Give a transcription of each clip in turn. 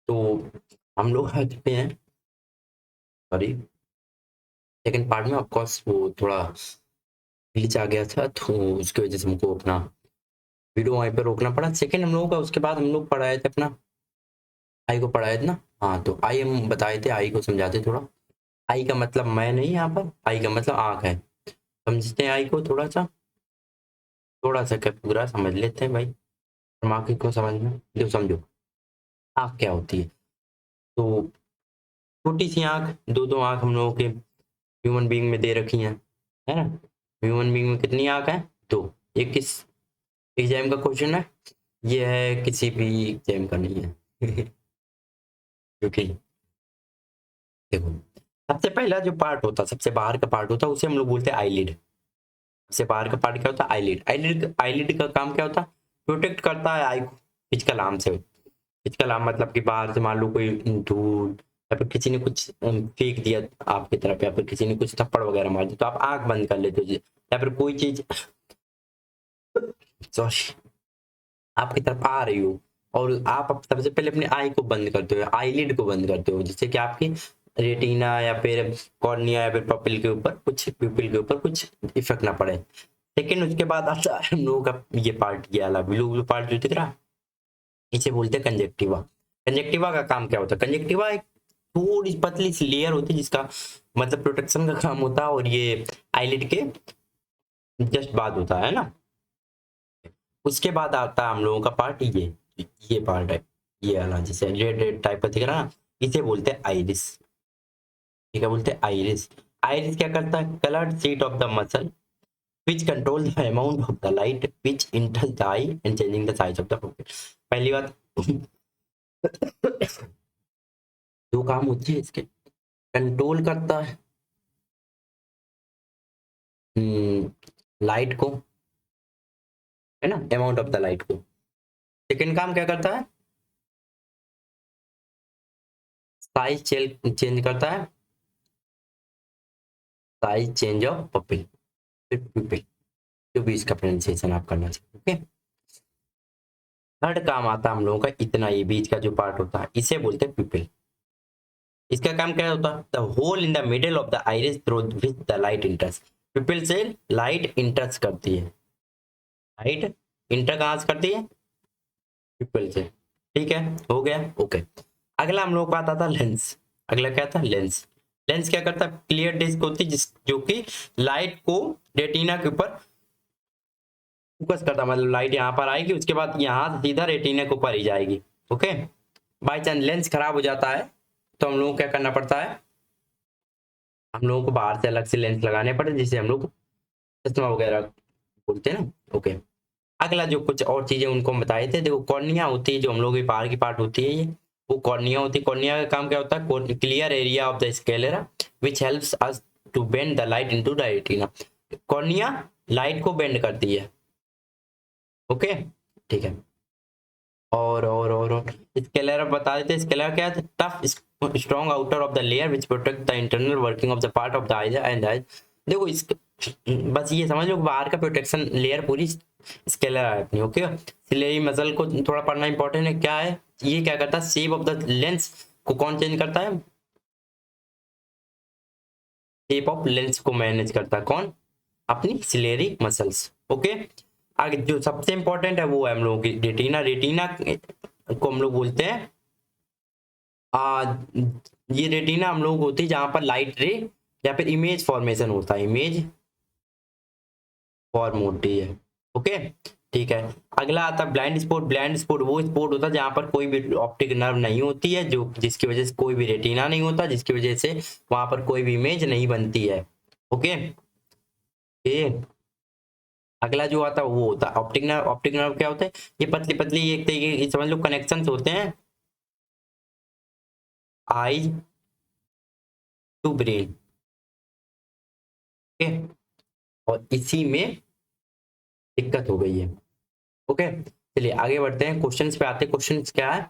तो हम लोग आ चुके हैं, सॉरी, सेकंड पार्ट में। ऑफकोर्स वो थोड़ा ग्लिच आ गया था, तो उसकी वजह से हमको अपना वीडियो वहीं पे रोकना पड़ा। सेकंड हम लोगों का, उसके बाद हम लोग पढ़ाए थे अपना आई को पढ़ाए थे ना। हाँ, तो आई हम बताए थे, आई को समझाते थोड़ा। आई का मतलब मैं नहीं, यहाँ पर आई का मतलब आँख है। समझते हैं आई को थोड़ा सा क्या, पूरा समझ लेते हैं भाई। हम आँख को समझना, जो समझो आँख क्या होती है। तो छोटी सी आँख, दो आँख हम लोगों के ह्यूमन बीइंग में दे रखी हैं, है ना। ह्यूमन बीइंग में कितनी आँख है? दो। ये किस एग्जाम का क्वेश्चन है? ये है किसी भी एग्जाम का नहीं है। क्योंकि देखो, सबसे पहला जो पार्ट होता है, सबसे बाहर का पार्ट होता है, उसे हम लोग बोलते हैं आईलिड। सबसे बाहर का पार्ट क्या होता है? आईलिड। आईलिड का काम क्या होता है? प्रोटेक्ट करता है आई को फिजिकल आर्म से। फिजिकल आर्म मतलब कि बाहर से मान लो कोई धूल, या फिर किसी ने कुछ फेंक दिया आपकी तरफ, या फिर किसी ने कुछ थप्पड़ वगैरह मार दिया, तो आप आंख बंद कर लेते हो या फिर कोई चीज सॉरी आपकी तरफ आ रही हो, और आप सबसे पहले अपनी आई को बंद करते हो, आईलिड को बंद करते हो, जिससे कि आपकी रेटिना या फिर कॉर्निया या फिर पपिल के ऊपर कुछ, प्यूपिल के ऊपर कुछ इफेक्ट ना पड़े। लेकिन उसके बाद आता है हम लोगों का ये पार्ट, ये वाला ब्लू ब्लू पार्ट जो दिख रहा है, इसे बोलते हैं कंजेक्टिवा। कंजेक्टिवा का काम क्या होता है? कंजेक्टिवा एक थोड़ी पतली सी लेयर होती है, जिसका मतलब प्रोटेक्शन का काम होता है, और ये आईलिड के जस्ट बाद होता है ना। उसके बाद आता है हम लोगों का पार्ट, ये पार्ट है, ये वाला जैसे रेड रेड टाइप का दिख रहा है ना, इसे बोलते हैं आइरिस। ठीक है, बोलते हैं आइरिस। आइरिस क्या करता है? Coloured seat of the muscle which control the amount of the light which enters the eye and changing the size of the pupil। पहली बात, दो काम होते हैं इसके। कंट्रोल करता है लाइट को, है ना, अमाउंट ऑफ द लाइट को। सेकंड काम क्या करता है? साइज चेंज करता है, साइज चेंज ऑफ पपिल, फिर pupil, जो भी इसका प्रोनाउंसिएशन आप करना चाहिए। ओके, थर्ड काम आता है हम लोगों का इतना, ये बीच का जो पार्ट होता है, इसे बोलते हैं pupil। इसका काम क्या होता है? The hole in the middle of the iris through which the light enters. pupil से लाइट इंटर्स करती है, लाइट इंटर कहाँ से करती है? pupil से। ठीक है, हो गया, ओके। अगला हम लोग का आता था लेंस। अगला क्या था? लेंस। लेंस क्या करता है? क्लियर डिस्क होती है जिस जो कि लाइट को रेटिना के ऊपर फोकस करता है, मतलब लाइट यहाँ पर आएगी, उसके बाद यहाँ से सीधा रेटिना के ऊपर ही जाएगी। ओके, बाई चांस लेंस खराब हो जाता है, तो हम लोग को क्या करना पड़ता है? हम लोगों को बाहर से अलग से लेंस लगाने पड़े, जिसे हम लोग चश्मा वगैरह बोलते हैं ना। ओके, अगला जो कुछ और चीजें उनको हम बताए थे, देखो कॉर्निया होती है, जो हम लोग की बाहर की पार्ट होती है, ये वो कॉर्निया होती है। कॉर्निया का काम क्या होता है? Clear area of the sclera which helps us to bend the light into the retina. Cornea light को बेंड करती है। ओके, ठीक है। और स्केलर बता देते, स्केलर क्या है? Tough strong outer of the layer which protect the internal working of the part of the eyes and eyes. देखो इस, बस ये समझ लो बाहर का प्रोटेक्शन लेयर पूरी स्केलर है अपनी। ओके, सिलेरी मसल को थोड़ा पढ़ना इंपॉर्टेंट है। क्या है ये? क्या करता है? शेप ऑफ द लेंस को कौन चेंज करता है? शेप ऑफ लेंस को मैनेज करता है कौन? अपनी सिलेरी मसल्स। ओके, आगे जो सबसे इंपॉर्टेंट है वो है हम लोगों की रेटिना। रेटिना को हम लोग बोलते हैं ये रेटिना हम लोग होती है जहां पर लाइट रे या फिर इमेज फॉर्मेशन होता है, इमेज फॉर्म होती है। ओके, ठीक है। अगला आता है ब्लाइंड स्पॉट। ब्लाइंड स्पॉट वो स्पॉट होता है जहां पर कोई भी ऑप्टिक नर्व नहीं होती है, जो जिसकी वजह से कोई भी रेटिना नहीं होता, जिसकी वजह से वहां पर कोई भी इमेज नहीं बनती है। ओके, ये अगला जो आता है वो होता है ऑप्टिक नर्व। ऑप्टिक नर्व क्या होता है? ये पतली पतली एक तरीके की समझ लो कनेक्शन होते हैं आई टू ब्रेन। ओके, और इसी में दिक्कत हो गई है। ओके, चलिए आगे बढ़ते हैं, क्वेश्चंस पे आते हैं। क्वेश्चंस क्या है?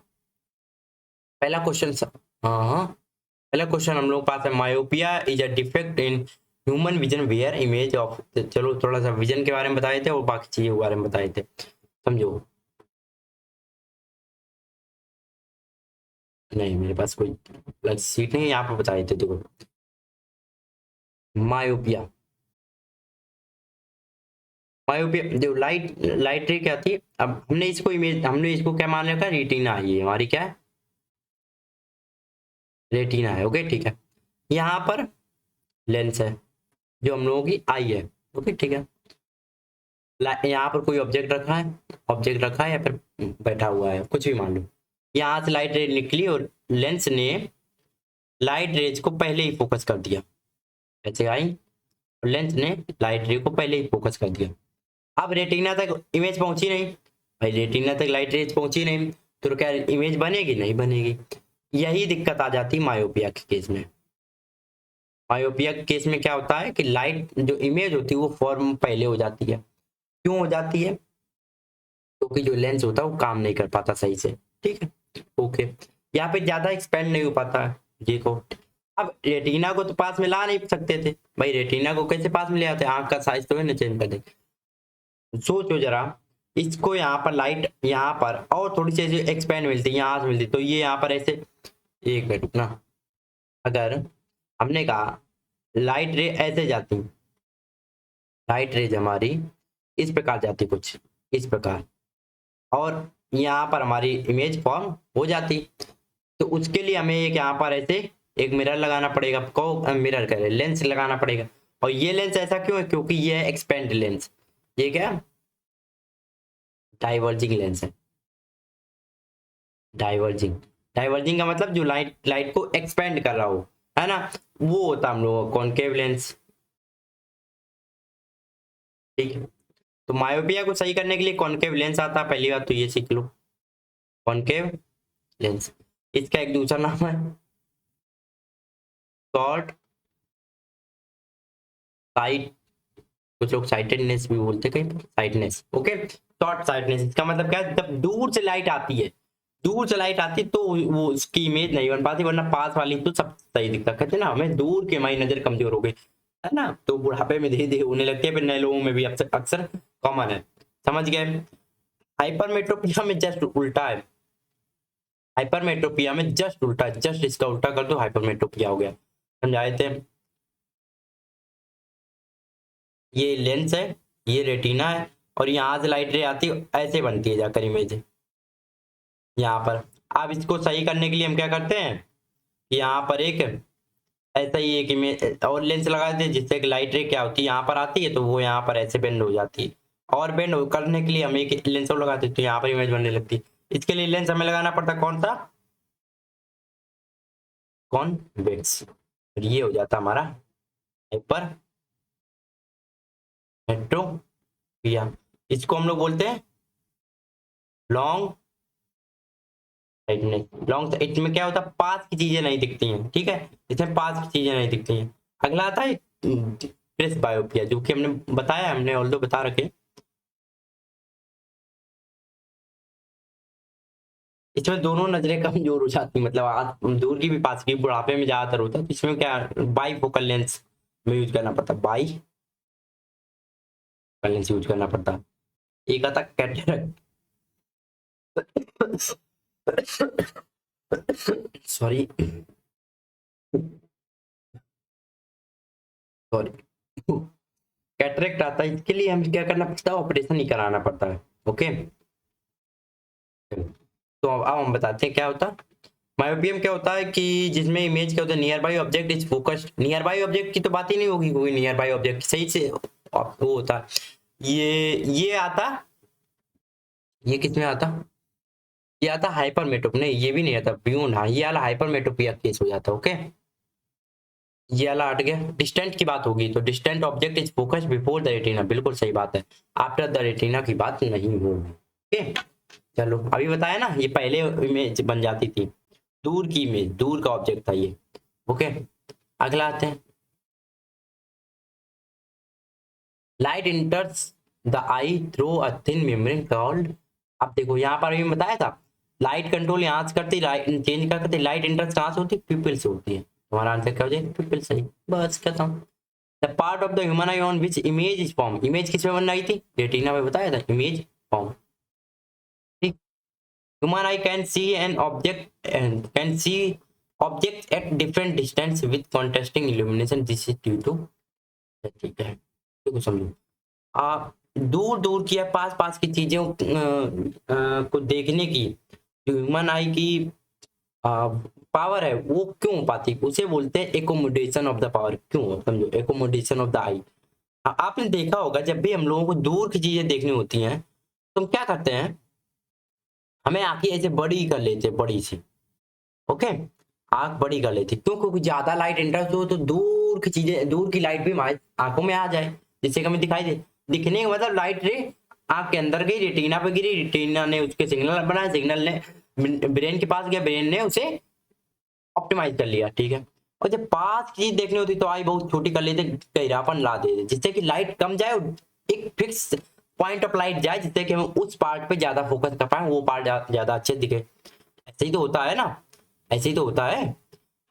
पहला क्वेश्चन, हाँ हाँ, पहला क्वेश्चन हम लोग पास है, myopia is a defect in human vision where image of. चलो थोड़ा सा विजन के बारे में बताए थे और बाकी चीजों के बारे में बताए थे, समझो। नहीं मेरे पास कोई अलग सीट नहीं है, यहाँ पर बता देते देखो। मायोपिया, मायोपिया जो लाइट लाइट रे क्या थी। अब हमने इसको इमेज, हमने इसको क्या मान रखा, रेटिना, ये हमारी क्या है, रेटिना है। ओके ठीक है। यहाँ पर लेंस है जो हम लोगों की आई है। ओके ठीक है। यहाँ पर कोई ऑब्जेक्ट रखा है, ऑब्जेक्ट रखा है या फिर बैठा हुआ है, कुछ भी मान लो। यहाँ से लाइट रे निकली और लेंस ने लाइट रेज को पहले ही फोकस कर दिया। ऐसे आई और लेंस ने लाइट रे को पहले ही फोकस कर दिया। अब रेटिना तक इमेज पहुंची नहीं भाई, रेटिना तक लाइट रेज पहुंची नहीं, तो क्या इमेज बनेगी, नहीं बनेगी। यही दिक्कत आ जाती है मायोपिया के केस में। मायोपिया के केस में क्या होता है कि लाइट जो इमेज होती है वो फॉर्म पहले हो जाती है। क्यों हो जाती है, क्योंकि जो लेंस होता है वो काम नहीं कर पाता सही से। ठीक है ओके। यहाँ पे ज्यादा एक्सपेंड नहीं हो पाता है देखो। अब रेटिना को तो पास में ला नहीं सकते थे भाई, रेटिना को कैसे पास में ले आते, आंख का साइज तो है ना चेंज कर दे। सोचो जरा, इसको यहाँ पर लाइट यहाँ पर और थोड़ी सी एक्सपेंड मिलती, यहाँ से मिलती, तो ये यहाँ पर ऐसे, एक मिनट रुकना। अगर हमने कहा लाइट रे ऐसे जाती, लाइट रेज हमारी इस प्रकार जाती, कुछ इस प्रकार, और यहाँ पर हमारी इमेज फॉर्म हो जाती, तो उसके लिए हमें एक यहाँ पर ऐसे एक मिरर लगाना पड़ेगा, को मिरर कह रहे लेंस लगाना पड़ेगा। और ये लेंस ऐसा क्यों है, क्योंकि ये है एक्सपेंड लेंस, ये क्या डाइवर्जिंग लेंस है। डाइवर्जिंग, डाइवर्जिंग का मतलब जो लाइट लाइट को एक्सपेंड कर रहा हो, है ना, वो होता हम लोग कॉनकेव लेंस। ठीक है। तो मायोपिया को सही करने के लिए कॉनकेव लेंस आता है, पहली बात तो ये सीख लो, कॉनकेव लेंस। इसका एक दूसरा नाम है शॉर्ट साइट, कुछ लोग साइटेडनेस भी बोलते हैं, कहीं पर साइटनेस। ओके शॉर्ट साइटनेस, इसका मतलब क्या है, जब दूर से लाइट आती है, दूर से लाइट आती है तो वो उसकी इमेज नहीं बन पाती, वरना पास वाली तो सब सही दिखता। कहते हैं ना हमें दूर की हमारी नजर कमजोर हो गई, है ना, तो बुढ़ापे में धीरे धीरे होने लगती है, फिर नए लोगों में भी अक्सर अक्सर कॉमन है। समझ गए। हाइपरमेट्रोपिया में जस्ट उल्टा है, हाइपरमेट्रोपिया में जस्ट उल्टा, जस्ट इसका उल्टा कर दो, हाइपरमेट्रोपिया हो गया। समझाए थे। ये लेंस है, ये रेटिना है, और यहाँ से लाइट रे आती है, ऐसे बनती है जाकर इमेज यहाँ पर। अब इसको सही करने के लिए हम क्या करते हैं, यहाँ पर एक ऐसा ही एक इमेज और लेंस लगा देते हैं, जिससे कि लाइट रे क्या होती है यहाँ पर आती है, तो वो यहाँ पर ऐसे बेंड हो जाती है, और बेंड करने के लिए हम एक लेंस और लगाते हैं, तो यहाँ पर इमेज बनने लगती है। इसके लिए लेंस हमें लगाना पड़ता है कौन सा, कॉन्वेक्स, और ये हो जाता हमारा हाइपर मेट्रोपिया। इसको हम लोग बोलते हैं लॉन्ग साइटनेस। लॉन्ग साइट में क्या होता है, पास की चीजें नहीं दिखती हैं, ठीक है, इसमें पास की चीजें नहीं दिखती हैं। अगला आता है प्रेसबायोपिया, जो कि हमने बताया, हमने ऑल्दो बता रखे। इसमें दोनों नजरें कमजोर हो जाती, मतलब दूर की भी पास की, बुढ़ापे में ज्यादातर होता है, तो इसमें क्या बाई फोकल लेंस में यूज करना पड़ता, बाई फोकल लेंस यूज करना पड़ता। एक आता कैटरेक्ट, सॉरी सॉरी, कैटरेक्ट आता है, इसके लिए हमें क्या करना पड़ता है, ऑपरेशन ही कराना पड़ता है। ओके तो अब हम बताते हैं क्या होता है। मायोपियम क्या होता है कि जिसमें इमेज क्या होता है, near by object is focused, near by object की तो बात ही नहीं होगी, कोई नियर बाई ऑब्जेक्ट सही से वो होता है। ये आता, ये किस में आता, ये आता हाइपरमेट्रोप, नहीं ये भी नहीं आता ब्यून, हाँ ये वाला हाइपरमेट्रोपिया केस हो जाता है। ओके ये वाला हट गया, डिस्टेंट की बात होगी तो distant object is focused before the retina, बिल्कुल सही बात है, आफ्टर द रेटिना की बात नहीं होगी। ओके चलो अभी बताया ना, ये पहले इमेज बन जाती थी, दूर की इमेज, दूर का ऑब्जेक्ट था ये। ओके अगला आते हैं, light इंटर्स the I through a thin membrane called. अब देखो यहाँ पर भी बताया था, लाइट कंट्रोल यहाँ से करती, लाइट चेंज करती, लाइट इंटर्स कहाँ से होती, पिपल से होती है। हमारा आंसर क्या हो जाएगा, पिपल सही, बस खत्म। The part of the human eye on which image is form, image किस में बन रही थी, रेटिना में बताया था इमेज फॉर्म। ठीक human eye can see an object and can see object at different distance with contrasting illumination, this is due to, ठीक है देखो समझो, आप दूर दूर की या पास पास की चीजों को देखने की जो ह्यूमन आई की पावर है वो क्यों हो पाती, उसे बोलते हैं एकोमोडेशन ऑफ द पावर। क्यों, समझो, एकोमोडेशन ऑफ द आई। आपने देखा होगा जब भी हम लोगों को दूर की चीजें देखनी होती हैं तो हम क्या करते हैं, हमें आंखें ऐसे बड़ी कर लेते हैं, बड़ी सी, ओके, आंख बड़ी कर लेती, क्यों, क्योंकि ज्यादा लाइट इंटरस्ट हो तो दूर की चीजें, दूर की लाइट भी हमारी आंखों में आ जाए, जिससे कि हमें दिखाई दे। दिखने का मतलब लाइट रे आंख के अंदर गई, रेटिना पे गिरी, रेटिना ने उसके सिग्नल बनाए, सिग्नल ने ब्रेन के पास गया, ब्रेन ने उसे ऑप्टिमाइज कर लिया, ठीक है। और जब पास की चीज देखनी होती तो आई बहुत छोटी कर लेते, गहरापन ला देते, जिससे कि लाइट कम जाए और एक फिक्स पॉइंट ऑफ लाइट जाए, जिससे कि हम उस पार्ट पे ज्यादा फोकस कर पाए, वो पार्ट ज्यादा अच्छे दिखे। ऐसे ही तो होता है ना, ऐसे ही तो होता है।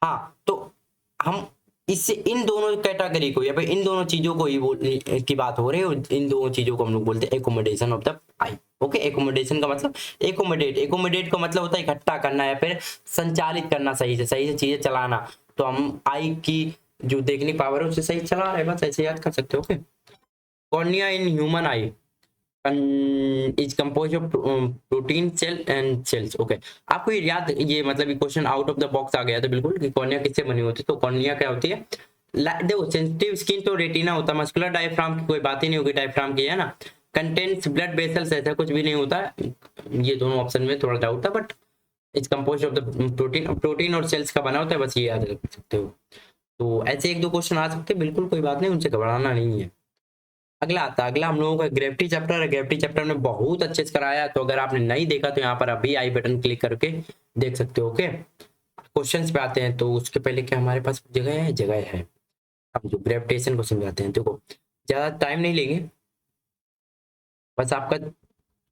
हाँ, तो हम इससे इन दोनों कैटेगरी को या फिर इन दोनों चीजों को ही बोलने की बात हो रही है, इन दोनों चीजों को हम लोग बोलते हैं accommodation of the I. Okay, accommodation का मतलब एकोमोडेट, एकोमोडेट का मतलब होता है इकट्ठा करना या फिर संचालित करना, सही से चीजें चलाना। तो हम आई की जो देखने की पावर है उससे सही चला रहे हैं, बस ऐसे याद कर सकते हो। Okay, cornea in human eye is compose of protein cell and cells. Okay, आपको ये याद, ये मतलब ये question out of the box आ गया था बिल्कुल कि कॉर्निया किससे बनी होती है। तो कॉर्निया क्या होती है, देखो सेंसिटिव स्किन तो रेटिना होता है, मस्कुलर डायफ्राम की कोई बात ही नहीं होगी, डायफ्राम की है ना, कंटेंट्स ब्लड वेसल्स, ऐसा कुछ भी नहीं होता। ये दोनों ऑप्शन में थोड़ा डाउट था, but it's compose of the protein, protein और सेल्स का बना होता है, बस ये याद रख सकते हो। तो ऐसे एक दो क्वेश्चन आ सकते हैं, बिल्कुल कोई बात नहीं, उनसे घबराना नहीं है। अगला आता है, अगला हम लोगों का ग्रेविटी चैप्टर है। ग्रेविटी चैप्टर में बहुत अच्छे से कराया, तो अगर आपने नहीं देखा तो यहाँ पर अभी आई बटन क्लिक करके देख सकते हो। ओके, क्वेश्चंस पे आते हैं, तो उसके पहले क्या हमारे पास जगह है, जगह है। अब जो ग्रेविटेशन को समझाते हैं, देखो ज्यादा टाइम नहीं लेंगे, बस आपका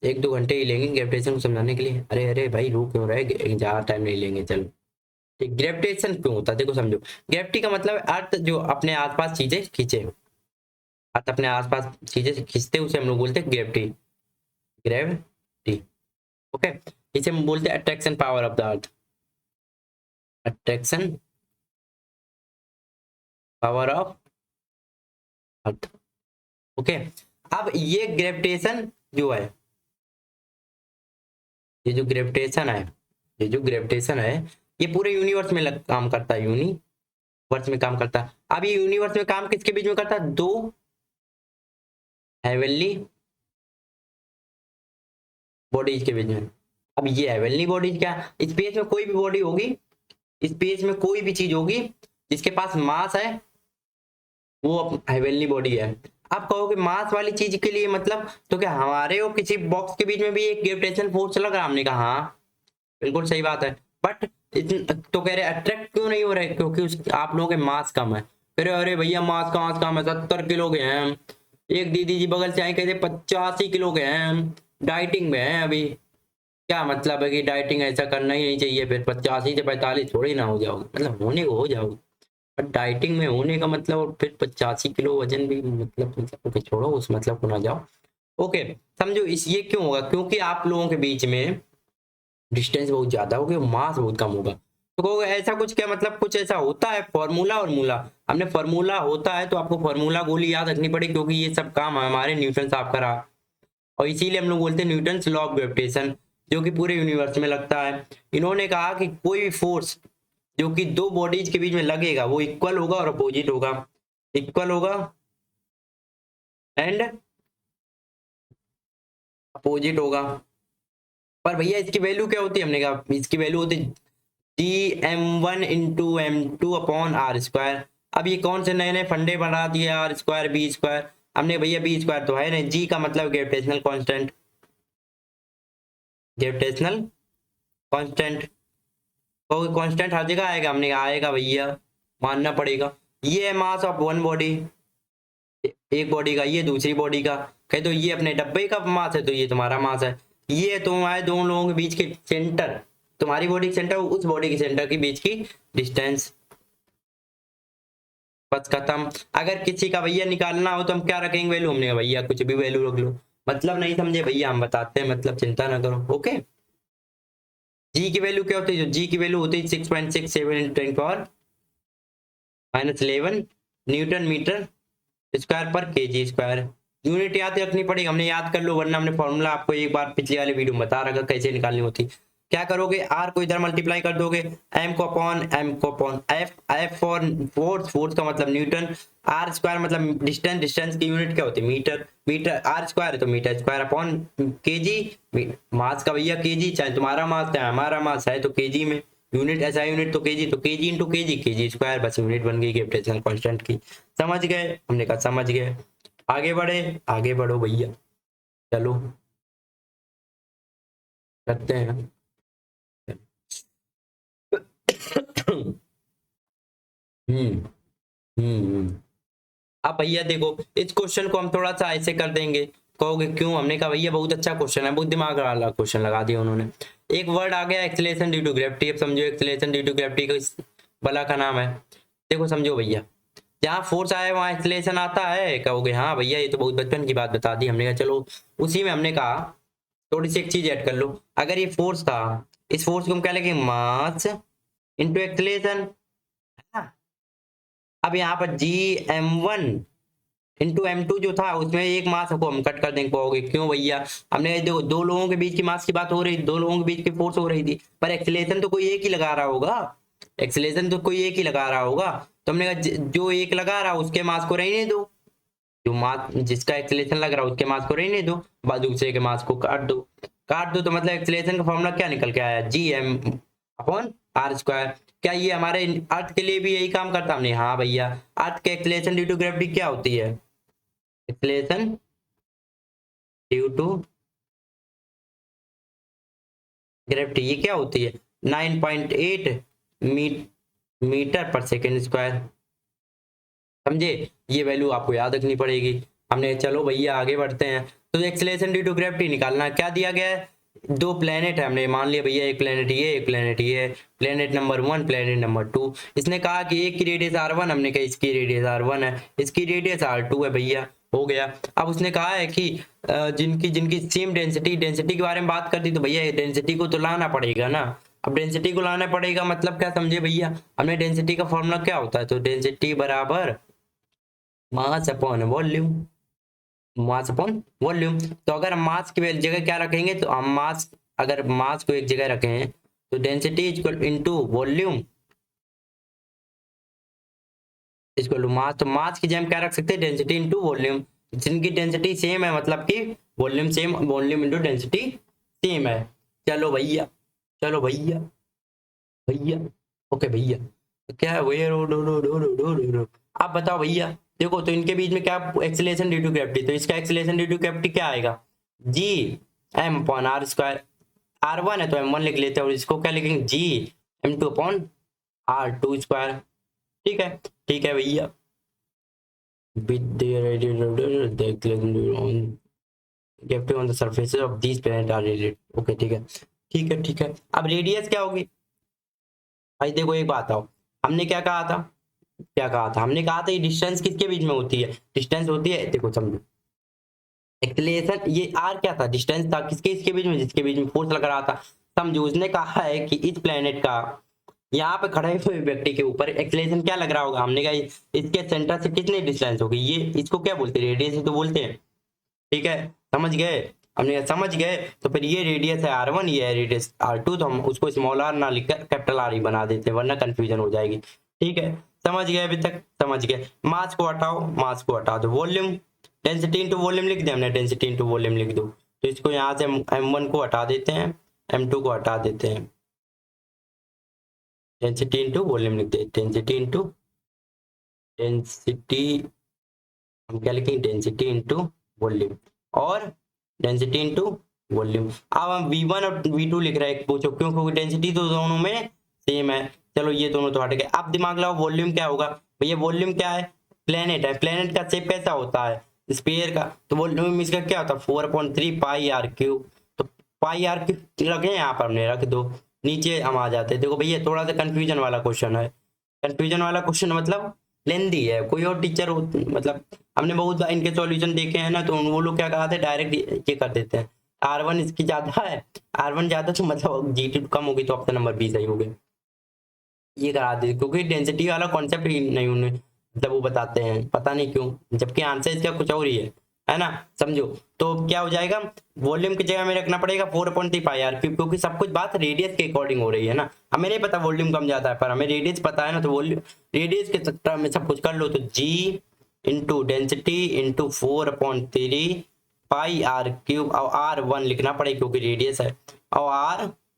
1-2 घंटे ही लेंगे ग्रेविटेशन को समझाने के लिए। अरे अरे भाई रुक क्यों रहे, ज्यादा टाइम नहीं लेंगे, चलो ठीक। ग्रेविटेशन क्यों होता है, देखो समझो, ग्रेविटी का मतलब अर्थ जो अपने आसपास चीजें खींचे, अर्थ अपने आसपास चीजें खींचते, उसे हम लोग बोलते हैं ग्रेविटी, ग्रेविटी। ओके, इसे हम बोलते हैं attraction power of the earth, attraction power of earth. Okay, अब ये ग्रेविटेशन जो है, ये जो ग्रेविटेशन है, ये जो ग्रेविटेशन है, ये पूरे यूनिवर्स में काम करता है, यूनिवर्स में काम करता है। अब ये यूनिवर्स में काम किसके बीच में करता है, दो हेवनली बॉडीज के बीच में। अब ये हेवनली बॉडीज क्या, स्पेस में कोई भी बॉडी होगी, स्पेस में कोई भी चीज होगी जिसके पास मास है, वो हेवनली बॉडी है। आप कहोगे मास वाली चीज के लिए मतलब, तो क्या हमारे और किसी बॉक्स के बीच में भी एक ग्रेविटेशन फोर्स लग रहा है, हमने कहा हाँ बिल्कुल सही बात है, बट तो कह रहे अट्रैक्ट क्यों नहीं हो रहे, क्योंकि आप लोगों के मास कम है। कह रहे अरे भैया मास कम है, 70 किलो के हैं हम। एक दीदी जी बगल से आए कहते 85 किलो के हैं हम, डाइटिंग में हैं अभी। क्या मतलब है कि डाइटिंग ऐसा करना ही नहीं चाहिए, फिर 85 से 45 थोड़ी ना हो जाओगे, मतलब होने को हो जाओगे, पर डाइटिंग में होने का मतलब, और फिर 85 किलो वजन भी मतलब ओके छोड़ो, उस मतलब को ना जाओ। ओके, समझो इस ये क्यों होगा, क्योंकि आप लोगों के बीच में डिस्टेंस बहुत ज्यादा होगी, मास बहुत कम होगा। तो कहोगे ऐसा कुछ क्या, मतलब कुछ ऐसा होता है फॉर्मूला और मूला, हमने फॉर्मूला होता है तो आपको फॉर्मूला गोली याद रखनी पड़ेगी, क्योंकि ये सब काम हमारे न्यूटन साहब करा, और इसीलिए हम लोग बोलते हैं न्यूटन लॉ ऑफ ग्रेविटेशन, जो कि पूरे यूनिवर्स में लगता है। इन्होंने कहा कि कोई भी फोर्स जो कि दो बॉडीज के बीच में लगेगा वो इक्वल होगा और अपोजिट होगा, इक्वल होगा एंड अपोजिट होगा। पर भैया इसकी वैल्यू क्या होती है, हमने कहा इसकी वैल्यू होती है GM1 × M2/r²। अब ये कौन से नए नए फंडे बना दिए, R², B², हमने भैया B² तो है नहीं, जी का मतलब ग्रेविटेशनल कांस्टेंट, ग्रेविटेशनल कांस्टेंट, तो कांस्टेंट हर जगह आएगा, हमने कहा आएगा भैया, मानना पड़ेगा। ये है मास ऑफ वन बॉडी, एक बॉडी का, ये दूसरी बॉडी का, कहे तो ये अपने डब्बे का मास है तो ये तुम्हारा मास है, ये तुम्हारे दोनों लोगों के बीच के सेंटर, तुम्हारी बॉडी के सेंटर उस बॉडी के सेंटर के बीच की डिस्टेंस, बस खत्म। अगर किसी का भैया निकालना हो तो हम क्या रखेंगे वैल्यू, हमने कहा भैया कुछ भी वैल्यू रख लो, मतलब नहीं समझे भैया हम बताते हैं, मतलब चिंता ना करो। ओके, जी की वैल्यू क्या होती है, जो जी की वैल्यू होती है 6.67 × 10⁻11 न्यूटन मीटर स्क्वायर पर केजी स्क्वायर। यूनिट याद रखनी पड़ेगी, हमने याद कर लो, वरना हमने फॉर्मूला आपको एक बार पिछले वाले वीडियो में बता रखा कैसे निकालनी होती। क्या करोगे, आर को इधर मल्टीप्लाई कर दोगे, एम को upon F, F for force, force का मतलब न्यूटन, आर स्क्वायर मतलब डिस्टेंस, डिस्टेंस की यूनिट क्या होती है मीटर, मीटर आर स्क्वायर है तो मीटर स्क्वायर अपॉन केजी, मास का भैया केजी, चाहे तुम्हारा मास चाहे हमारा मास है तो केजी में, यूनिट ऐसा यूनिट तो केजी, तो KG into KG, KG square, बस यूनिट बन गई ग्रेविटेशनल कांस्टेंट की। समझ गए, हमने कहा समझ गए। आगे बढ़े, आगे बढ़ो भैया, चलो करते हैं। हम्म अब भैया देखो, इस क्वेश्चन को हम थोड़ा सा ऐसे कर देंगे, कहोगे क्यों, हमने कहा भैया बहुत अच्छा क्वेश्चन है, बहुत दिमाग वाला क्वेश्चन लगा दिया उन्होंने। एक वर्ड आ गया एक्सीलरेशन ड्यू टू ग्रेविटी, अब समझो एक्सीलरेशन ड्यू टू ग्रेविटी का इस बला का नाम है। देखो समझो भैया, जहाँ फोर्स आया वहाँ एक्सीलरेशन आता है, कहोगे हाँ भैया ये तो बहुत बचपन की बात बता दी, हमने कहा चलो उसी में हमने कहा थोड़ी सी एक चीज ऐड कर लो। अगर ये फोर्स था, इस फोर्स को हम क्या लिखेंगे, मास इंटू एक्सीलरेशन। अब यहाँ पर जी m1 इंटू m2 जो था उसमें एक मास को हम कट कर देंगे, कहोगे क्यों भैया, हमने देखो दो लोगों के बीच की मास की बात हो रही थी, दो लोगों के बीच की फोर्स हो रही थी, पर एक्सीलरेशन तो कोई एक ही लगा रहा होगा, एक्सीलरेशन तो कोई एक ही लगा रहा होगा, तो हमने कहा जो एक लगा रहा उसके मास को रहने दो, जो मास जिसका एक्सीलरेशन लग रहा है उसके मास को रहने दो, बाद दूसरे के मास को काट दो, काट दो, तो मतलब एक्सीलरेशन का फॉर्मूला क्या निकल के आया, G M upon R square. क्या ये हमारे अर्थ के लिए भी यही काम करता हमने, हाँ भैया, अर्थ के एक्सीलरेशन ड्यू टू ग्रेविटी क्या होती है, एक्सीलरेशन ड्यू टू ग्रेविटी ये क्या होती है, 9.8 मीटर पर सेकेंड स्क्वायर। समझे, ये वैल्यू आपको याद रखनी पड़ेगी। हमने चलो भैया आगे बढ़ते हैं, तो एक्सीलरेशन ड्यू टू ग्रेविटी निकालना, क्या दिया गया है, दो प्लेनेट है, हमने मान लिया भैया एक प्लेनेट ये, एक प्लेनेट ये, प्लेनेट नंबर 1 प्लेनेट नंबर 2। इसने कहा कि एक की रेडियस r1, हमने कहा इसकी रेडियस r1 है, इसकी रेडियस r2 है भैया, हो गया। अब उसने कहा है कि जिनकी जिनकी सेम डेंसिटी, डेंसिटी के बारे में बात कर दी, तो भैया डेंसिटी को तो लाना पड़ेगा ना। अब डेंसिटी को लाना पड़ेगा मतलब क्या समझे भैया, हमने डेंसिटी का फॉर्मूला क्या होता है, तो डेंसिटी बराबर mass upon volume, mass upon volume. तो अगर हम मास की जगह क्या रखेंगे, तो हम मास, अगर मास को एक जगह रखें तो density equal into volume equal to mass, तो मास की जगह क्या रख सकते हैं, डेंसिटी इनटू वॉल्यूम, जिनकी डेंसिटी सेम है मतलब कि volume same, volume into density same है। चलो भैया, चलो भैया, भैया ओके भैया, तो क्या है भैया, आप बताओ भैया। देखो तो इनके बीच में क्या एक्सीलरेशन ड्यू टू ग्रेविटी, तो इसका एक्सीलरेशन ड्यू टू ग्रेविटी क्या आएगा, G M upon R square, r1 है तो m1 लिख लेते हैं, और इसको क्या लिखेंगे, जी m2 अपॉन r2 स्क्वायर। ठीक है, ठीक है भैया, with the radiator the acceleration on gravity on the surfaces of these planets are related। Okay ठीक है, ठीक है, ठीक है। अब रेडियस क्या होगी भाई, देखो एक बात आओ, हमने क्या कहा था, क्या कहा था, हमने कहा था ये डिस्टेंस किसके बीच में होती है, डिस्टेंस होती है, देखो समझो एक्सीलरेशन, ये आर क्या था, डिस्टेंस था किसके इसके बीच में, जिसके बीच में फोर्स लग रहा था। समझो उसने कहा है कि इस प्लेनेट का यहाँ पे खड़े हुए व्यक्ति के ऊपर एक्सीलरेशन क्या लग रहा होगा, हमने कहा इसके सेंटर से कितनी डिस्टेंस होगी, ये इसको क्या बोलते हैं, रेडियस ही तो बोलते हैं। ठीक है, समझ गए, हमने कहा समझ गए, तो फिर ये रेडियस है r1, ये है रेडियस r2, तो हम उसको स्मॉल r ना लिखकर कैपिटल R ही बना देते हैं, वरना कंफ्यूजन हो जाएगी। ठीक है, समझ गए अभी तक, समझ गए। मास को हटाओ, मास को हटा दो, वॉल्यूम, डेंसिटी इंटू वॉल्यूम लिख दिया हमने, डेंसिटी इंटू वॉल्यूम लिख दो, तो इसको यहाँ से m1 को हटा देते हैं, m2 को हटा देते हैं, डेंसिटी इंटू वॉल्यूम लिख देते, डेंसिटी इंटू डेंसिटी, हम क्या लिखेंगे, डेंसिटी इंटू वॉल्यूम, और डेंसिटी इंटू वॉल्यूम। अब हम v1 और v2 लिख रहे हैं, पूछो क्यों, क्योंकि डेंसिटी तो दोनों में सेम है। चलो ये दोनों तो हट गए, अब दिमाग लगाओ वॉल्यूम क्या होगा भैया, वॉल्यूम क्या है, प्लेनेट है, प्लेनेट का शेप कैसा होता है, स्फीयर का, तो वॉल्यूम इसका क्या होता है, 4/3 पाई आर क्यूब, तो पाई आर क्यूब रखे यहाँ पर, हमने रख दो, नीचे हम आ जाते हैं। देखो भैया थोड़ा सा कंफ्यूजन वाला क्वेश्चन है, कंफ्यूजन वाला क्वेश्चन मतलब लेंदी है, कोई और टीचर मतलब हमने बहुत बार इनके सॉल्यूशन देखे हैं ना, तो वो लोग क्या कहते हैं डायरेक्ट ये कर देते हैं। R1 इसकी ज्यादा है, R1 ज्यादा तो मतलब G2 कम होगी, तो ऑप्शन नंबर बी सही हो गया। ये करा दे, क्योंकि डेंसिटी वाला कॉन्सेप्ट ही नहीं उन्हें मतलब वो बताते हैं, पता नहीं क्यों, जबकि आंसर इसका कुछ और ही है ना। समझो, तो क्या हो जाएगा, वॉल्यूम की जगह में रखना पड़ेगा 4.3 पाई आर, क्योंकि सब कुछ बात रेडियस के अकॉर्डिंग हो रही है ना। हमें नहीं पता वॉल्यूम कम जाता है, पर हमें रेडियस पता है ना, तो वॉल्यूम रेडियस के चक्कर में सब कुछ कर लो। तो g into density into 4.3 pi r cube, और R1 लिखना पड़ेगा क्योंकि रेडियस है, और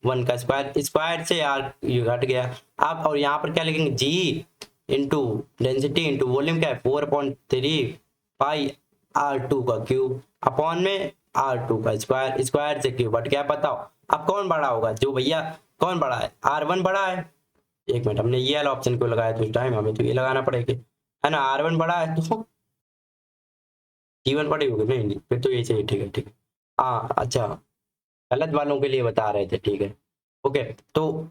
R1 का स्क्वायर, स्क्वायर से R घट गया। अब और यहाँ पर क्या लिखेंगे, जी इंटू डेंसिटी इंटू वॉल्यूम क्या है 4.3 पाई R2 का क्यूब अपॉन में R2 का स्क्वायर, स्क्वायर से क्यूब बट क्या बताओ। अब कौन बड़ा होगा, जो भैया कौन बड़ा है, R1 बड़ा है। एक मिनट, हमने ये वाला ऑप्शन क्यों लगाया, तो इस टाइम हमें तो ये लगाना पड़ेगा, है ना। R1 बड़ा है तो G1 बड़ी होगी नहीं, फिर तो ये चाहिए, ठीक है ठीक है। हाँ अच्छा, गलत वालों के लिए बता रहे थे, ठीक है ओके। तो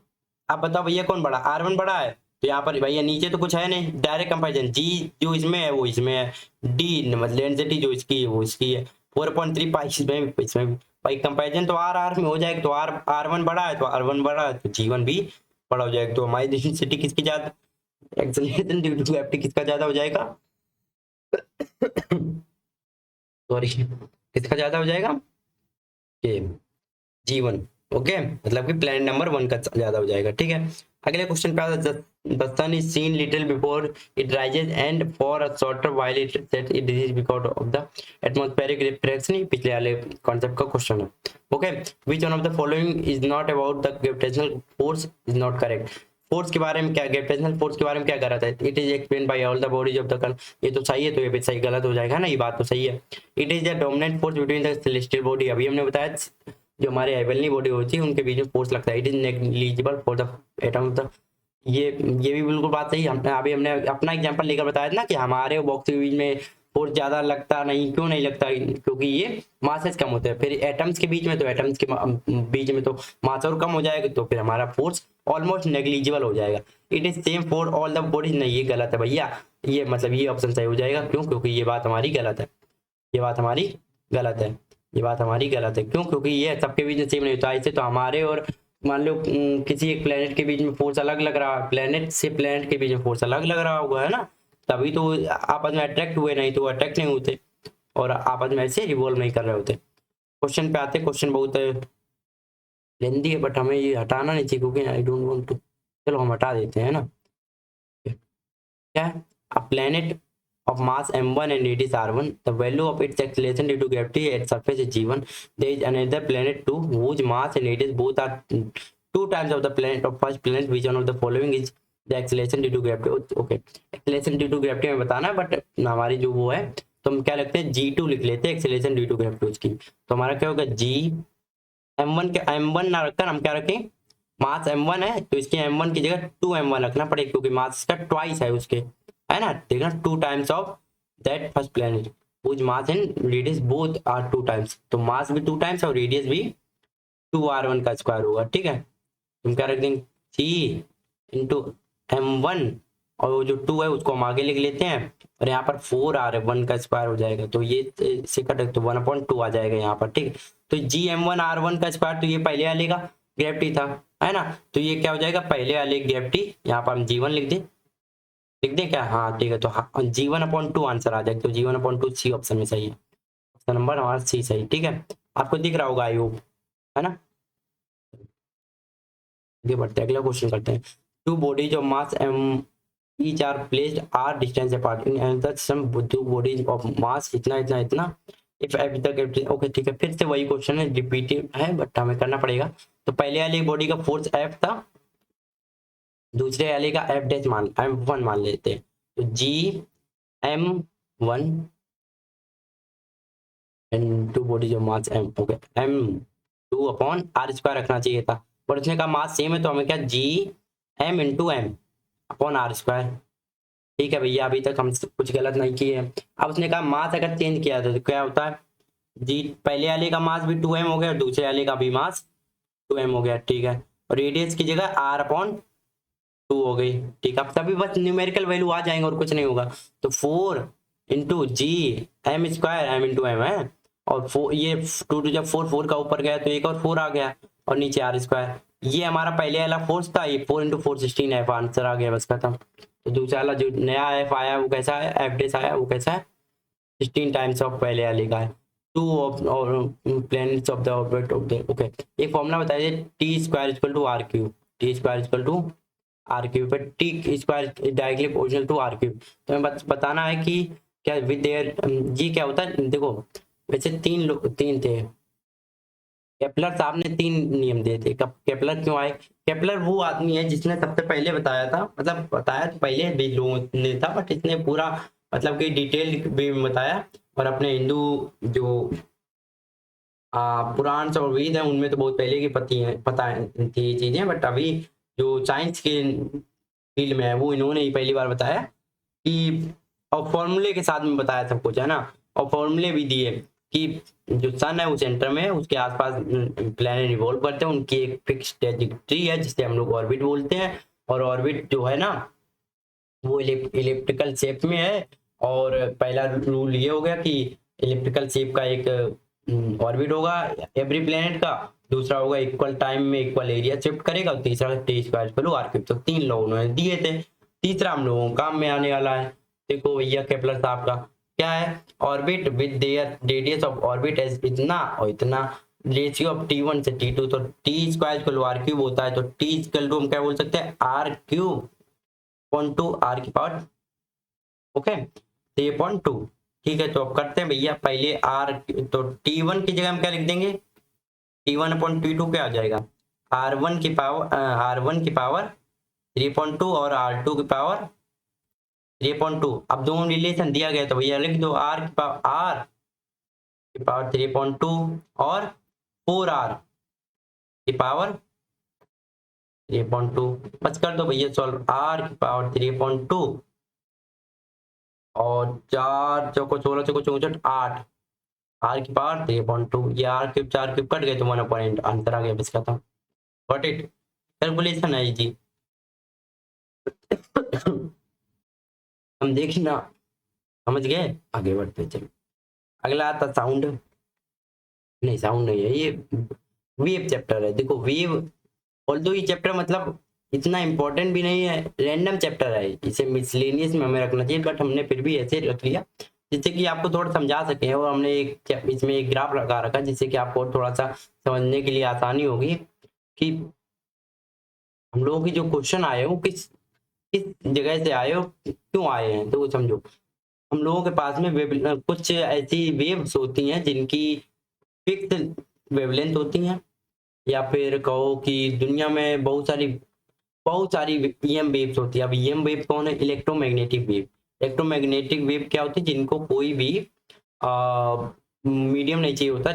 आप बताओ भैया कौन बड़ा, R1 बड़ा है, तो यहाँ पर भैया नीचे तो कुछ है नहीं, डायरेक्ट कंपैरिजन, जी जो इसमें है वो इसमें है, डी मतलब डेंसिटी जो इसकी है वो इसकी है, 4.3 पाई इसमें भी भाई कंपैरिजन, तो R में हो जाएगा, तो R1 बड़ा है तो R1 बड़ा है, तो G1 भी बड़ा हो जाएगा। तो हमारी डेंसिटी किसकी ज्यादा, एक्सेलरेशन ड्यू टू ग्रेविटी किसका ज्यादा हो जाएगा, सॉरी किसका ज्यादा हो जाएगा, ये G1। ओके, मतलब कि प्लैनेट नंबर 1 का ज्यादा हो जाएगा, ठीक है। अगले क्वेश्चन पे आता है, the sun is seen little before it rises and for a shorter while it sets, it is because of the atmospheric refraction। पिछले वाले कॉन्सेप्ट का क्वेश्चन है। Okay, which one of the following is not about the gravitational force is not correct। Force के बारे में क्या, gravitational force के बारे में क्या कर रहा था, it is explain by all the bodies of the कर्न, ये तो सही है, तो ये भी सही गलत हो जाएगा ना, ये बात तो सही है। It is the dominant force between the celestial body, अभी हमने बताया जो हमारे हेवनली बॉडी होती है उनके बीच में फोर्स लगता है। It is negligible for the atom of the, ये भी बिल्कुल बात सही है। अभी हमने अपना एग्जांपल लेकर बताया था ना कि हमारे बॉक्स के बीच में फोर्स ज्यादा लगता नहीं, क्यों नहीं लगता, क्योंकि ये मासेस कम होते हैं। फिर एटम्स के बीच में, तो एटम्स के बीच में तो मास और कम हो जाएगा, तो फिर हमारा फोर्स ऑलमोस्ट नेग्लिजिबल हो जाएगा। It is same for all the bodies, नहीं ये गलत है भैया, ये मतलब ये ऑप्शन सही हो जाएगा, क्यों, क्योंकि ये बात हमारी गलत है, ये बात हमारी गलत है, ये बात हमारी गलत है, क्यों, क्योंकि ये सबके बीच में सेम नहीं होता। ऐसे तो हमारे और मान लो किसी एक प्लेनेट के बीच में फोर्स अलग लग रहा है, प्लेनेट से प्लेनेट के बीच में फोर्स अलग लग रहा होगा, है ना, तभी तो आपस में अट्रैक्ट हुए, नहीं तो अट्रैक्ट नहीं होते और आपस में ऐसे रिवॉल्व नहीं कर रहे होते। क्वेश्चन पे आते, क्वेश्चन बहुत लेंदी है, बट हमें ये हटाना नहीं चाहिए, क्योंकि आई डोंट वांट टू, चलो हम हटा देते हैं ना। क्या है, a planet of mass m1 and radius r1, the value of its acceleration due to gravity at surface is g1। There is another planet 2 whose mass and radius both are 2 times of the planet of first planet, which one of the following is the acceleration due to gravity। okay, acceleration due to gravity में बताना है, but हमारी जो वो है, तो हम क्या लिखते हैं, g2 लिख लेते हैं acceleration due to gravity उसकी। तो हमारा क्या होगा, g m1 के m1 ना रखकर हम क्या रखें, मास m1 है तो इसके m1 की जगह 2m1 रखना पड़ेगा, क्योंकि मास इसका ट्वाइस है उसके, है ना, देखना 2 times of that first planet which mass and radius both are 2 times, तो मास भी 2 टाइम्स और रेडियस भी 2r1 का स्क्वायर होगा, ठीक है। तुम क्या रख देंगे, c इंटू m1, और वो जो 2 है उसको हम आगे लिख लेते हैं, और यहाँ पर 4r1 का स्क्वायर हो जाएगा, तो ये से कट तो 1/2 आ जाएगा यहाँ पर, ठीक है। तो gm1r1 का स्क्वायर, तो ये पहले वाले का ग्रेविटी था, है ना, तो ये क्या हो जाएगा, पहले वाले ग्रेविटी, यहाँ पर हम g1 लिख दें क्या, हाँ ठीक है, तो g1/2 आंसर आ जाएगा, तो g1/2 सी ऑप्शन में सही है, ऑप्शन नंबर हमारा सी सही, ठीक है। आपको दिख रहा होगा आई होप, है ना। आगे बढ़ते हैं, अगला क्वेश्चन करते हैं। Two bodies of mass m each are placed r distance apart in another some two bodies of mass इतना इतना इतना if f the gravity, okay ठीक है, फिर से वही क्वेश्चन है, रिपीटेड है बट हमें करना पड़ेगा। तो पहले वाली बॉडी का फोर्स f था, दूसरे वाले का f डैश मान m1 मान लेते हैं, तो g m1 and two bodies of mass m, okay m2 upon r square रखना चाहिए था, पर उसने कहा मास सेम है, तो हमें क्या g m into m upon r square, ठीक है भैया, अभी तक हम कुछ गलत नहीं किए हैं। अब उसने कहा मास अगर चेंज किया तो क्या होता है, जी पहले वाले का मास भी 2m हो गया और दूसरे वाले का भी मास 2m हो गया, ठीक है, और रेडियस की जगह r/2 हो गई, ठीक है। अब तभी बस न्यूमेरिकल वैल्यू आ जाएंगे और कुछ नहीं होगा, तो 4 इंटू जी m square m into m है, और 4, ये 2 टू जब 4, 4 का ऊपर गया तो एक और 4 आ गया और नीचे आर स्क्वायर। ये हमारा पहले वाला फोर्स था, ये 4 इंटू 4 16 एफ आंसर आ गया, बस खत्म। तो दूसरा वाला जो नया एफ आया वो कैसा है, एफ डेस आया वो कैसा है, 16 टाइम्स ऑफ पहले वाले का है। Two of planets of the orbit of the, okay. एक फॉर्मूला बताइए, T square equal to R cube, T square equal to R cube, पर T square directly proportional to R cube. तो हमें बताना है कि क्या विद देयर, जी क्या होता है, देखो वैसे तीन थे, केपलर साहब ने 3 नियम दिए थे। कब केपलर क्यों आए, केपलर वो आदमी है जिसने सबसे पहले बताया था, मतलब बताया तो पहले भी लोगों ने था, बट इसने पूरा मतलब कि डिटेल वे में बताया। और अपने हिंदू जो पुराण और वेद है उनमें तो बहुत पहले की पता थी ये चीजें, बट अभी जो साइंस के फील्ड में है वो इन्होंने ही पहली बार बताया कि, और फॉर्मूले के साथ में बताया सब कुछ, है ना। और फॉर्मूले भी दिए कि जो सन है वो सेंटर में है, उसके आसपास प्लैनेट रिवॉल्व करते हैं, उनकी एक फिक्स ट्रेजेक्टरी है जिसे हम लोग ऑर्बिट बोलते हैं। और ऑर्बिट जो है ना वो इलिप्टिकल शेप में है। और पहला रूल ये हो गया कि इलिप्टिकल शेप का एक ऑर्बिट होगा एवरी प्लेनेट का, दूसरा होगा इक्वल टाइम में इक्वल एरिया शिफ्ट करेगा, और तीसरा T square equal R cube. तो 3 लोग उन्होंने दिए थे, तीसरा हम लोगों को काम में आने वाला है। देखो भैया केपलर साहब का क्या है, orbit with their radius of orbit as इतना और इतना, रेशियो ऑफ टी1 से टी2, तो T square equal R cube होता है, तो टी इक्वल टू हम क्या बोल सकते हैं, आर क्यूब अपॉन 2 आर की पावर, ओके 3.2। ठीक है, तो अब करते हैं भैया पहले आर, तो टी1 की जगह हम क्या लिख देंगे, टी1 अपॉन टी2 क्या आ जाएगा, आर वन की पावर 3.2 और R2 की पावर 3.2। अब दोनों रिलेशन दिया गया तो भैया लिख दो, आर की पावर 3.2 और 4R की पावर 3.2, बस कर दो भैया सॉल्व, आर की पावर 3.2 और 4 चौको 16 चौको 64 8, आर की पावर 3.2, ये आर क्यूब 4 क्यूब कट गए तो 1 पॉइंट आंसर आ गया, बस खत्म। गॉट इट, कैलकुलेशन है जी। हम देखना, समझ गए, आगे बढ़ते चलो। अगला आता साउंड, नहीं साउंड नहीं है, ये वेव चैप्टर है। देखो वेव, ऑल्दो ये चैप्टर मतलब इतना इंपॉर्टेंट भी नहीं है, रैंडम चैप्टर है, इसे मिसलेनियस में हमें रखना चाहिए, बट हमने फिर भी ऐसे रख लिया जिससे कि आपको थोड़ा समझा सके। और हमने इसमें एक ग्राफ लगा रखा जिससे कि आपको थोड़ा सा समझने के लिए आसानी होगी कि हम लोगों की जो क्वेश्चन आए हो किस किस जगह से आए हो, क्यों आए हैं, तो वो समझो। हम लोगों के पास में कुछ ऐसी वेव्स होती हैं जिनकी फिक्स वेवलेंथ होती हैं, या फिर कहो कि दुनिया में बहुत सारी ईएम वेव्स होती है। अब ईएम वेव कौन है, इलेक्ट्रोमैग्नेटिक वेव। इलेक्ट्रोमैग्नेटिक वेव क्या होती है, जिनको कोई भी मीडियम नहीं चाहिए होता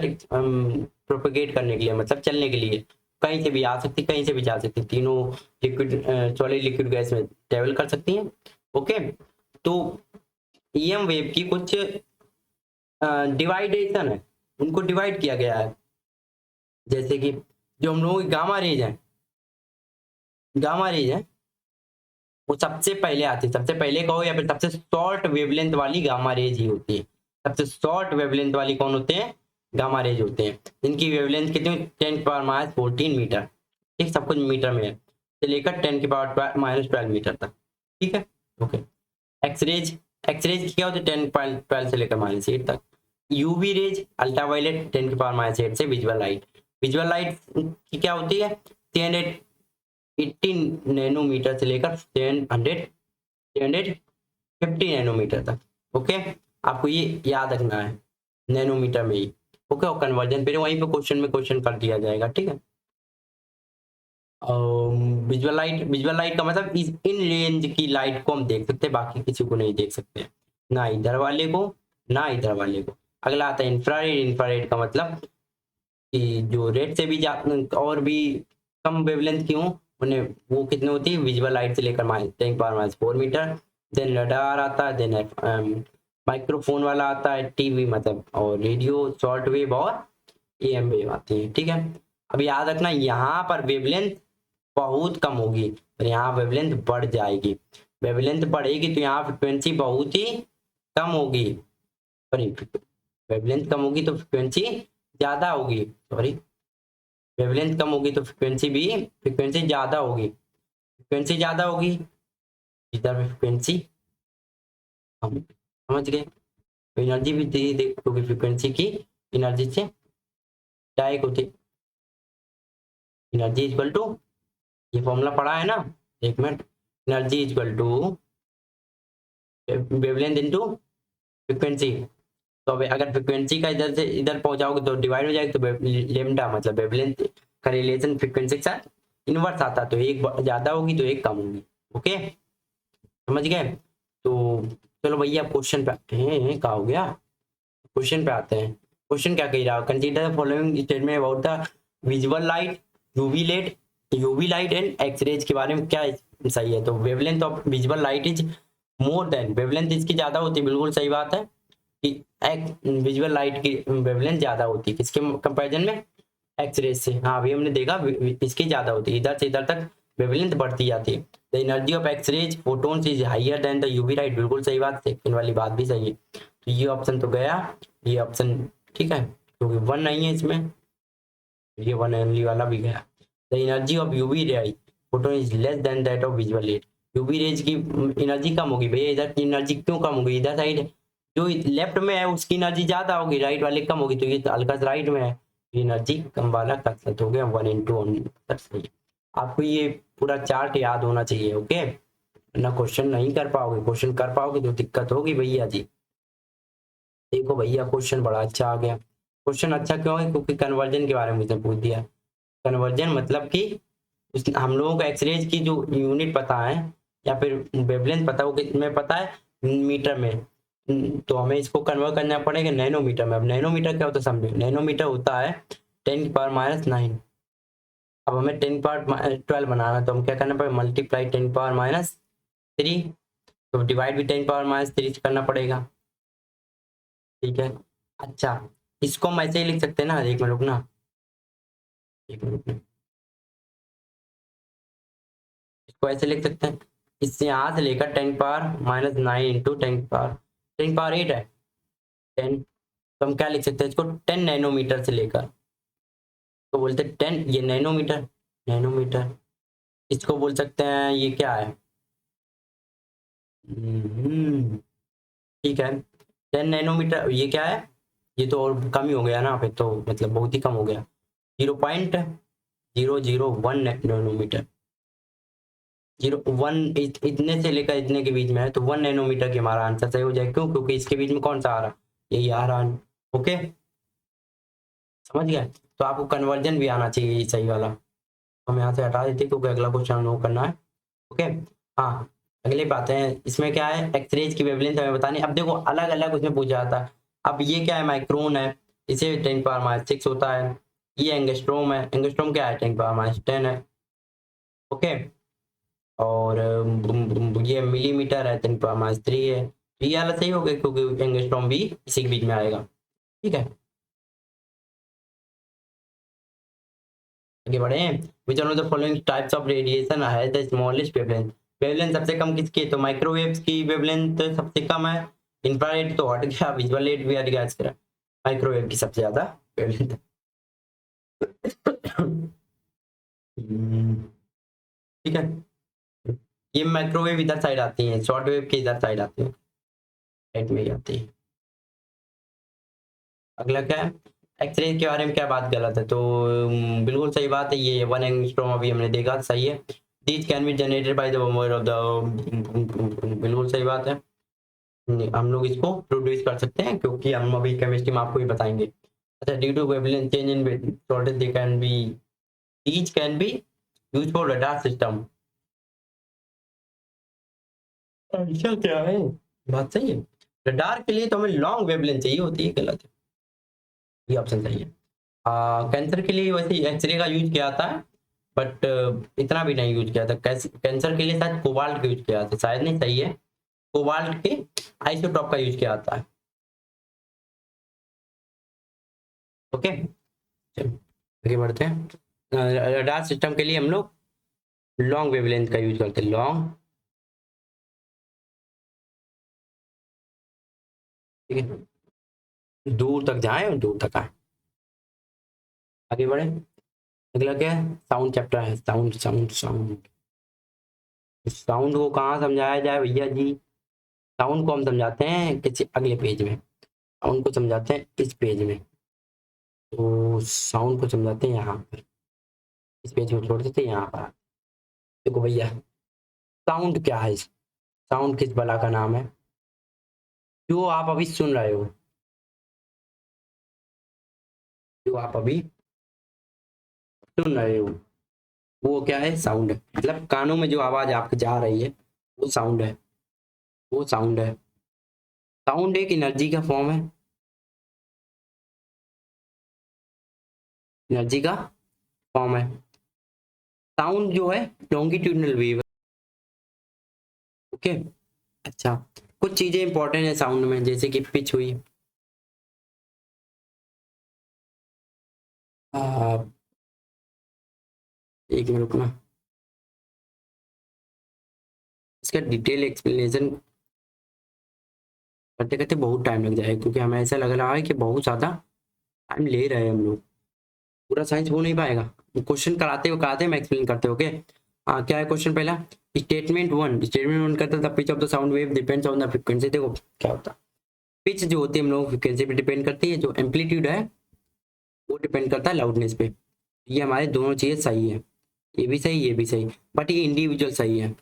प्रोपेगेट करने के लिए, मतलब चलने के लिए, कहीं से भी आ सकती कहीं से भी जा सकती, तीनों लिक्विड सॉलिड लिक्विड गैस में ट्रेवल कर सकती हैं, ओके। तो ईएम वेव की कुछ डिवाइडेशन है, उनको डिवाइड किया गया है। जैसे कि जो हम लोगों की गामा रेज है वो सबसे पहले आती है, सबसे पहले कहो या फिर सबसे शॉर्ट वेवलेंथ वाली गामा रेज ही होती है। सबसे शॉर्ट वेवलेंथ वाली कौन होते हैं, गामा रेज होते हैं, जिनकी वेवलेंथ कितनी, 10⁻14 मीटर, ठीक, सब कुछ मीटर में है, से लेकर 10⁻12 मीटर तक, ठीक है, ओके। एक्सरेज, एक्सरेज की क्या होती है, 10⁻12 से लेकर -8 तक। यूवी रेज, अल्ट्रावायलेट, 10⁻8 से विजुअल लाइट, विजुअल लाइट की क्या होती है, 380 नैनोमीटर से लेकर 750 नैनोमीटर तक, ओके। आपको ये याद रखना है, नैनोमीटर में ही, ओके। और कन्वर्जन फिर वहीं पे क्वेश्चन कर दिया जाएगा, ठीक है। विजुअल लाइट का मतलब इन रेंज की लाइट को हम देख सकते हैं, बाकी किसी को नहीं देख सकते, ना इधर वाले को ना इधर वाले को। अगला आता है इंफ्रारेड, इंफ्रारेड का मतलब कि जो रेड से भी और भी कम वेवलेंथ की हो उन्हें, वो कितनी होती है, विजुअल लाइट से लेकर -10⁻4 मीटर। देन रडार आता है, देन माइक्रोफोन वाला आता है, टीवी मतलब, और रेडियो, शॉर्ट वेव और एएम वेव आती है, ठीक है। अब याद रखना यहाँ पर वेवलेंथ बहुत कम होगी और यहाँ वेवलेंथ बढ़ जाएगी, वेवलेंथ बढ़ेगी तो यहाँ फ्रिक्वेंसी बहुत ही कम होगी, सॉरी वेवलेंथ कम होगी तो फ्रिक्वेंसी ज्यादा होगी, सॉरी, वेवलेंथ कम होगी तो फ्रिक्वेंसी ज्यादा होगी, फ्रिक्वेंसी ज्यादा होगी, इधर में फ्रिक्वेंसी हम समझ गए। तो एनर्जी भी धीरे धीरे क्योंकि फ्रिक्वेंसी की एनर्जी से डायरेक्ट होती, एनर्जी इक्वल टू, ये फॉर्मूला पढ़ा है ना, एक minute, energy equal to wavelength into frequency. तो अब अगर फ्रीक्वेंसी का इधर से इधर पहुंचाओगे तो डिवाइड हो जाएगा, तो लेमडा मतलब वेवलेंथ का रिलेशन फ्रीक्वेंसी के साथ इनवर्स आता, तो एक ज्यादा होगी तो एक कम होगी। ओके समझ गए। तो चलो भैया क्वेश्चन पे आते हैं, क्या हो गया, क्वेश्चन पे आते हैं। क्वेश्चन क्या कह रहा है, consider the following statement about the visual light, UV light and X rays के बारे में क्या सही है। तो wavelength of visual light is more than, wavelength इसकी ज्यादा होती है, बिल्कुल सही बात है कि विजुअल लाइट की वेवलेंथ ज्यादा होती है, किसके कंपैरिजन में, एक्स रेज से। हाँ अभी हमने देखा इसकी ज्यादा होती है, इधर से इधर तक वेवलेंथ बढ़ती जाती है। The energy of X rays photons is higher than the UV light, बिल्कुल सही बात, सेकंड वाली बात भी सही है। तो ये ऑप्शन तो गया, ये ऑप्शन ठीक है क्योंकि वन नहीं है इसमें, ये वन ओनली वाला भी गया। The energy of UV ray photon is less than that of visual light, UV rays की एनर्जी कम होगी भैया, इधर की एनर्जी क्यों कम होगी, इधर साइड जो लेफ्ट में है उसकी एनर्जी ज्यादा होगी, राइट वाले कम होगी, तो ये हल्का सा राइट में है, एनर्जी कम वाला कसरत हो गया, 1:1 सही। आपको ये पूरा चार्ट याद होना चाहिए, ओके, ना क्वेश्चन नहीं कर पाओगे, क्वेश्चन कर पाओगे तो दिक्कत होगी भैया जी। देखो भैया क्वेश्चन बड़ा अच्छा आ गया, क्वेश्चन अच्छा क्यों है, क्योंकि कन्वर्जन के बारे में मुझे पूछ दिया। कन्वर्जन मतलब कि हम लोगों को एक्सरेज की जो यूनिट पता है या फिर वेवलेंथ पता है, वो कितने पता है, मीटर में, तो हमें इसको कन्वर्ट करना पड़ेगा नैनोमीटर में। अब नैनोमीटर क्या होता है समझो, नैनोमीटर होता है 10⁻⁹। अब हमें 10⁻12 बनाना है, तो हम क्या करना पड़ेगा, मल्टीप्लाई 10⁻3, तो डिवाइड भी 10⁻3 से करना पड़ेगा, ठीक है। अच्छा इसको हम ऐसे ही लिख सकते हैं ना, एक मिनट रुकना, एक मिनट रुकना, इसको ऐसे लिख सकते हैं, इससे यहाँ से लेकर 10⁻⁹ इंटू 10⁻8 है 10, तो हम क्या लिख सकते हैं इसको 10 नैनोमीटर से लेकर, तो बोलते हैं 10, ये नैनोमीटर, नैनोमीटर, इसको बोल सकते हैं ये क्या है, ठीक है 10 नैनोमीटर, ये क्या है, ये तो और कम ही हो गया ना फिर तो, मतलब बहुत ही कम हो गया, 0.001 नैनोमीटर, 0.1 इतने से लेकर इतने के बीच में है, तो 1 नैनोमीटर की हमारा आंसर सही हो जाए, क्यों, क्योंकि इसके बीच में कौन सा आ रहा, यही आ रहा है, ओके समझ गया। तो आपको कन्वर्जन भी आना चाहिए सही वाला, हम यहाँ से हटा देते क्योंकि अगला क्वेश्चन हम लोग करना है, ओके। हाँ अगले बात है, इसमें क्या है, एक्सरेज की वेवलेंथ हमें बतानी। अब देखो अलग अलग उसमें पूछा जाता है, अब ये क्या है, माइक्रोन है, इसे 10⁻6 होता है, ये एंगस्ट्रोम है, एंगस्ट्रोम क्या है, 10⁻10 है, ओके। और ये मिलीमीटर है, 10⁻3 है, तो ये वाला सही हो गया क्योंकि एंगस्ट्रॉम भी इसी के बीच में आएगा, ठीक है। आगे बढ़े, विच one of the following types of radiation has the smallest wavelength, wavelength सबसे कम किसकी है, तो माइक्रोवेव्स की वेवलेंथ सबसे कम है, इंफ्रारेड तो हट गया, विजुअल लाइट भी हट गया, इसका माइक्रोवेव की सबसे ज्यादा वेवलेंथ। ठीक है, ये माइक्रोवेव इधर साइड आती है, शॉर्ट वेव के इधर साइड आती है, राइट में ही आती है। अगला क्या है, एक्सरे के बारे में क्या बात गलत है, तो बिल्कुल सही बात है, ये 1 एंगस्ट्रॉम अभी हमने देखा सही है, these can be generated by the more of the, बिल्कुल सही बात है, हम लोग इसको प्रोड्यूस कर सकते हैं क्योंकि हम अभी केमिस्ट्री में आपको ही बताएंगे। अच्छा due to wavelength change in voltage they can be, these can be use for radar system, ऐसा क्या है, बात सही है, रडार के लिए तो हमें लॉन्ग वेवलेंथ चाहिए होती है, गलत है, ये ऑप्शन सही है। कैंसर के लिए वैसे एक्सरे का यूज किया था, बट इतना भी नहीं यूज किया था, कैंसर के लिए शायद कोबाल्ट का यूज किया था, शायद नहीं, सही है, कोबाल्ट के आइसोटॉप का यूज किया जाता है, ओके। चलो आगे बढ़ते हैं, रडार सिस्टम के लिए हम लोग लॉन्ग वेवलेंथ का यूज करते हैं, लॉन्ग, ठीक है। दूर तक जाए और दूर तक आए। आगे बढ़े। अगला क्या है, साउंड चैप्टर है। साउंड साउंड साउंड साउंड को कहाँ समझाया जाए भैया जी? साउंड को हम समझाते हैं किसी अगले पेज में, साउंड को समझाते हैं इस पेज में। तो साउंड को समझाते हैं यहाँ पर, इस पेज को छोड़ देते हैं यहाँ पर। देखो भैया, साउंड क्या है? साउंड किस बला का नाम है? जो आप अभी सुन रहे हो, जो आप अभी सुन रहे हो, वो क्या है? साउंड है। मतलब कानों में जो आवाज आपके जा रही है वो साउंड है, वो साउंड है। साउंड एक एनर्जी का फॉर्म है, एनर्जी का फॉर्म है। साउंड जो है लॉन्गिट्यूडनल वेव है। ओके। अच्छा, कुछ चीजें इंपॉर्टेंट है साउंड में, जैसे कि पिच हुई, आ, एक मिनट रुकना, इसका डिटेल एक्सप्लेनेशन करते करते बहुत टाइम लग जाएगा, क्योंकि हमें ऐसा लग रहा है कि बहुत ज़्यादा टाइम ले रहे हैं हम लोग, पूरा साइंस हो नहीं पाएगा। क्वेश्चन कराते मैं एक्सप्लेन करते ओके। हाँ, क्या है क्वेश्चन पहला? स्टेटमेंट वन कहता था pitch of the sound wave depends on the frequency. देखो क्या होता है, पिच जो होती है हम लोग फ्रीक्वेंसी पे डिपेंड करती है, जो एम्पलीट्यूड है वो डिपेंड करता है लाउडनेस पे। ये हमारे दोनों चीज़ें सही है, ये भी सही ये भी सही, बट ये इंडिविजुअल सही है।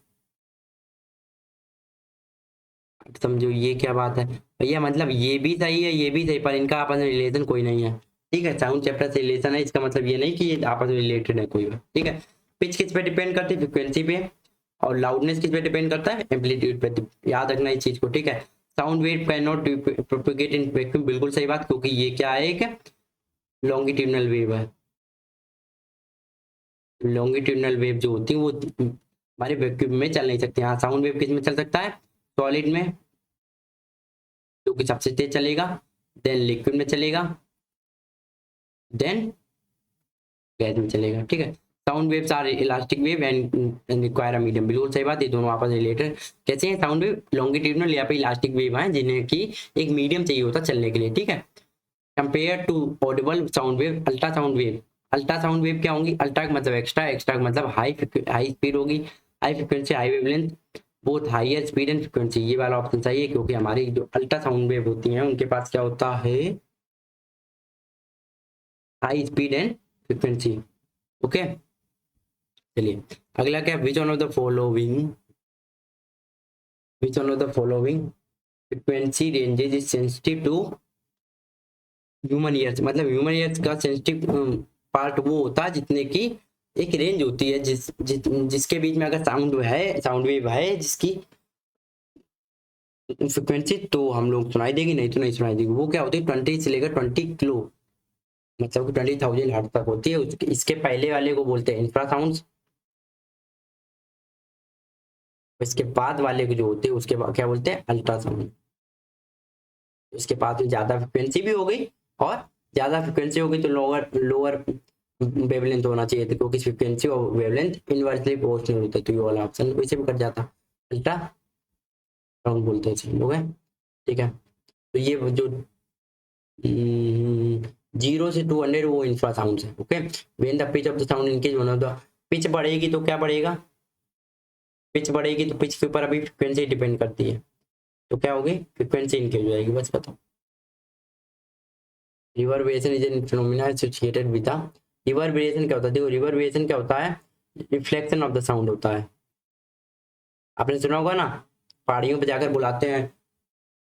समझो ये क्या बात है भैया, मतलब ये भी सही है ये भी सही, पर इनका आपस में रिलेशन कोई नहीं है। ठीक है, साउंड चैप्टर से रिलेशन है, इसका मतलब ये नहीं कि ये आपस में रिलेटेड है कोई भी। ठीक है, पिच किस पे डिपेंड करती है? फ्रिक्वेंसी पे। और लाउडनेस किस पे डिपेंड करता है? एम्पलीट्यूड पे। याद रखना इस चीज को, ठीक है। Sound wave can not propagate in vacuum, बिल्कुल सही बात, क्योंकि ये क्या है? एक लॉन्गिट्यूडनल वेव है। लॉन्गिट्यूडनल वेव जो होती है वो हमारे वैक्यूम में चल नहीं सकती। हाँ, साउंड वेव किस में चल सकता है? सॉलिड में, जो कि सबसे तेज चलेगा, देन लिक्विड में चलेगा, देन गैस में चलेगा। ठीक है, sound waves are elastic wave and require a medium, बिल्कुल सही बात। ये दोनों आपस में रिलेटेड कैसे हैं? साउंड वेव लॉन्गिट्यूडनल या पे इलास्टिक वेव हैं, जिन्हें की एक मीडियम चाहिए होता है चलने के लिए। ठीक है, compare to audible sound wave, ultra sound wave. Ultra sound wave क्या होंगी? अल्ट्रा का मतलब एक्स्ट्रा, एक्स्ट्रा का मतलब हाई स्पीड होगी, high frequency, high wavelength, both higher speed and frequency. ये वाला ऑप्शन सही है, क्योंकि हमारी जो अल्ट्रा साउंड वेव होती हैं उनके पास क्या होता है? High speed and frequency. Okay, चलिए अगला क्या? Which one of the following, which one of the following frequency ranges is sensitive to human ears. मतलब ह्यूमन ईयर्स का सेंसिटिव पार्ट वो होता है जितने की एक रेंज होती है, जिसके बीच में अगर साउंड है, साउंड वेव है जिसकी फ्रिक्वेंसी, तो हम लोग सुनाई देगी, नहीं तो नहीं सुनाई देगी। वो क्या होती है? 20 से लेकर 20 किलो, मतलब कि 20,000 हर्ट्ज तक होती है। इसके पहले वाले को बोलते हैं इंफ्रासाउंड, इसके बाद वाले को जो होते हैं उसके बाद क्या बोलते हैं? अल्ट्रासाउंड। इसके पास में ज्यादा फ्रिक्वेंसी भी हो गई, और ज्यादा फ्रिक्वेंसी हो गई तो लोअर लोअर वेवलेंथ होना चाहिए था, क्योंकि फ्रिक्वेंसी और वेवलेंथ इनवर्सली प्रोपोर्शनल होता है, तो ये वाला ऑप्शन वैसे भी कट जाता। अल्ट्रा साउंड बोलते हैं इसे लोग हैं। ठीक है, तो ये जो 0 से 200 वो इंफ्रासाउंड है। Okay, when the pitch of the sound increase one of the, pitch बढ़ेगी तो क्या बढ़ेगा? पिच बढ़ेगी तो पिच के ऊपर अभी फ्रिक्वेंसी डिपेंड करती है, तो क्या होगी? फ्रिक्वेंसी इंक्रीज हो जाएगी, बस बताओ। Reverberation is an phenomena associated with the, reverberation क्या होता है? देखो रिवर्बरेशन क्या होता है? रिफ्लेक्शन ऑफ द साउंड होता है। आपने सुना होगा ना, पहाड़ियों पे जाकर बुलाते हैं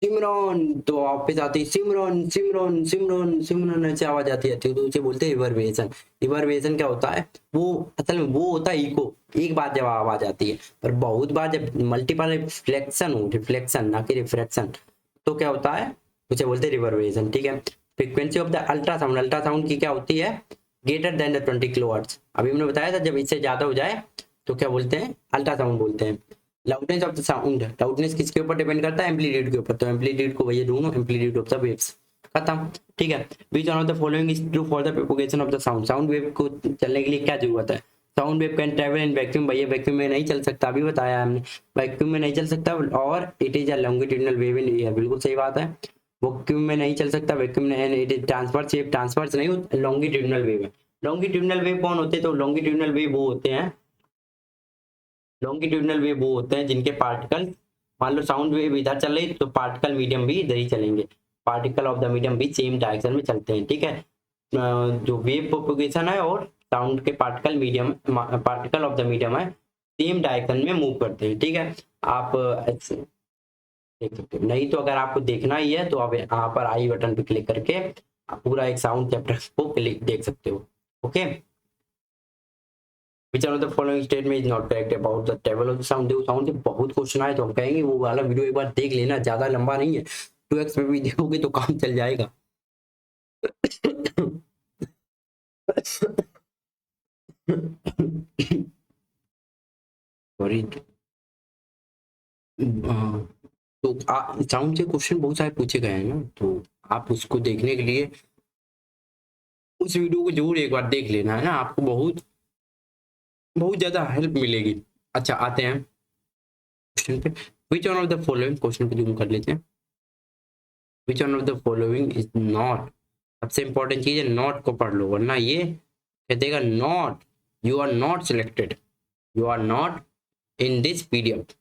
सिमरन, तो वापस आती है सिमरन सिमरन सिमरन सिमरन, ऐसे आवाज आती है, तो उसे बोलते हैं रिवर्बरेशन। रिवर्बरेशन क्या होता है? वो असल में वो होता है इको, एक बार जब आवाज आती है, पर बहुत बार जब मल्टीपल रिफ्लेक्शन हो, रिफ्लेक्शन ना कि रिफ्रैक्शन, तो क्या होता है? उसे बोलते हैं रिवर्बरेशन। ठीक है, frequency of the ultrasound, ultrasound की क्या होती है? Greater than the 20 kilohertz. अभी हमने बताया था जब इससे ज्यादा हो जाए तो क्या बोलते हैं? अल्ट्रासाउंड बोलते हैं। Loudness of the sound, loudness किसके ऊपर डिपेंड करता है? एम्पलीट्यूड के ऊपर, तो एम्पलीट्यूड को भैया ढूंढो, एम्पलीट्यूड ऑफ द वेव्स, खत्म। ठीक है, which one of the following is true for the propagation of the sound, sound wave को चलने के लिए क्या जरूरत है? Sound wave can travel in vacuum, भैया वैक्यूम में नहीं चल सकता, अभी बताया हमने, वैक्यूम में नहीं चल सकता, और it is a longitudinal wave in air, बिल्कुल सही बात है। वैक्यूम में नहीं चल सकता, वैक्यूम में ट्रांसफर वेव, ट्रांसफर नहीं होता, लॉन्गिट्यूडनल वेव है। लॉन्गिट्यूडनल वेव कौन होते हैं? तो लॉन्गिट्यूडनल वेव वो होते हैं, लॉन्गिट्यूडनल वेव वो होते हैं जिनके पार्टिकल, मान लो साउंड वेव इधर चल रही तो पार्टिकल मीडियम भी इधर ही चलेंगे, पार्टिकल ऑफ द मीडियम भी सेम डायरेक्शन में चलते हैं, ठीक है। जो वेव प्रोपगेशन है और साउंड के particle medium, particle of the medium है, सेम डायरेक्शन में मूव करते हैं, ठीक है। आप देख सकते हो, नहीं तो अगर आपको देखना ही है तो आप यहाँ पर आई बटन पे क्लिक करके आप पूरा एक साउंड चैप्टर को क्लिक देख सकते हो, okay. Which one of the following statement is not correct about the table of the sound? देखो साउंड से बहुत क्वेश्चन आए तो हम कहेंगे वो वाला वीडियो एक बार देख लेना, ज्यादा लंबा नहीं है, 2x में भी देखोगे तो काम चल जाएगा। सॉरी। तो साउंड से क्वेश्चन बहुत सारे पूछे गए हैं ना, तो आप उसको देखने के लिए उस वीडियो को जरूर एक बार देख लेना है ना, आपको बहुत बहुत ज्यादा हेल्प मिलेगी। अच्छा आते हैं क्वेश्चन पे। विच one of the following, question पे जूम कर लेते हैं। Which one of the following is not, सबसे इंपॉर्टेंट चीज है नॉट को पढ़ लो, वरना ये कह देगा not, you are not selected, you are not in this PDF,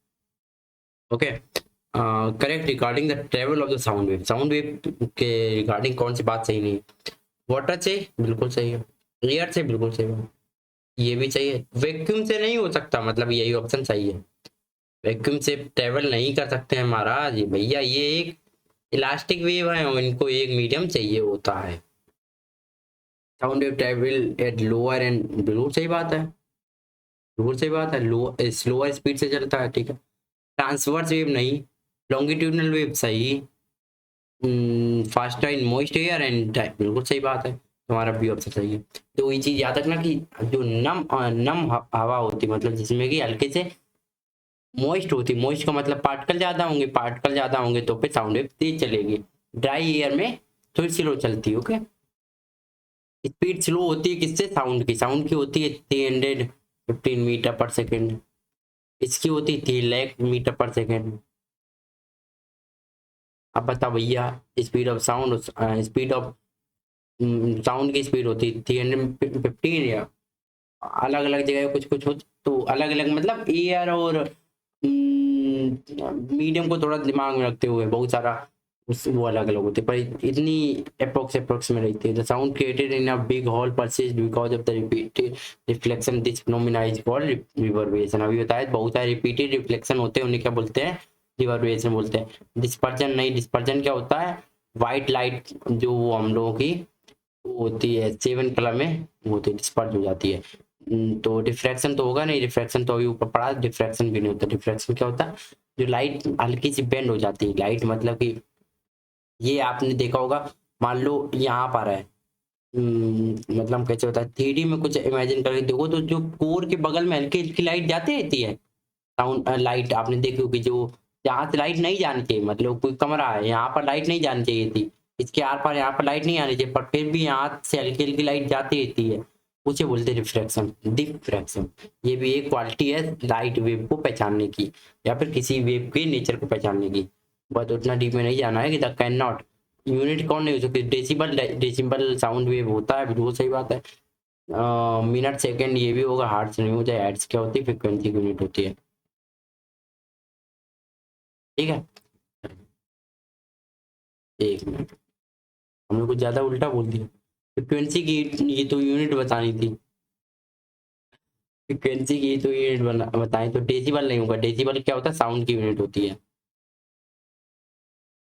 okay. Correct regarding the travel of the sound wave, sound wave के रिगार्डिंग कौन सी बात सही नहीं है? वाटर से बिल्कुल सही है, एयर से बिल्कुल सही है, ये भी चाहिए, वैक्यूम से नहीं हो सकता, मतलब यही ऑप्शन सही है, वैक्यूम से ट्रेवल नहीं कर सकते हैं महाराज ये भैया, ये एक इलास्टिक वेव है और इनको एक मीडियम चाहिए होता है। Sound wave travel at lower and, बिल्कुल सही बात है, बिल्कुल सही बात है, लो स्लोअर स्पीड से चलता है, ठीक है। ट्रांसवर्स वेव नहीं, लॉन्गिट्यूडनल वेव सही, faster in moist air and, बिल्कुल सही बात है, तुम्हारा भी ऑप्शन सही है। तो ये चीज याद रखना कि जो नम हवा होती, मतलब जिसमें कि हल्के से मॉइस्ट होती, मॉइस्ट का मतलब पार्टिकल ज्यादा होंगे, पार्टिकल ज्यादा होंगे तो फिर साउंड वेव तेज चलेगी, ड्राई एयर में थोड़ी स्लो चलती है, ओके। स्पीड स्लो होती है किससे? साउंड की, साउंड की होती है 315 मीटर पर सेकेंड, इसकी होती है 3 लाख मीटर पर सेकेंड। अब बताओ भैया, speed of sound, speed of sound की स्पीड होती है 315, या अलग अलग जगह कुछ कुछ हो, तो अलग अलग मतलब एयर और मीडियम को थोड़ा दिमाग में रखते हुए बहुत सारा वो अलग अलग होते, पर इतनी अप्रोक्स में रहती है। The sound created in a big hall persist because of the repeated reflection, this phenomena is called reverberation. अभी बताया बहुत सारे रिपीटेड रिफ्लेक्शन होते हैं, उन्हें क्या बोलते हैं? रिवर्बरेशन बोलते हैं। डिस्पर्जन नहीं, डिस्पर्जन क्या होता है? व्हाइट लाइट जो हम लोगों की वो होती है 7 कलर में, वो होती है, डिस्पर्ज हो जाती है। तो डिफ्रैक्शन तो होगा नहीं, रिफ्रैक्शन तो अभी ऊपर पड़ा, डिफ्रैक्शन भी नहीं होता। डिफ्रैक्शन क्या होता है? जो लाइट हल्की सी बेंड हो जाती है, लाइट मतलब कि ये आपने देखा होगा, मान लो यहाँ पर है, मतलब कैसे होता है, 3D में कुछ इमेजिन करके देखो तो जो कोर के बगल में हल्की हल्की लाइट जाती रहती है, साउंड लाइट आपने देखी होगी, जो यहाँ से लाइट नहीं जानी चाहिए, मतलब कोई कमरा है यहाँ पर लाइट नहीं जानी चाहिए थी, इसके आर पार यहाँ पर लाइट नहीं आनी चाहिए, पर फिर भी यहाँ से हल्की हल्की लाइट जाती रहती है, उसे बोलते हैं रिफ्रैक्शन, डिफ्रैक्शन। ये भी एक क्वालिटी है लाइट वेव को पहचानने की, या फिर किसी वेव के नेचर को पहचानने की। बस उतना डीप में नहीं जाना है कि द कैन नॉट, यूनिट कौन नहीं हो सकती? डेसिबल, डेसिबल साउंड वेव होता है, बिल्कुल सही बात है। मिनट सेकंड ये भी होगा, हार्ट्स नहीं हो जाए, हर्ट्ज क्या होती है? फ्रिक्वेंसी की यूनिट होती है, ठीक है। एक मिनट, हमने कुछ ज्यादा उल्टा बोल दिया, फ्रिक्वेंसी की ये तो यूनिट बतानी थी, फ्रिक्वेंसी की तो यूनिट बताएं तो डेसिबल नहीं होगा, डेसिबल क्या होता है? साउंड की यूनिट होती है।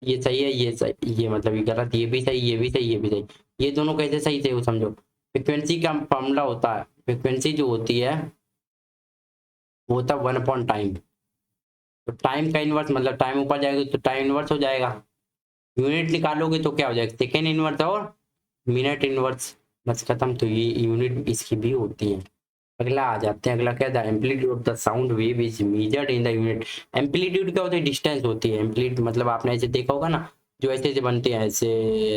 ये सही है, ये सही, ये मतलब ये गलत, ये भी सही, ये भी सही, ये भी सही, ये दोनों कैसे सही थे वो समझो। फ्रिक्वेंसी का फॉर्मूला होता है, फ्रिक्वेंसी जो होती है वो होता है 1/टाइम, तो टाइम का इनवर्स, मतलब टाइम ऊपर जाएगा तो टाइम इनवर्स हो जाएगा, यूनिट निकालोगे तो क्या हो जाएगा? सेकेंड इनवर्स और मिनट इनवर्स, बस खत्म। तो ये यूनिट इसकी भी होती है। अगला आ जाते हैं, अगला क्या था? Amplitude of the sound wave is measured in the unit. Amplitude क्या होता है? डिस्टेंस होती है। एम्पलीट्यूड मतलब आपने ऐसे देखा होगा ना, जो ऐसे ऐसे बनते हैं, ऐसे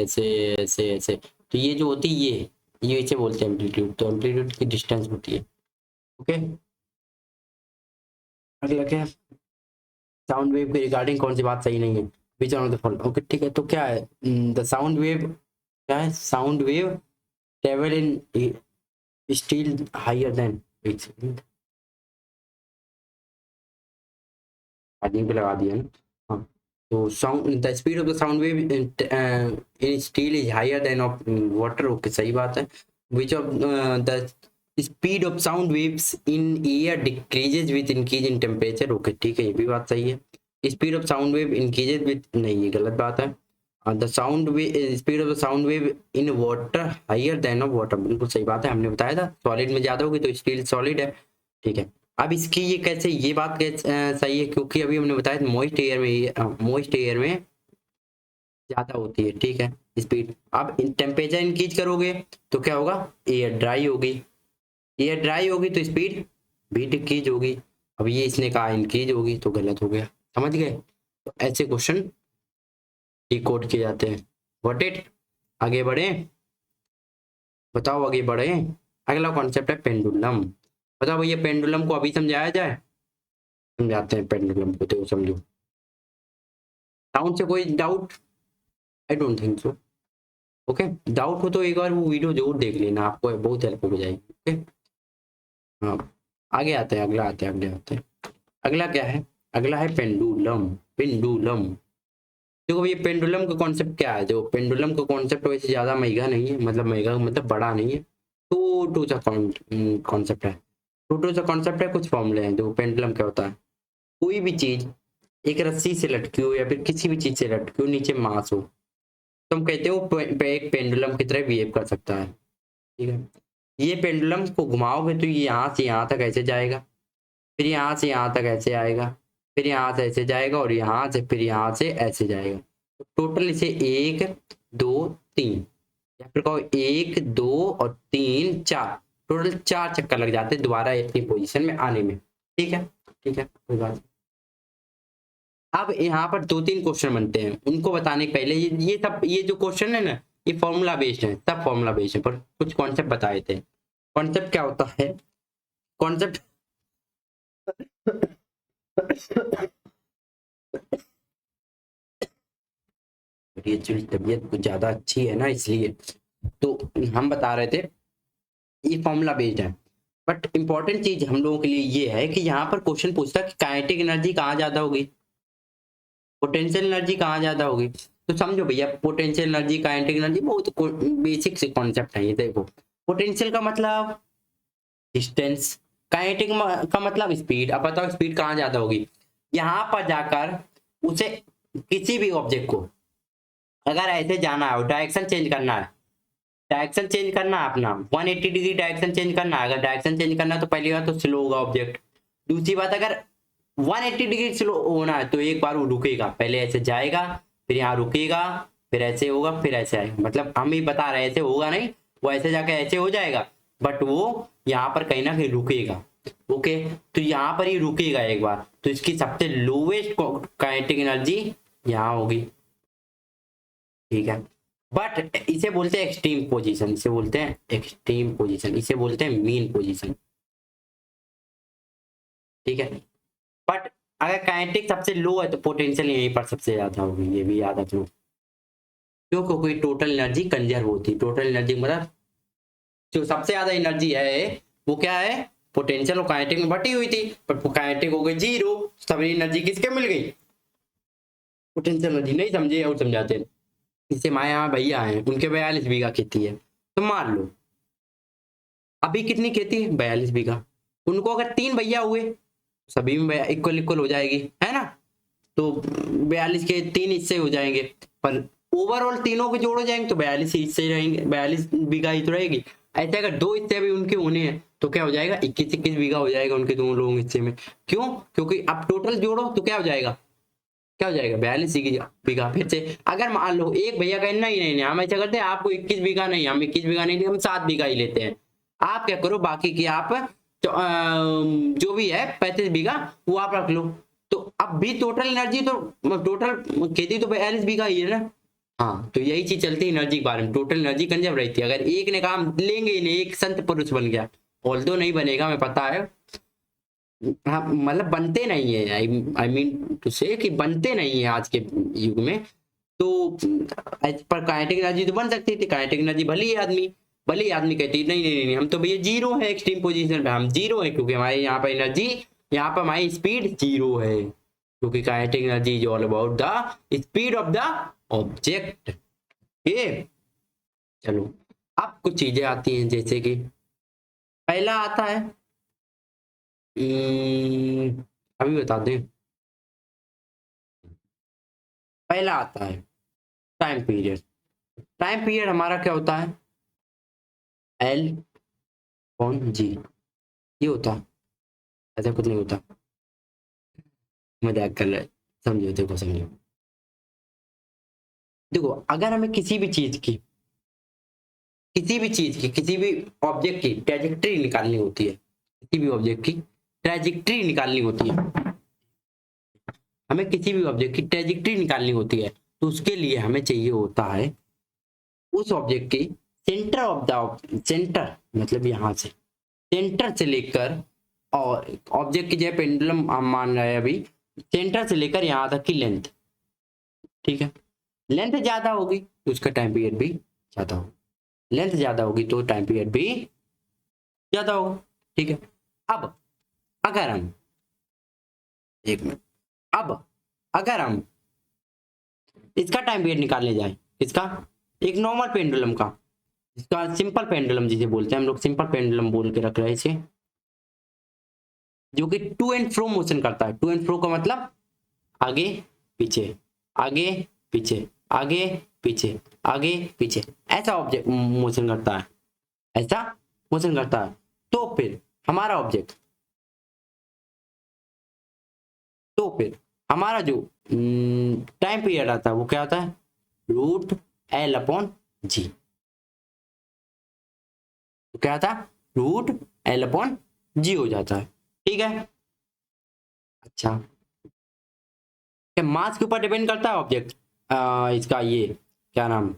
ऐसे ऐसे ऐसे, तो ये जो होती है ये ऐसे बोलते हैं एम्पलीट्यूड, तो एम्पलीट्यूड की डिस्टेंस होती है, ओके। अगला क्या? साउंड वेव के रिगार्डिंग कौन सी बात सही नहीं है? Which one of the following, okay ठीक है। तो क्या है द साउंड वेव, क्या है sound wave travel in steel higher than which, आदमी पे लगा दिया ना। हाँ, तो sound the speed of the sound wave in steel is higher than of water, okay सही बात है। Which of the speed of sound waves in air decreases with increase in temperature, okay ठीक है ये भी बात सही है। Speed of sound wave increases with, नहीं ये गलत बात है। The sound wave speed of the sound wave in water higher than of water, बिल्कुल सही बात है, हमने बताया था सॉलिड में ज्यादा होगी तो स्टील सॉलिड है, ठीक है। अब इसकी ये कैसे, ये बात कैसे सही है, क्योंकि अभी हमने बताया मॉइस्ट एयर में ज्यादा होती है, ठीक है स्पीड। अब टेम्परेचर इंक्रीज करोगे तो क्या होगा, एयर ड्राई होगी, एयर ड्राई होगी तो स्पीड भी डिक्रीज होगी। अब ये इसने कहा इंक्रीज होगी तो गलत हो गया, समझ गए। तो ऐसे क्वेश्चन डिकोड किए जाते हैं। व्हाट इट, आगे बढ़े, बताओ आगे बढ़े। अगला कॉन्सेप्ट है पेंडुलम। बताओ भैया पेंडुलम को अभी समझाया जाए, समझाते हैं पेंडुलम को, तो समझो। साउंड से कोई doubt, I don't think so, okay. Doubt हो तो एक बार वो वीडियो जरूर देख लेना, आपको बहुत हेल्प हो जाएगी, ओके। हाँ, आगे आते हैं, अगले आते हैं। अगला क्या है, अगला है पेंडुलम। पेंडुलम, देखो ये पेंडुलम का कॉन्सेप्ट क्या है, जो पेंडुलम का कॉन्सेप्ट वैसे ज्यादा महंगा नहीं है, मतलब महंगा मतलब बड़ा नहीं है, छोटू सा कॉन्सेप्ट है, छोटू सा कॉन्सेप्ट है। कुछ फॉर्मूले हैं। जो पेंडुलम क्या होता है, कोई भी चीज एक रस्सी से लटकी हो या फिर किसी भी चीज से लटकी हो, नीचे मास हो, तो हम कहते हैं वो एक पेंडुलम की तरह बिहेव कर सकता है, ठीक है। ये पेंडुलम को घुमाओगे तो ये यहाँ से यहाँ तक ऐसे जाएगा, फिर यहाँ से यहाँ तक ऐसे आएगा, फिर यहाँ से ऐसे जाएगा, और यहाँ से फिर यहाँ से ऐसे जाएगा। तो टोटल इसे 1 2 3, या फिर कहो 1 2 और 3 4, टोटल 4 चक्कर लग जाते हैं दोबारा अपनी पोजीशन में आने में, ठीक है, ठीक है कोई बात नहीं। अब यहाँ पर 2-3 क्वेश्चन बनते हैं, उनको बताने के पहले ये सब, ये जो क्वेश्चन है ना, ये फॉर्मूला बेस्ड है, सब फॉर्मूला बेस्ड है, पर कुछ कॉन्सेप्ट बताए थे। कॉन्सेप्ट क्या होता है, कॉन्सेप्ट एक्चुअली तबीयत कुछ ज्यादा अच्छी है ना, इसलिए तो हम बता रहे थे ये फॉर्मूला बेस्ड है। बट इंपॉर्टेंट चीज हम लोगों के लिए ये है कि यहाँ पर क्वेश्चन पूछता है कि काइनेटिक एनर्जी कहाँ ज्यादा होगी, पोटेंशियल एनर्जी कहाँ ज्यादा होगी। तो समझो भैया, पोटेंशियल एनर्जी काइनेटिक एनर्जी बहुत बेसिक से कॉन्सेप्ट है ये। देखो पोटेंशियल का मतलब डिस्टेंस, काइनेटिक का मतलब स्पीड। अब बताओ स्पीड कहाँ ज्यादा होगी, यहाँ पर जाकर उसे किसी भी ऑब्जेक्ट को अगर ऐसे जाना है, डायरेक्शन चेंज करना है, डायरेक्शन चेंज करना है अपना 180 डिग्री डायरेक्शन चेंज करना है। अगर डायरेक्शन चेंज करना है तो पहली बात तो स्लो होगा ऑब्जेक्ट। दूसरी बात, अगर 180 डिग्री स्लो होना है तो एक बार वो रुकेगा, पहले ऐसे जाएगा, फिर यहाँ रुकेगा, फिर ऐसे होगा, फिर ऐसे आएगा। मतलब हम ही बता रहे हैं ऐसे होगा नहीं, वो ऐसे जाके ऐसे हो जाएगा, बट वो यहाँ पर कहीं ना कहीं रुकेगा, ओके। तो यहाँ पर ही रुकेगा एक बार, तो इसकी सबसे लोवेस्ट काइनेटिक एनर्जी यहाँ होगी, ठीक है। बट इसे बोलते हैं एक्सट्रीम पोजीशन, इसे बोलते हैं एक्सट्रीम पोजीशन, इसे बोलते हैं मीन पोजीशन, ठीक है। बट अगर काइनेटिक सबसे लो है तो पोटेंशियल यहीं पर सबसे ज्यादा होगी, ये भी याद रखो। क्यों, क्योंकि टोटल एनर्जी कंजर्व होती है। टोटल एनर्जी मतलब जो सबसे ज्यादा एनर्जी है वो क्या है, पोटेंशियल और काइनेटिक में बटी हुई थी, बट काइनेटिक हो गई 0, सभी एनर्जी किसके मिल गई, पोटेंशियल एनर्जी। नहीं समझे और समझाते हैं। जैसे माया भैया हैं, उनके 42 बीघा खेती है, तो मान लो अभी कितनी खेती है, 42 बीघा। उनको अगर 3 भैया हुए, सभी में इक्वल इक्वल हो जाएगी, है ना। तो 42 के 3 हिस्से हो जाएंगे, पर ओवरऑल तीनों के जोड़ हो जाएंगे तो 42 हिस्से रहेंगे, 42 बीघा ही तो रहेगी। ऐसे अगर 2 हिस्से भी उनके होने हैं तो क्या हो जाएगा, 21 बीघा हो जाएगा उनके दोनों लोगों हिस्से में। क्यों, क्योंकि अब टोटल जोड़ो तो क्या हो जाएगा, क्या हो जाएगा 42 बीघा। फिर से अगर मान लो एक भैया का नहीं नहीं नहीं, हम ऐसा करते हैं, आपको 21 बीघा नहीं, हम 21 बीघा नहीं, हम 7 बीघा ही लेते हैं। आप क्या करो, बाकी की आप तो जो भी है 35 बीघा वो आप रख लो। तो अब भी टोटल एनर्जी तो, टोटल खेती तो 42 बीघा ही है ना। हाँ, तो यही चीज चलती है एनर्जी के बारे में, टोटल एनर्जी कंजर्व रहती है। अगर एक ने काम लेंगे ही नहीं, एक संत पुरुष बन गया, ऑल्दो नहीं बनेगा, हमें पता है, हाँ मतलब बनते नहीं है, आई मीन टू से कि बनते नहीं है आज के युग में। तो पर काइनेटिक एनर्जी तो बन सकती थी, काइनेटिक एनर्जी भले ही आदमी कहती है नहीं नहीं नहीं हम तो भैया जीरो है एक्सट्रीम पोजीशन पे, हम जीरो है क्योंकि हमारे यहाँ पर एनर्जी, यहाँ पर हमारी स्पीड जीरो है, क्योंकि kinetic energy is all about the speed of the object. ये चलो अब कुछ चीजें आती हैं, जैसे कि पहला आता है अभी बता दें, पहला आता है टाइम पीरियड। टाइम पीरियड हमारा क्या होता है, एल अपॉन जी, ये होता है, ऐसा कुछ नहीं होता, मजाक कर रहे, समझो, देखो समझो, देखो अगर हमें किसी भी ऑब्जेक्ट की ट्रेजेक्टरी निकालनी होती है, किसी भी ऑब्जेक्ट की ट्रेजेक्टरी निकालनी होती है, हमें किसी भी ऑब्जेक्ट की ट्रेजेक्टरी निकालनी होती है, तो उसके लिए हमें चाहिए होता है उस ऑब्जेक्ट की सेंटर ऑफ द सेंटर, मतलब यहां से सेंटर से लेकर, और ऑब्जेक्ट की जगह पेंडुलम हम मान रहे हैं अभी, सेंटर से लेकर यहां तक की लेंथ, ठीक है, लेंथ ज्यादा होगी तो उसका टाइम पीरियड भी ज्यादा होगा, लेंथ ज्यादा होगी तो टाइम पीरियड भी ज्यादा होगा, ठीक है। अब अगर हम एक मिनट, अब अगर हम इसका टाइम पीरियड निकालने जाए, इसका एक नॉर्मल पेंडुलम का, इसका सिंपल पेंडुलम जिसे बोलते हैं हम लोग, सिंपल पेंडुलम बोल के रख रहे हैं इसे, जो कि टू एंड फ्रो मोशन करता है। टू एंड फ्रो का मतलब आगे पीछे, आगे पीछे, आगे पीछे, आगे पीछे, ऐसा ऑब्जेक्ट मोशन करता है, ऐसा मोशन करता है। तो फिर हमारा ऑब्जेक्ट, तो फिर हमारा जो टाइम पीरियड आता है वो क्या होता है, रूट एल अपॉन जी, तो क्या आता है, रूट एल अपॉन जी हो जाता है, ठीक है। अच्छा, क्या मास के ऊपर डिपेंड करता है ऑब्जेक्ट, इसका ये क्या नाम,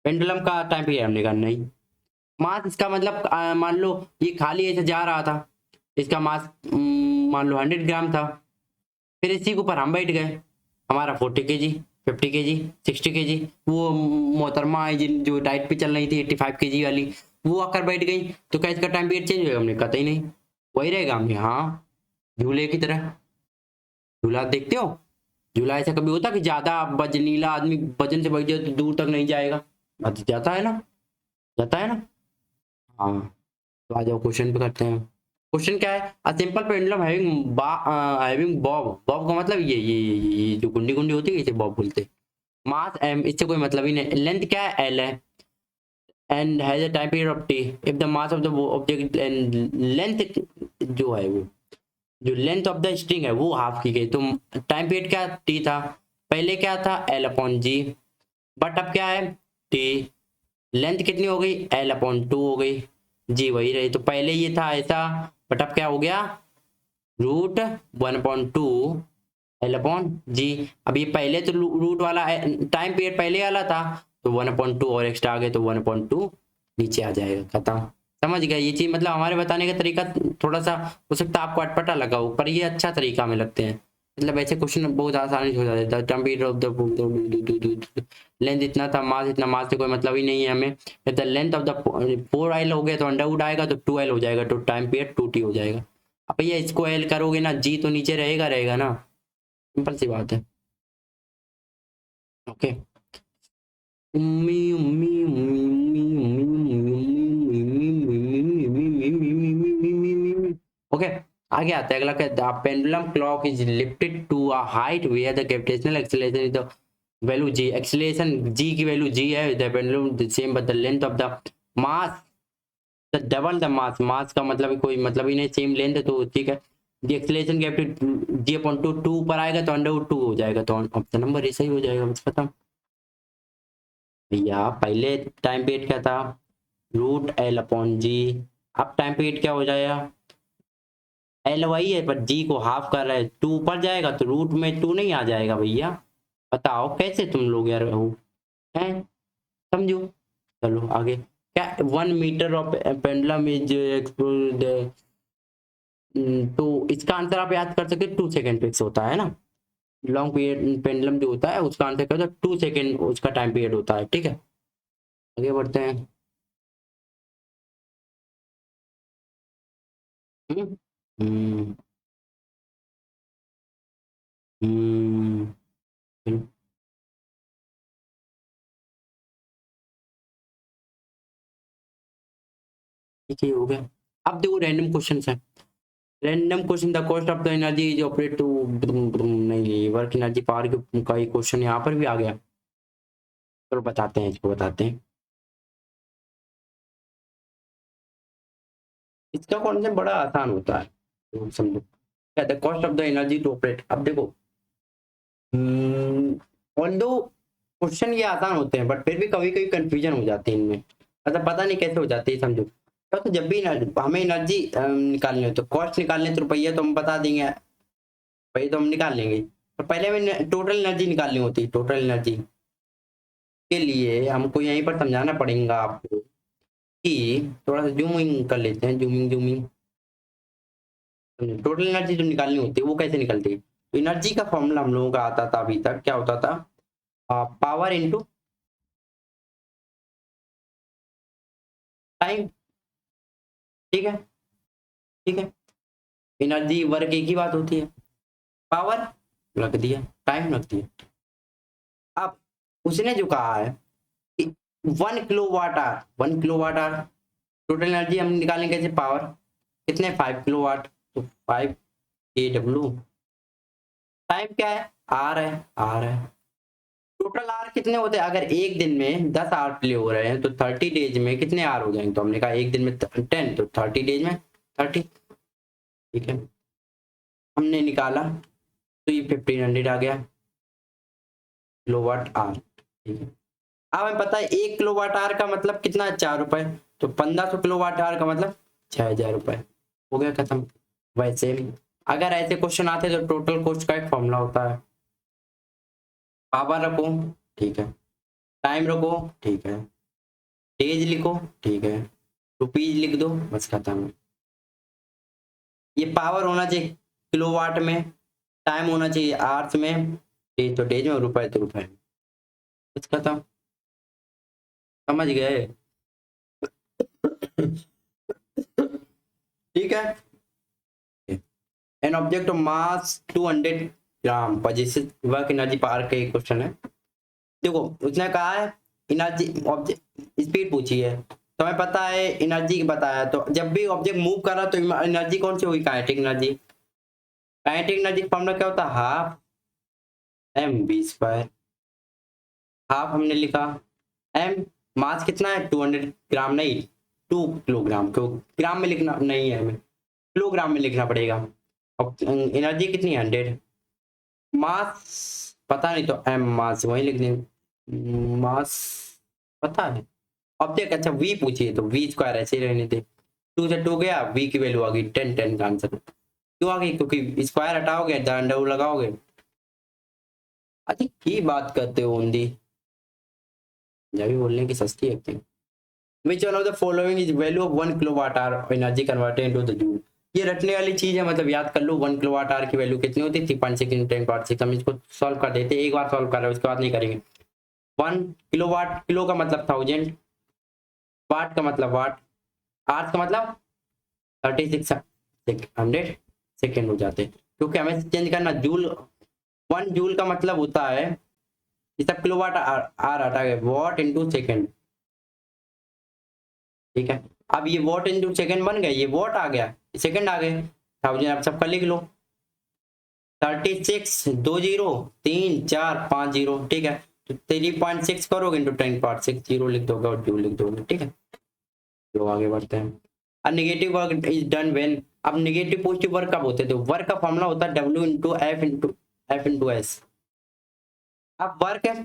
पेंडुलम का टाइम पीरियड हमने कहा नहीं, मास इसका मतलब मान लो ये खाली ऐसे जा रहा था, इसका मास मान लो 100 ग्राम था, फिर इसी के ऊपर हम बैठ गए, हमारा 40 kg, 50 kg, 60 kg, वो मोहतरमा है जो डाइट पे चल रही थी 85 kg वाली, वो आकर बैठ गई, तो क्या इसका टाइम पीरियड चेंज होगा, हमने कहा ही नहीं, वही रहेगा। हमने हाँ, झूले की तरह, झूला देखते हो, झूला ऐसा कभी होता कि ज्यादा वजनीला आदमी वजन से बैठ जाए तो दूर तक नहीं जाएगा, जाता है ना, जाता है ना। हाँ, तो आ जाओ क्वेश्चन पे करते हैं। क्वेश्चन क्या है, a simple pendulum having Bob, Bob का मतलब ये जो गुंडी गुंडी होती है इसे बॉब बोलते हैं, मास एम, इससे कोई मतलब ही नहीं, लेंथ क्या है एल है, and has a time period of T, if the mass of the object and length जो है वो, जो लेंथ ऑफ द स्ट्रिंग है वो हाफ की गई, तो टाइम पीरियड क्या टी था, पहले क्या था एल अपॉन जी, बट अब क्या है टी, लेंथ कितनी हो गई एल अपॉन टू हो गई, जी वही रही, तो पहले ये था ऐसा, बट अब क्या हो गया रूट 1/2 एल अपॉन जी। अब ये पहले तो रूट वाला टाइम पीरियड पहले वाला था, तो 1/2 और एक्स्ट्रा आ गए, तो 1/2 नीचे आ जाएगा, खत्म। समझ गया ये चीज, मतलब हमारे बताने का तरीका थोड़ा सा हो सकता है आपको अटपटा लगा हो, पर ये अच्छा तरीका में लगते हैं, मतलब ऐसे क्वेश्चन बहुत आसानी से हो जाते हैं। Time period of the length इतना था, मास इतना, मास से कोई मतलब ही नहीं है हमें, the length of the 4L हो गया तो अंडर आएगा तो 2L हो जाएगा, तो टाइम पीरियड 2T हो जाएगा। अब भैया इसको एल करोगे ना, जी तो नीचे रहेगा रहेगा ना, सिंपल सी बात है। ओके, उम्मी उम्मी उम्मी उम्मी उम्मी उम्मी उम्मी उम्मी, ओके। आगे आता है अगला, कहता है pendulum clock is lifted to a height where the gravitational acceleration is the value g, acceleration g की वैल्यू जी है, the pendulum the same but the length of the mass the double the mass, mass का मतलब कोई मतलब ही नहीं, same length है तो ठीक है। The acceleration gravity G upon two, two पर आएगा तो अंडर टू हो जाएगा, तो ऑप्शन नंबर ये सही हो जाएगा, बस खत्म। भैया पहले टाइम पीरियड क्या था, रूट एल अपॉन जी, अब टाइम पीरियड क्या हो जाएगा, एल वही है पर जी को हाफ कर रहा है, टू ऊपर जाएगा तो रूट में टू नहीं आ जाएगा भैया, बताओ कैसे तुम लोग यार हो हैं, समझो। चलो आगे, क्या 1 मीटर ऑफ पेंडुलम इज तो इसका आंसर आप याद कर सकते हो 2 सेकंड फिक्स होता है ना। लॉन्ग पीरियड पेंडुलम जो होता है उसका आंसर क्या होता है 2 सेकंड उसका टाइम पीरियड होता है। ठीक है, आगे बढ़ते हैं। हम्म हम्म हम्म, ठीक है, हो गया। अब देखो रैंडम क्वेश्चन है। Random question, the cost of the energy is operate to, नहीं, वर्क एनर्जी पावर का ये क्वेश्चन यहाँ पर भी आ गया। चलो बताते हैं, इसको बताते हैं। इसका कॉन्सेप्ट बड़ा आसान होता है, तो समझो क्या the cost of the energy to operate. अब देखो, ऑल्दो क्वेश्चन ये आसान होते हैं बट फिर भी कभी कभी कंफ्यूजन हो जाती है इनमें, मतलब पता नहीं कैसे हो जाती है, समझो। तो जब भी हमें एनर्जी निकालनी हो तो कॉस्ट निकालने तो रुपया तो हम बता देंगे, रुपये तो हम निकाल लेंगे। पर पहले हमें टोटल एनर्जी निकालनी होती है। टोटल एनर्जी के लिए हमको यहीं पर समझाना पड़ेगा आपको कि, थोड़ा सा जूमिंग कर लेते हैं, जूमिंग जूमिंग। टोटल एनर्जी जो निकालनी होती है वो कैसे निकलती है, तो एनर्जी का फॉर्मूला हम लोगों का आता था अभी तक, क्या होता था, पावर इनटू टाइम। ठीक है, ठीक है। एनर्जी वर्क एक ही बात होती है, पावर रख दिया, टाइम रख दिया। अब उसने जो कहा है कि 1 kilowatt hour, 1 kilowatt hour total energy हम निकालेंगे कैसे, पावर कितने, 5 किलोवाट, तो 5 kW। टाइम क्या है, आर है, आर है। टोटल आर कितने होते हैं, अगर एक दिन में 10 आवर प्ले हो रहे हैं तो 30 डेज में कितने आर हो जाएंगे, तो हमने कहा एक दिन में 10, तो 30 डेज में 30। ठीक है, हमने निकाला तो ये 1500 आ गया किलोवाट आर। ठीक है, अब हमें पता है 1 किलोवाट आवर का मतलब कितना है, 4 रुपए, तो 1500 किलोवाट आवर का मतलब 6000 रुपए। हो गया खत्म। वैसे अगर ऐसे क्वेश्चन आते तो टोटल कॉस्ट का एक फॉर्मूला होता है, पावर रखो, ठीक है, टाइम रखो, ठीक है, डेज लिखो, ठीक है, रुपीज लिख दो, बस खत्म। ये पावर होना चाहिए किलोवाट में, टाइम होना चाहिए आवर्स में, डेज तो डेज में, रुपए तो रुपए में, बस खत्म। समझ गए? ठीक है। An object of mass 200 gram possesses work energy power का एक क्वेश्चन है। देखो उसने कहा है एनर्जी ऑब्जेक्ट स्पीड पूछी है, तो हमें पता है एनर्जी बताया, तो जब भी ऑब्जेक्ट मूव कर रहा तो एनर्जी कौन सी होगी, काइनेटिक एनर्जी। काइनेटिक एनर्जी का फॉर्मूला क्या होता है, हाफ mv²। हाफ हमने लिखा, एम मास कितना है 200 ग्राम, नहीं 2 किलोग्राम, क्यों ग्राम में लिखना नहीं है, हमें किलोग्राम में लिखना पड़ेगा। और एनर्जी कितनी है 100, मास पता नहीं तो एम मास वही लिख देंगे, मास पता है। ऑब्जेक्ट, अच्छा वी पूछिए तो v² ऐसे ही रहने दे, 2 से 2 गया, v की वैल्यू आ गई 10, 10 का आंसर क्यों आ गई, क्योंकि स्क्वायर हटाओगे अंडर लगाओगे। अच्छा की बात करते हो हिंदी, जब भी बोलने की सस्ती है। Which one of the following is value of 1 kilowatt hour energy converted into the joule. ये रटने वाली चीज है, मतलब याद कर लो 1 किलोवाट आवर की वैल्यू कितनी होती थी, 5 6 हम इसको सॉल्व कर देते, एक बार सॉल्व कर रहे हैं उसके बाद नहीं करेंगे। 1 किलोवाट, किलो का मतलब 1000, वाट का मतलब वाट, आवर्स का मतलब 3600 सेकेंड हो जाते हैं, क्योंकि हमें चेंज करना जूल। 1 जूल का मतलब होता है, ये सब किलोवाट आवर हटा गए, वॉट इंटू सेकेंड। ठीक है, अब ये वॉट इंटू सेकेंड बन गए, ये वॉट आ गया, सेकंड आ गए, 1000 आप सबका लिख लो, 36 2 जीरो 3 4 5 जीरो, ठीक है, तो 3.6 करोगे इंटू 10.6 जीरो लिख दोगे और जूल लिख दोगे। ठीक है, तो आगे बढ़ते हैं। अब negative work is done when, अब नेगेटिव पॉजिटिव वर्क कब होते हैं, तो वर्क का फॉर्मूला होता है W into F into S. अब वर्क है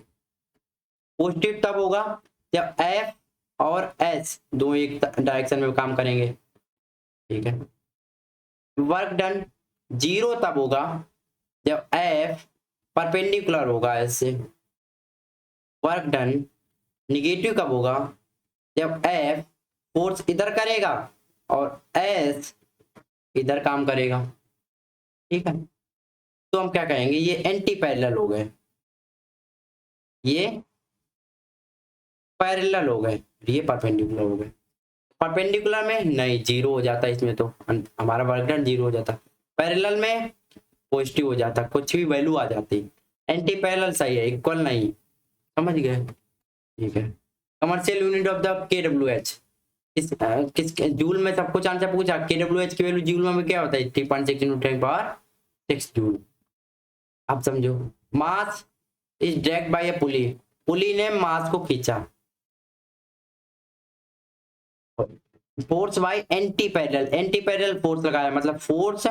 पॉजिटिव तब होगा जब एफ और एस दो एक डायरेक्शन में काम करेंगे। ठीक है, वर्क डन जीरो तब होगा जब एफ परपेंडिकुलर होगा एस से। वर्क डन निगेटिव कब होगा, जब एफ फोर्स इधर करेगा और एस इधर काम करेगा, ठीक है। तो हम क्या कहेंगे, ये एंटी पैरेलल हो गए, ये पैरेलल हो गए, ये परपेंडिकुलर हो गए। परपेंडिकुलर में नहीं, जीरो हो जाता है इसमें, तो हमारा वर्क डन जीरो हो जाता। पैरेलल में पॉजिटिव हो जाता, कुछ भी वैल्यू आ जाती। एंटी पैरेलल सही है, इक्वल नहीं, समझ गए, ठीक है। Commercial unit of the KWH, किस जूल में सब कुछ आंसर पूछा। KWH की वैल्यू जूल में क्या होता है, 3.6 × 10⁻⁶ जूल। आप समझो, मास इज ड्रैग्ड बाय अ पुली, पुली ने मास को खींचा। Force by anti parallel, anti parallel force लगाया, मतलब फोर्स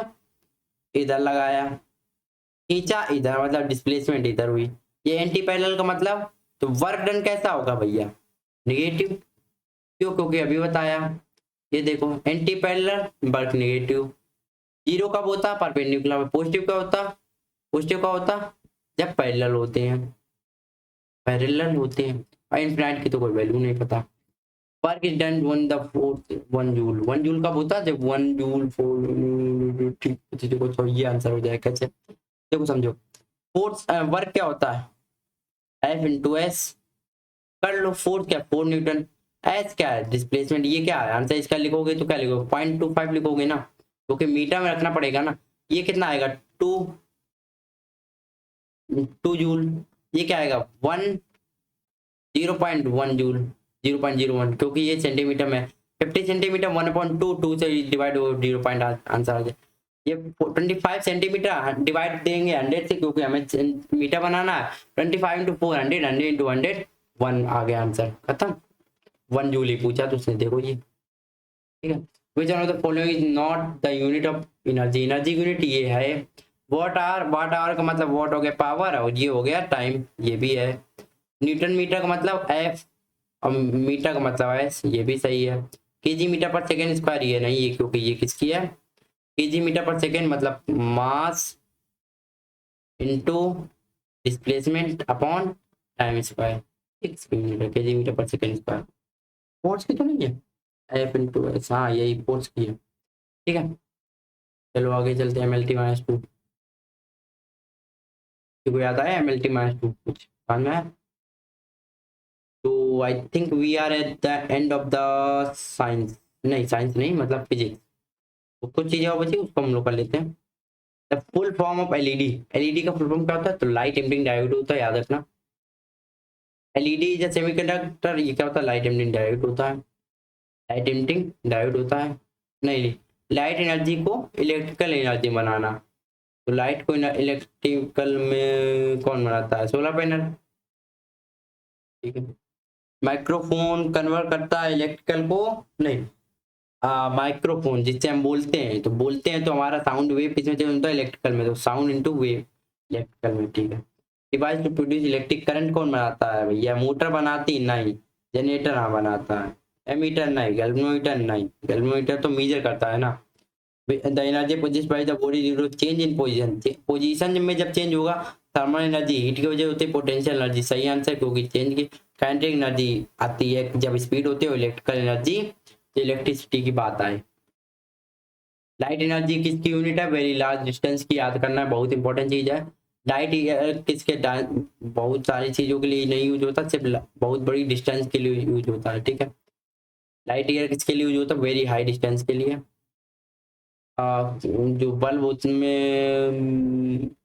इधर लगाया, खींचा इधर, मतलब डिस्प्लेसमेंट इधर हुई। ये एंटी पैरेलल का मतलब, तो वर्क डन कैसा होगा भैया, नेगेटिव। क्यों, क्योंकि अभी बताया, ये देखो anti parallel work negative. Zero कब होता, परपेंडिकुलर। पॉजिटिव क्या होता, पॉजिटिव का होता जब पैरेलल होते हैं, पैरेलल होते हैं। और इनफिनाइट की तो कोई वैल्यू नहीं पता। Work is done one the fourth 1 joule, 1 joule कब होता है, जब 1 जूल 4, ठीक देखो, तो ये आंसर हो जाएगा कैसे, देखो समझो। फोर्स वर्क क्या होता है, F × S, कर लो। फोर्स क्या, 4 न्यूटन। एस क्या है, डिस्प्लेसमेंट। ये क्या है आंसर, इसका लिखोगे तो क्या लिखोगे, 0.25 लिखोगे ना, क्योंकि मीटर में रखना पड़ेगा ना। ये कितना आएगा, 2 जूल। ये क्या आएगा, 0.1 जूल, 0.01, क्योंकि ये सेंटीमीटर में 50 सेंटीमीटर 1/2, 2 से डिवाइड हो 0 पॉइंट आंसर आ जाए। ये 25 सेंटीमीटर डिवाइड देंगे 100 से, क्योंकि हमें मीटर बनाना है। 25 × 4 100, 100 × 100 1 आ गया आंसर, खत्म। 1 जूल ही पूछा तो उसने, देखो ये, ठीक है। Which one of the following is not the unit of energy, energy unit ये है वॉट आवर। वॉट आवर का मतलब वॉट हो गया पावर, और ये हो गया टाइम, ये भी है। न्यूटन मीटर का मतलब F, और मीटर का मतलब S, ये भी सही है। KG metre per second square ये नहीं है, क्योंकि ये किसकी है, केजी मीटर पर सेकेंड मतलब mass into displacement upon time square, kg metre per second square. Force की तो नहीं है, F × S, हाँ यही फोर्स की है, ठीक है। चलो आगे चलते हैं, MLT-2 को याद आया, MLT-2 कुछ समझ में आया। तो I think we are at the end of the science, नहीं साइंस नहीं मतलब फिजिक्स। तो कुछ चीजें और बची, उसको हम लोग कर लेते हैं। The full form of LED, LED का फुल फॉर्म क्या होता है, तो लाइट एमिटिंग डायोड होता है, याद रखना। एलईडी इज अ सेमीकंडक्टर, ये क्या होता है, लाइट एमिटिंग डायोड होता है, लाइट एमिटिंग डायोड होता है। नहीं, लाइट एनर्जी को इलेक्ट्रिकल एनर्जी बनाना, तो लाइट को इलेक्ट्रिकल में कौन बनाता है, सोलर पैनल, ठीक है। माइक्रोफोन कन्वर्ट करता है इलेक्ट्रिकल को, नहीं माइक्रोफोन जिससे हम बोलते हैं, तो बोलते हैं तो हमारा साउंड वेव किसमें चेंज होता है, इलेक्ट्रिकल में, तो साउंड इनटू वेव इलेक्ट्रिकल में, ठीक है। Device to produce electric current कौन बनाता है भैया, मोटर बनाती नहीं, जनरेटर हाँ बनाता है। एमीटर नहीं, गैल्वेनोमीटर नहीं, गैल्वेनोमीटर तो मीजर करता है ना। The energy produced by the body due to change in position, position में जब चेंज होगा, थर्मल एनर्जी हीट की वजह होती है, पोटेंशियल एनर्जी सही आंसर, क्योंकि चेंज की काइनेटिक एनर्जी आती है जब स्पीड होती है, इलेक्ट्रिकल एनर्जी इलेक्ट्रिसिटी की बात आए। लाइट एनर्जी किसकी यूनिट है, वेरी लार्ज डिस्टेंस की याद करना है, बहुत इंपॉर्टेंट चीज है। लाइट किसके बहुत सारी चीजों के लिए नहीं यूज होता, सिर्फ बहुत बड़ी डिस्टेंस के लिए यूज होता है, ठीक है। लाइट ईयर किसके लिए यूज होता है, वेरी हाई डिस्टेंस के लिए। जो बल्ब उसमें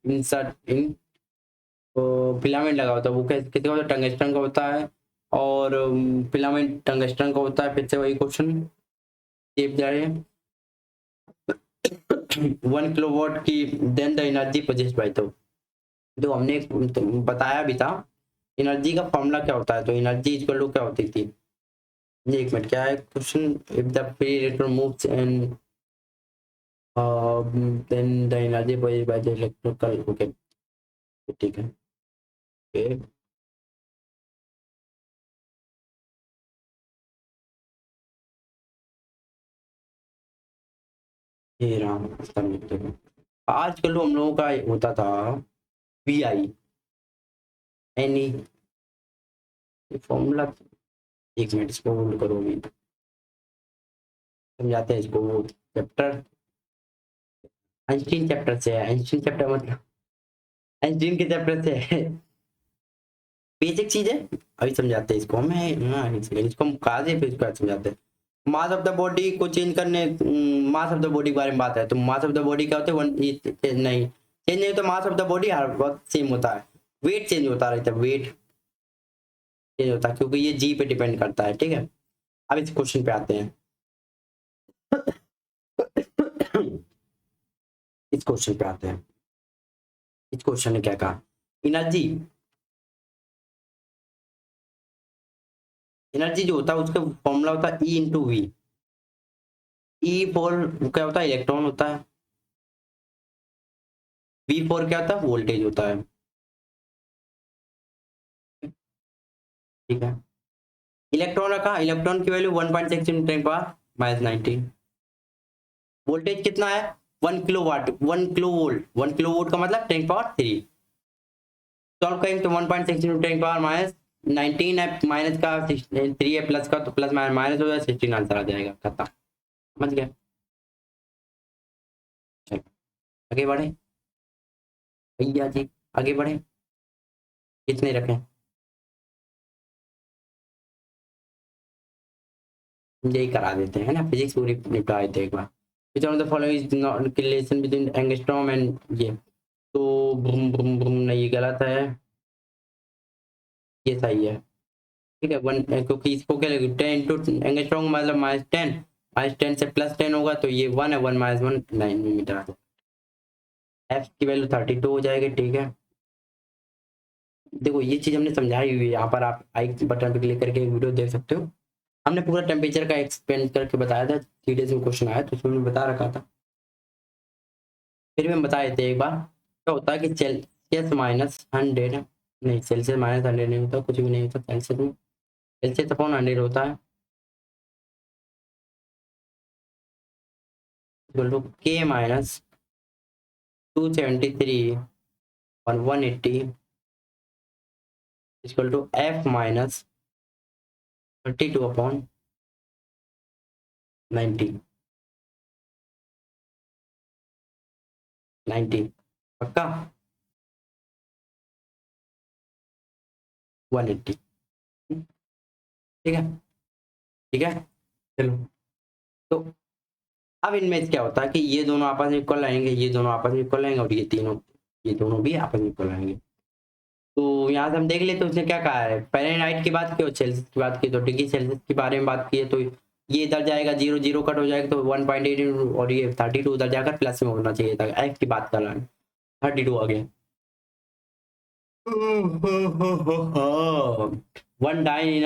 इंसर्ट इन फिलामेंट लगा होता है, वो किसका होता है, टंगस्टन का होता है, और फिलामेंट टंगस्टन का होता है। फिर से वही क्वेश्चन जा रहे हैं। 1 किलोवाट की then the energy produced by, तो हमने तो बताया भी था एनर्जी का फॉर्मूला क्या होता है, तो एनर्जी इक्वल टू क्या होती थी, ये एक मिनट क्या है question, if the free electron moves and then the energy produced by the electrical, okay, ठीक है, okay. ये राम आजकल हम लोगों का होता था VI एनी फॉर्मूला, एक मिनट इसको होल्ड करो, भी समझाते हैं इसको चैप्टर। आइंस्टीन चैप्टर से है। आइंस्टीन चैप्टर मतलब आइंस्टीन के चैप्टर से है। बेसिक चीज है, अभी समझाते हैं इसको हमें। हाँ, इसको हम कहा दे फिर इसको आज समझाते हैं। मास ऑफ द बॉडी को चेंज करने, मास ऑफ द बॉडी के बारे में बात है। तो मास ऑफ द बॉडी क्या होता है, वन नहीं चेंज नहीं होता। मास ऑफ द बॉडी हर वक्त सेम होता है, वेट चेंज होता रहता है, वेट चेंज होता है क्योंकि ये जी पे डिपेंड करता है। ठीक है, अब इस क्वेश्चन पे आते हैं। इस क्वेश्चन पे आते हैं। इस क्वेश्चन ने क्या कहा, एनर्जी, एनर्जी जो होता है उसका फॉर्मूला होता है E into V. E four क्या होता है, इलेक्ट्रॉन होता है। वी फोर क्या होता है, वोल्टेज होता है। ठीक है, इलेक्ट्रॉन रखा, इलेक्ट्रॉन की वैल्यू 1.6 × 10⁻19। वोल्टेज कितना है, 1 kilo watt, 1 kilo volt. 1 kilo volt का मतलब 10⁻3। सॉल्व करेंगे तो 1.6 × 10⁻19 है, माइनस का 3 है, प्लस का तो प्लस माइनस हो जाए 16 आंसर आ जाएगा, खत्म। समझ गया, चलो आगे बढ़े भैया जी, आगे बढ़े। कितने रखें, यही करा देते हैं ना, फिजिक्स पूरी निपटा देते हैं एक बार। which one of the following is not relation between angstrom and ये, तो बुम बुम बुम नहीं, ये गलत है, ये सही है। ठीक है, वन क्योंकि इसको क्या लगेगा, 10 × एंगस्ट्रॉम मतलब -10, -10 से +10 होगा तो ये 1 है, 1 - 1 9 मीटर आ जाएगा। एफ की वैल्यू 32 हो जाएगी। ठीक है, देखो ये चीज हमने समझाई हुई है, यहाँ पर आप आई बटन पे क्लिक करके वीडियो देख सकते हो। हमने पूरा टेम्परेचर का एक्सपेंड करके बताया था, सीरीज में क्वेश्चन आया तो उसमें बता रखा था, फिर भी हम बता देते एक बार। क्या होता है कि सेल्सियस -100, नहीं सेल्सियस -100 नहीं होता, कुछ भी नहीं होता सेल्सियस में, सेल्सियस अपॉन 100 होता है, बोलो के -273 और 180 इक्वल टू एफ -32/90। 90 पक्का, 180। ठीक है, ठीक है, चलो। तो अब इनमें क्या होता है कि ये दोनों आपस में इक्वल रहेंगे, ये दोनों आपस में इक्वल रहेंगे और ये तीनों, ये दोनों भी आपस में इक्वल रहेंगे। तो यहाँ से हम देख लेते, उसने क्या कहा है, फ़ारेनहाइट की बात की और सेल्सियस की बात की, तो डिग्री सेल्सियस के बारे में बात की है, तो ये इधर जाएगा 0 0 कट हो जाएगा तो 1.8 और ये 32 उधर जाकर प्लस में होना चाहिए था। एफ की बात कर रहा है, 32 आ गया। 1 dyne in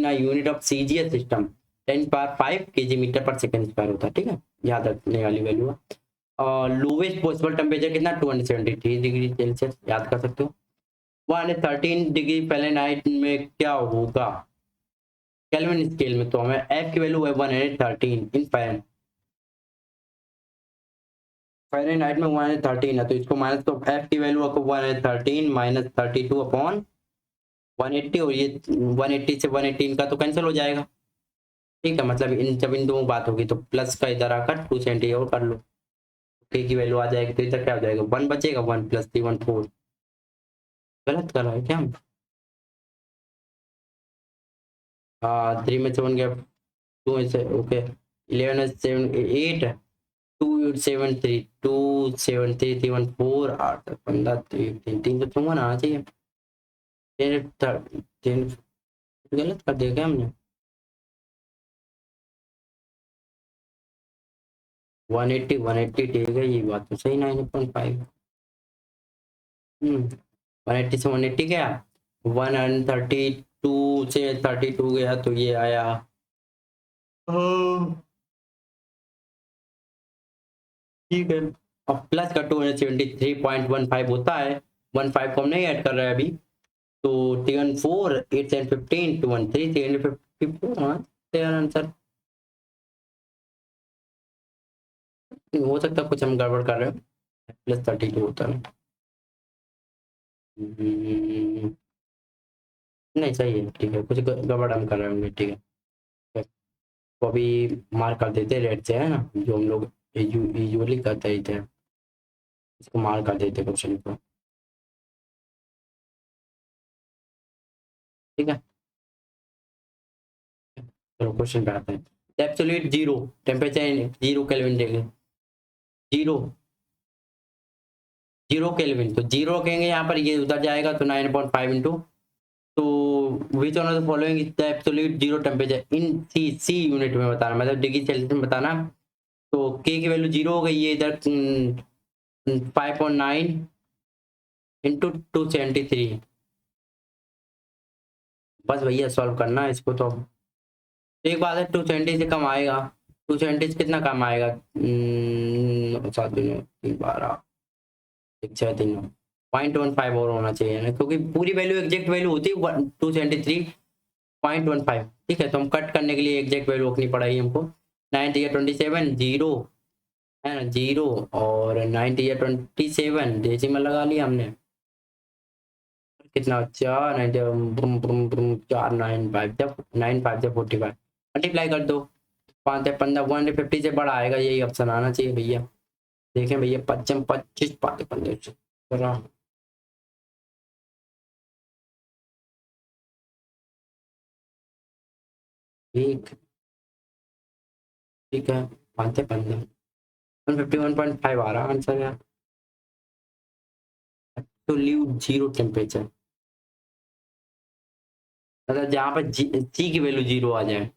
a unit of CGS system 10⁵ kg/s² होता है। ठीक है, याद रखने वाली वैल्यू है। और लोवेस्ट पॉसिबल टेम्परेचर कितना, 273 डिग्री सेल्सियस, याद कर सकते हो। 113 डिग्री फ़ारेनहाइट में क्या होगा केल्विन स्केल में, तो हमें एफ की वैल्यू है 113 इन फ़ारेनहाइट में 113 है, तो इसको माइनस, तो एफ की वैल्यू आपको 113 -32/180, और ये 180 से 118 का तो कैंसिल हो जाएगा। ठीक है, मतलब इन जब इन दोनों बात होगी तो प्लस का इधर आकर 270 और कर लो, के की वैल्यू आ जाएगी, तो इधर क्या हो जाएगा, 1 बचेगा, 1 + 3 14। गलत कर रहा है क्या, 3 में से 1 गया, 2 में से ओके, 11 में 7 8 273 3 4 8 15 354 आना चाहिए। 10 गलत कर दिया क्या हमने, 180 ठीक है, ये बात तो सही, 9.5। 180 से 180 गया, 132 से 32 गया तो ये आया, हाँ, ठीक है। अब प्लस का 273.15 होता है, 15 को हम नहीं ऐड कर रहे हैं अभी, तो 314 8 10 15 213 354, हाँ तेरा आंसर। हो सकता है कुछ हम गड़बड़ कर रहे हो, +32 होता है। नहीं सही है, ठीक है, कुछ गड़बड़ हम कर रहे होंगे। ठीक है, तो अभी मार्क कर देते रेड से, है ना, जो हम लोग यूजुअली करते ही थे, इसको मार कर देते क्वेश्चन को। ठीक है, चलो क्वेश्चन पे आते हैं। एब्सोल्यूट जीरो टेम्परेचर 0 केल्विन देंगे, जीरो केल्विन, तो जीरो कहेंगे यहाँ पर, ये उधर जाएगा तो 9.5 इंटू, तो which one of the following is the absolute zero temperature in SI unit में बताना, मतलब डिग्री सेल्सियस में बताना। तो के की वैल्यू जीरो हो गई है इधर, 5.9 इंटू 273, बस भैया सॉल्व करना है इसको। तो एक बात है, 270 से कम आएगा, 270 से कितना कम आएगा, 7 दिनों 3 12 एक 6 दिनों 0.15 और होना चाहिए ना, क्योंकि पूरी वैल्यू एग्जैक्ट वैल्यू होती है 273.15। ठीक है, तो हम कट करने के लिए एग्जैक्ट वैल्यू रखनी पड़ेगी हमको। 9 या 27 जीरो है ना, जीरो और 9 या 27 डेसिमल लगा लिया हमने, कितना 4 9 जब 9 5 जब 45 मल्टीप्लाई कर दो, 5 15 150 से बड़ा आएगा, यही ऑप्शन आना चाहिए भैया। देखें भैया, 25 25 5 15 ठीक, ठीक है, 5 से 15 151.5 आ रहा आंसर है। एब्सोल्यूट जीरो टेम्परेचर, मतलब जहाँ पर जी की वैल्यू जीरो आ जाए।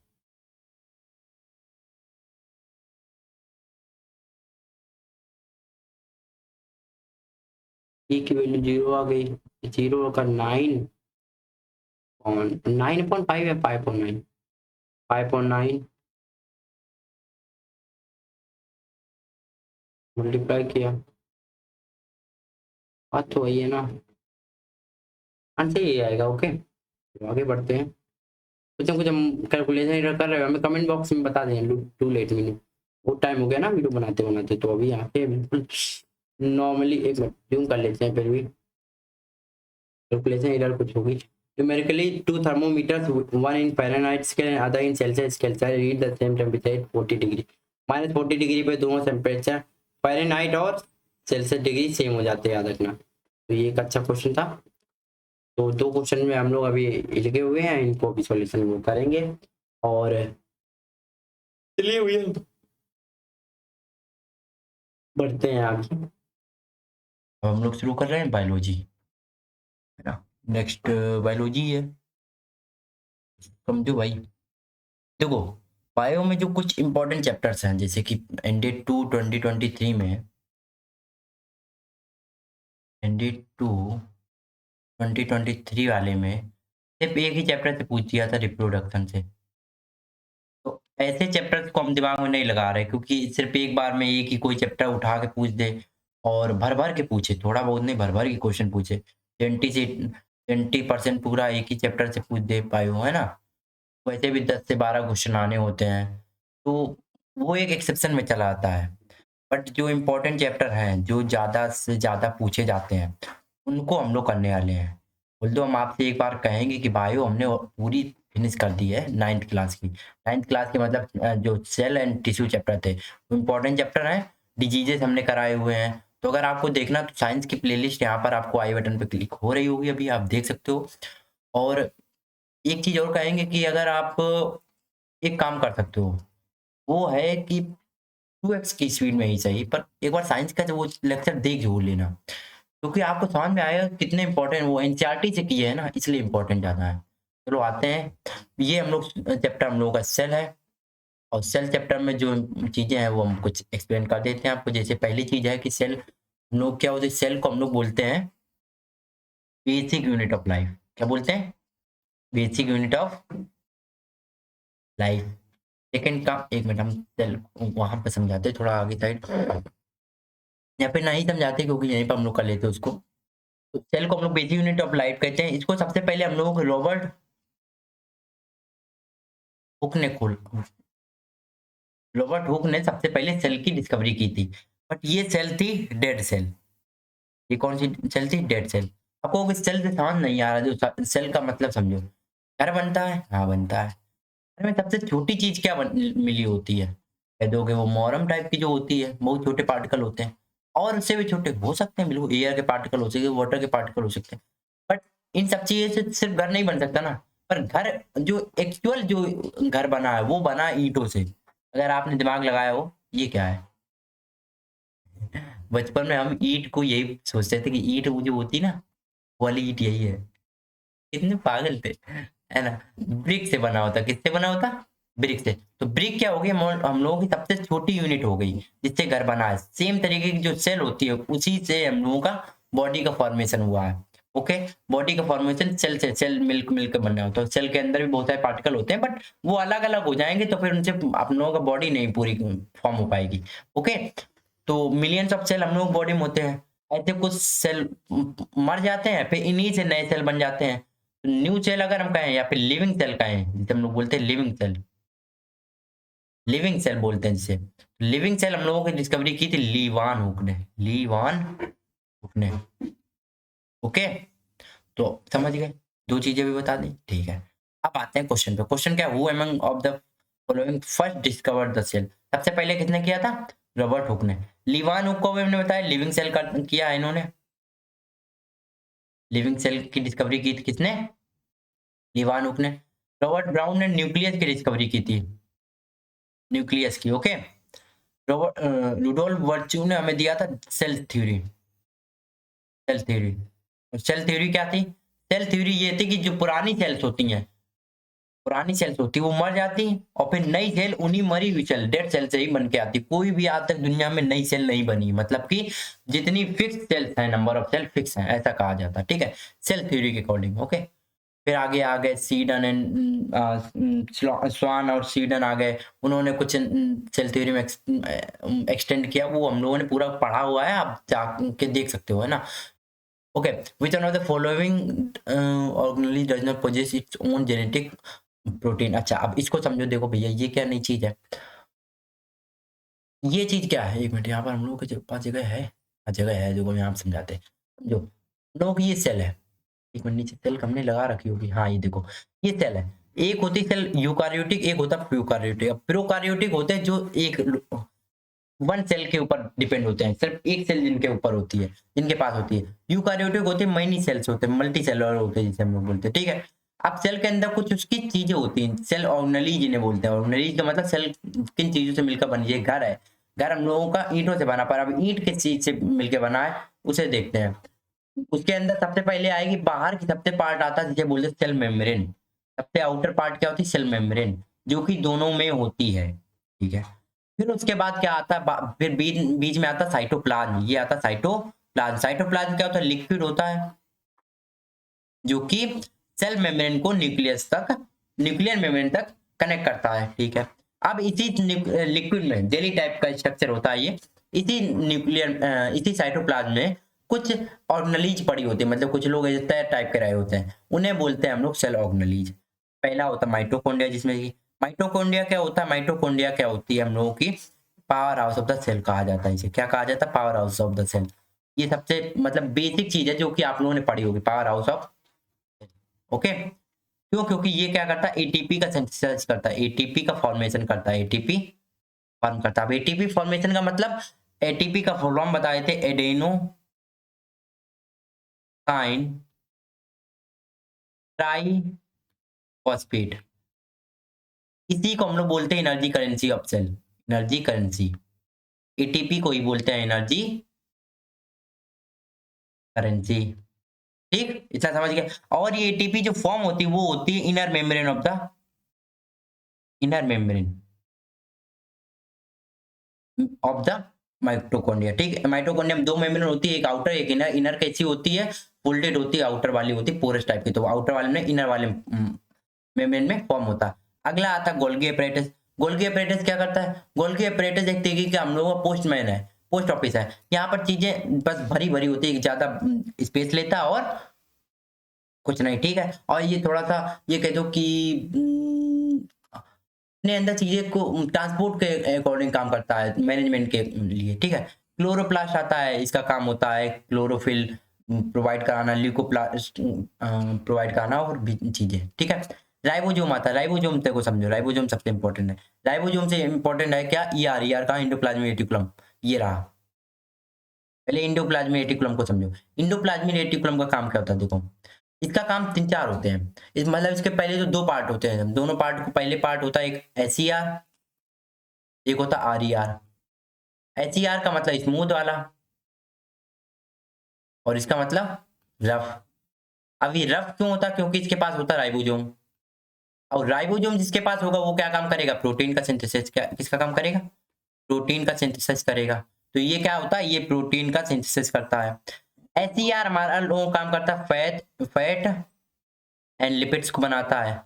जी की वैल्यू जीरो आ गई, जीरो का 9.5 है, 5.9 5.9 मल्टीप्लाई किया, बात तो वही है ना, आंसर यही आएगा। ओके, तो आगे बढ़ते हैं। कुछ ना कुछ हम कैलकुलेशन कर रहे हो, हमें कमेंट बॉक्स में बता दें, टू लेट मीनू, बहुत टाइम हो गया ना वीडियो बनाते बनाते, तो अभी यहाँ पे बिल्कुल नॉर्मली एक मिनट जूम कर लेते हैं, फिर भी कैलकुलेशन एरर कुछ होगी। Numerically two thermometers, one in Fahrenheit scale other in Celsius scale read the same temperature 40 degree, -40 degree पे दोनों टेम्परेचर फ़ारेनहाइट और सेल्सियस डिग्री सेम हो जाते हैं, याद रखना। तो ये एक अच्छा क्वेश्चन था। तो दो क्वेश्चन में हम लोग अभी लगे हुए हैं, इनको अभी सॉल्यूशन वो करेंगे। और चलिए भैया बढ़ते हैं आगे। अब हम लोग शुरू कर रहे हैं बायोलॉजी, है ना। नेक्स्ट बायोलॉजी है, समझो भाई। देखो, बायो में जो कुछ इंपॉर्टेंट चैप्टर्स हैं, जैसे कि एनडी 2 2023 में, एनडी 2 2023 वाले में सिर्फ एक ही चैप्टर से पूछ दिया था, रिप्रोडक्शन से। तो ऐसे चैप्टर्स को हम दिमाग में नहीं लगा रहे, क्योंकि सिर्फ एक बार में एक ही कोई चैप्टर उठा के पूछ दे और भर भर के पूछे, थोड़ा बहुत नहीं, भर भर के क्वेश्चन पूछे, 20% पूरा एक ही चैप्टर से पूछ दे पाए हो, है ना। वैसे भी 10 से 12 क्वेश्चन आने होते हैं, तो वो एक एक्सेप्शन में चला आता है। बट जो इम्पोर्टेंट चैप्टर हैं, जो ज़्यादा से ज़्यादा पूछे जाते हैं, उनको हम लोग करने वाले हैं। बोल हम आपसे एक बार कहेंगे कि बायो हमने पूरी फिनिश कर दी है 9th क्लास की। 9th क्लास के मतलब जो सेल एंड टिश्यू चैप्टर थे, वो इम्पोर्टेंट चैप्टर हैं। डिजीजेस हमने कराए हुए हैं। तो अगर आपको देखना, तो साइंस की प्लेलिस्ट यहाँ पर आपको आई बटन पे क्लिक हो रही होगी, अभी आप देख सकते हो। और एक चीज़ और कहेंगे कि अगर आप एक काम कर सकते हो, वो है कि 2x की स्पीड में ही सही, पर एक बार साइंस का जो वो लेक्चर देख जरूर लेना, क्योंकि आपको समझ में आएगा कितने इंपॉर्टेंट वो एनसीईआरटी से किए है ना, इसलिए इंपॉर्टेंट ज़्यादा है। चलो आते हैं, ये हम लोग चैप्टर हम लोगों का सेल है, और सेल चैप्टर में जो चीज़ें हैं वो हम कुछ एक्सप्लेन कर देते हैं आपको। जैसे पहली चीज़ है कि सेल हम लोग क्या होते हैं, सेल को हम लोग बोलते हैं बेसिक यूनिट ऑफ लाइफ। क्या बोलते हैं? Basic unit of life. Second का एक मिनट, हम सेल वहां पर समझाते हैं, थोड़ा आगे साइड, या फिर नहीं समझाते क्योंकि यहीं पर हम लोग कर लेते हैं उसको। तो सेल को हम लोग बेसिक यूनिट ऑफ लाइफ कहते हैं। इसको सबसे पहले हम लोग रॉबर्ट हुक ने खोल रॉबर्ट हुक ने सबसे पहले सेल की डिस्कवरी की थी। बट ये सेल थी डेड सेल। ये कौन सी सेल थी? Dead cell. आपको सेल से समझ नहीं आ रहा, जो सेल का मतलब समझो। घर बनता है, हाँ बनता है। घर में सबसे छोटी चीज क्या मिली होती है? कह दोगे वो मॉरम टाइप की जो होती है, बहुत छोटे पार्टिकल होते हैं और उससे भी छोटे हो सकते हैं, बिल्कुल एयर के पार्टिकल हो सकते हैं, वाटर के पार्टिकल हो सकते हैं। बट इन सब चीज़ों से सिर्फ घर नहीं बन सकता ना, पर घर जो एक्चुअल जो घर बना है वो बना है ईंटों से। अगर आपने दिमाग लगाया हो, ये क्या है? बचपन में हम ईंट को यही सोचते थे कि ईंट वो जो होती ना, वो वाली ईंट यही है। कितने पागल थे, है ना? ब्रिक से बना होता, किससे बना होता? ब्रिक से। तो ब्रिक क्या हो गई, हम लोगों की सबसे छोटी यूनिट हो गई जिससे घर बना है। सेम तरीके की जो सेल होती है उसी से हम लोगों का बॉडी का फॉर्मेशन हुआ है। ओके, बॉडी का फॉर्मेशन सेल से, सेल मिलकर बनना होता है। सेल के अंदर भी बहुत सारे पार्टिकल होते हैं बट वो अलग अलग हो जाएंगे तो फिर उनसे आप लोगों का बॉडी नहीं पूरी फॉर्म हो पाएगी। ओके, तो मिलियंस ऑफ सेल हम लोग बॉडी में होते हैं। ऐसे कुछ सेल मर जाते हैं, फिर इन्हीं से नए सेल बन जाते हैं। न्यू सेल अगर हम कहें या फिर लिविंग सेल कहें, जिसे हम लोग बोलते हैं लिविंग सेल, लिविंग सेल बोलते हैं जिसे। लिविंग सेल हम लोगों की डिस्कवरी की थी लीवान हुक ने, लीवान हुक ने। ओके, तो समझ गए, दो चीजें भी बता दी, ठीक है। अब आते हैं क्वेश्चन पे। क्वेश्चन क्या है, who among of the following first discovered the cell? सबसे पहले किसने किया था? रॉबर्ट हुक ने। लीवान हुक को भी हमने बताया लिविंग सेल का किया है इन्होंने। लिविंग सेल की डिस्कवरी की थी किसने? लीवान हुक ने। रॉबर्ट ब्राउन ने न्यूक्लियस की डिस्कवरी की थी, न्यूक्लियस की। ओके, रॉबर्ट रुडोल्फ वर्च्यू ने हमें दिया था cell theory, cell theory. Cell theory क्या थी? सेल थ्योरी ये थी कि जो पुरानी सेल्स होती हैं, पुरानी सेल्स होती है वो मर जाती और फिर नई सेल उन्हीं मरी हुई सेल, डेड सेल से ही बन के आती। कोई भी आज तक दुनिया में नई सेल नहीं बनी, मतलब कि जितनी फिक्स सेल्स हैं, नंबर ऑफ सेल फिक्स हैं, ऐसा कहा जाता है। ठीक है, सेल थ्योरी के अकॉर्डिंग। ओके, फिर आगे आ गए सीडन एंड स्वान और सीडन आ गए, उन्होंने कुछ सेल थ्योरी में एक्सटेंड किया, वो हम लोगों ने पूरा पढ़ा हुआ है, आप जाके देख सकते हो, है ना? Okay, which one of the following organelle does not possess its own genetic protein? अच्छा, अब इसको समझो, देखो भैया ये क्या नई चीज है, ये चीज क्या है? एक मिनट, यहाँ पर हम लोगों के पास जगह है, जगह है जो यहाँ समझाते हैं। समझो, हम लोगों की ये सेल है, एक मिनट, नीचे सेल हमने लगा रखी होगी, हाँ ये देखो, ये सेल है। एक होती सेल यूकारियोटिक, एक होता प्रोकारियोटिक। अब प्रोकारियोटिक होते हैं जो एक वन सेल के ऊपर डिपेंड होते हैं, सिर्फ एक सेल जिनके ऊपर होती है, जिनके पास होती है। यूकारियोटिक होते हैं मेनी सेल्स होते हैं, मल्टी सेलुलर होते हैं जिसे हम लोग बोलते हैं। ठीक है, अब सेल के अंदर कुछ उसकी चीजें होती हैं, सेल ऑर्गेनेली जिन्हें बोलते हैं। ऑर्गेनेली का मतलब सेल किन चीजों से मिलकर बनी है? घर है, घर हम लोगों का ईंटों से बना, पर अब ईंट किस चीज से मिलकर बना है उसे देखते हैं। उसके अंदर सबसे पहले आएगी, बाहर की सबसे पार्ट आता है जिसे बोलते हैं सेल मेम्ब्रेन। सबसे आउटर पार्ट क्या होती है? सेल मेम्ब्रेन, जो कि दोनों में होती है। ठीक है, फिर उसके बाद क्या आता है? फिर बीच बीच में आता है साइटोप्लाज्म, ये आता है साइटोप्लाज्म। साइटोप्लाज्म क्या होता है? लिक्विड होता है जो कि सेल मेम्ब्रेन को न्यूक्लियस तक, न्यूक्लियर मेम्ब्रेन तक कनेक्ट करता है। ठीक है, अब इसी लिक्विड में जेली टाइप का स्ट्रक्चर होता है ये। इसी इसी साइटोप्लाज्म में कुछ ऑर्गेनेलीज पड़ी होती है, मतलब कुछ लोग ऐसे टाइप के रहे होते हैं, उन्हें बोलते हैं हम लोग सेल ऑर्गेनेलीज। पहला होता है माइटोकॉन्ड्रिया, जिसमें कि माइटोकॉन्ड्रिया क्या होता है? माइटोकॉन्ड्रिया क्या होती है? हम लोगों की power house of the cell कहा जाता है इसे। क्या कहा जाता है? Power house of the cell. ये सबसे मतलब बेसिक चीज है जो कि आप लोगों ने पढ़ी होगी, पावर हाउस ऑफ। ओके, क्यों? क्योंकि ये क्या करता है? एटीपी का सिंथेसाइज करता है, एटीपी का फॉर्मेशन करता है, एटीपी फॉर्म करता है। अब एटीपी फॉर्मेशन का मतलब, एटीपी का फुल फॉर्म बताए थे, एडेनो साइन ट्राई फॉस्फेट। इसी को हम लोग बोलते हैं energy currency of cell, energy currency. ATP को ही बोलते हैं एनर्जी करेंसी। ठीक, इतना समझ गए? और ये एटीपी जो फॉर्म होती है वो होती है inner membrane of the, inner membrane of the mitochondria. ठीक है, माइटोकॉन्ड्रिया में दो मेम्ब्रेन होती है, एक आउटर एक इनर। इनर कैसी होती है? फोल्डेड होती है, आउटर वाली होती है पोरस टाइप की, तो आउटर वाले में, इनर वाले मेम्ब्रेन में फॉर्म होता है। अगला आता है गोल्गी अपैरेटस। गोल्गी अपैरेटस क्या करता है? गोल्गी अपैरेटस एक तरीके का हम लोगों का पोस्टमैन है, पोस्ट ऑफिस है। यहाँ पर चीजें बस भरी भरी होती है, ज्यादा स्पेस लेता है और कुछ नहीं। ठीक है, और ये थोड़ा सा ये कह दो कि अपने अंदर चीजें को ट्रांसपोर्ट के अकॉर्डिंग काम करता है, मैनेजमेंट के लिए। ठीक है, क्लोरोप्लास्ट आता है, इसका काम होता है क्लोरोफिल प्रोवाइड कराना, ल्यूकोप्लास्ट प्रोवाइड कराना और भी चीजें। ठीक है, राइबोसोम आता है, राइबोसोम देखो समझो, राइबोसोम सबसे इंपॉर्टेंट है। राइबोसोम से इंपॉर्टेंट है क्या, ईआर का एंडोप्लाज्मिक रेटिकुलम, ये रहा। पहले एंडोप्लाज्मिक रेटिकुलम को समझो। एंडोप्लाज्मिक रेटिकुलम का काम क्या होता है, देखो इसका काम 3-4 होते हैं। इस मतलब इसके पहले जो 2 पार्ट होते हैं, दोनों पार्ट को, पहले पार्ट होता है एक एसईआर, एक होता है आरईआर। एचईआर का मतलब स्मूथ वाला और इसका मतलब रफ। अब ये रफ क्यों होता है, क्योंकि इसके पास होता है राइबोसोम, और राइबोसोम जिसके पास होगा वो क्या काम करेगा, प्रोटीन का सिंथेसिस, क्या किसका काम करेगा, प्रोटीन का सिंथेसिस करेगा। तो ये क्या होता है, ये प्रोटीन का सिंथेसिस करता है। एचईआर हमारा लोगों काम करता है फैट एंड लिपिड्स को बनाता है।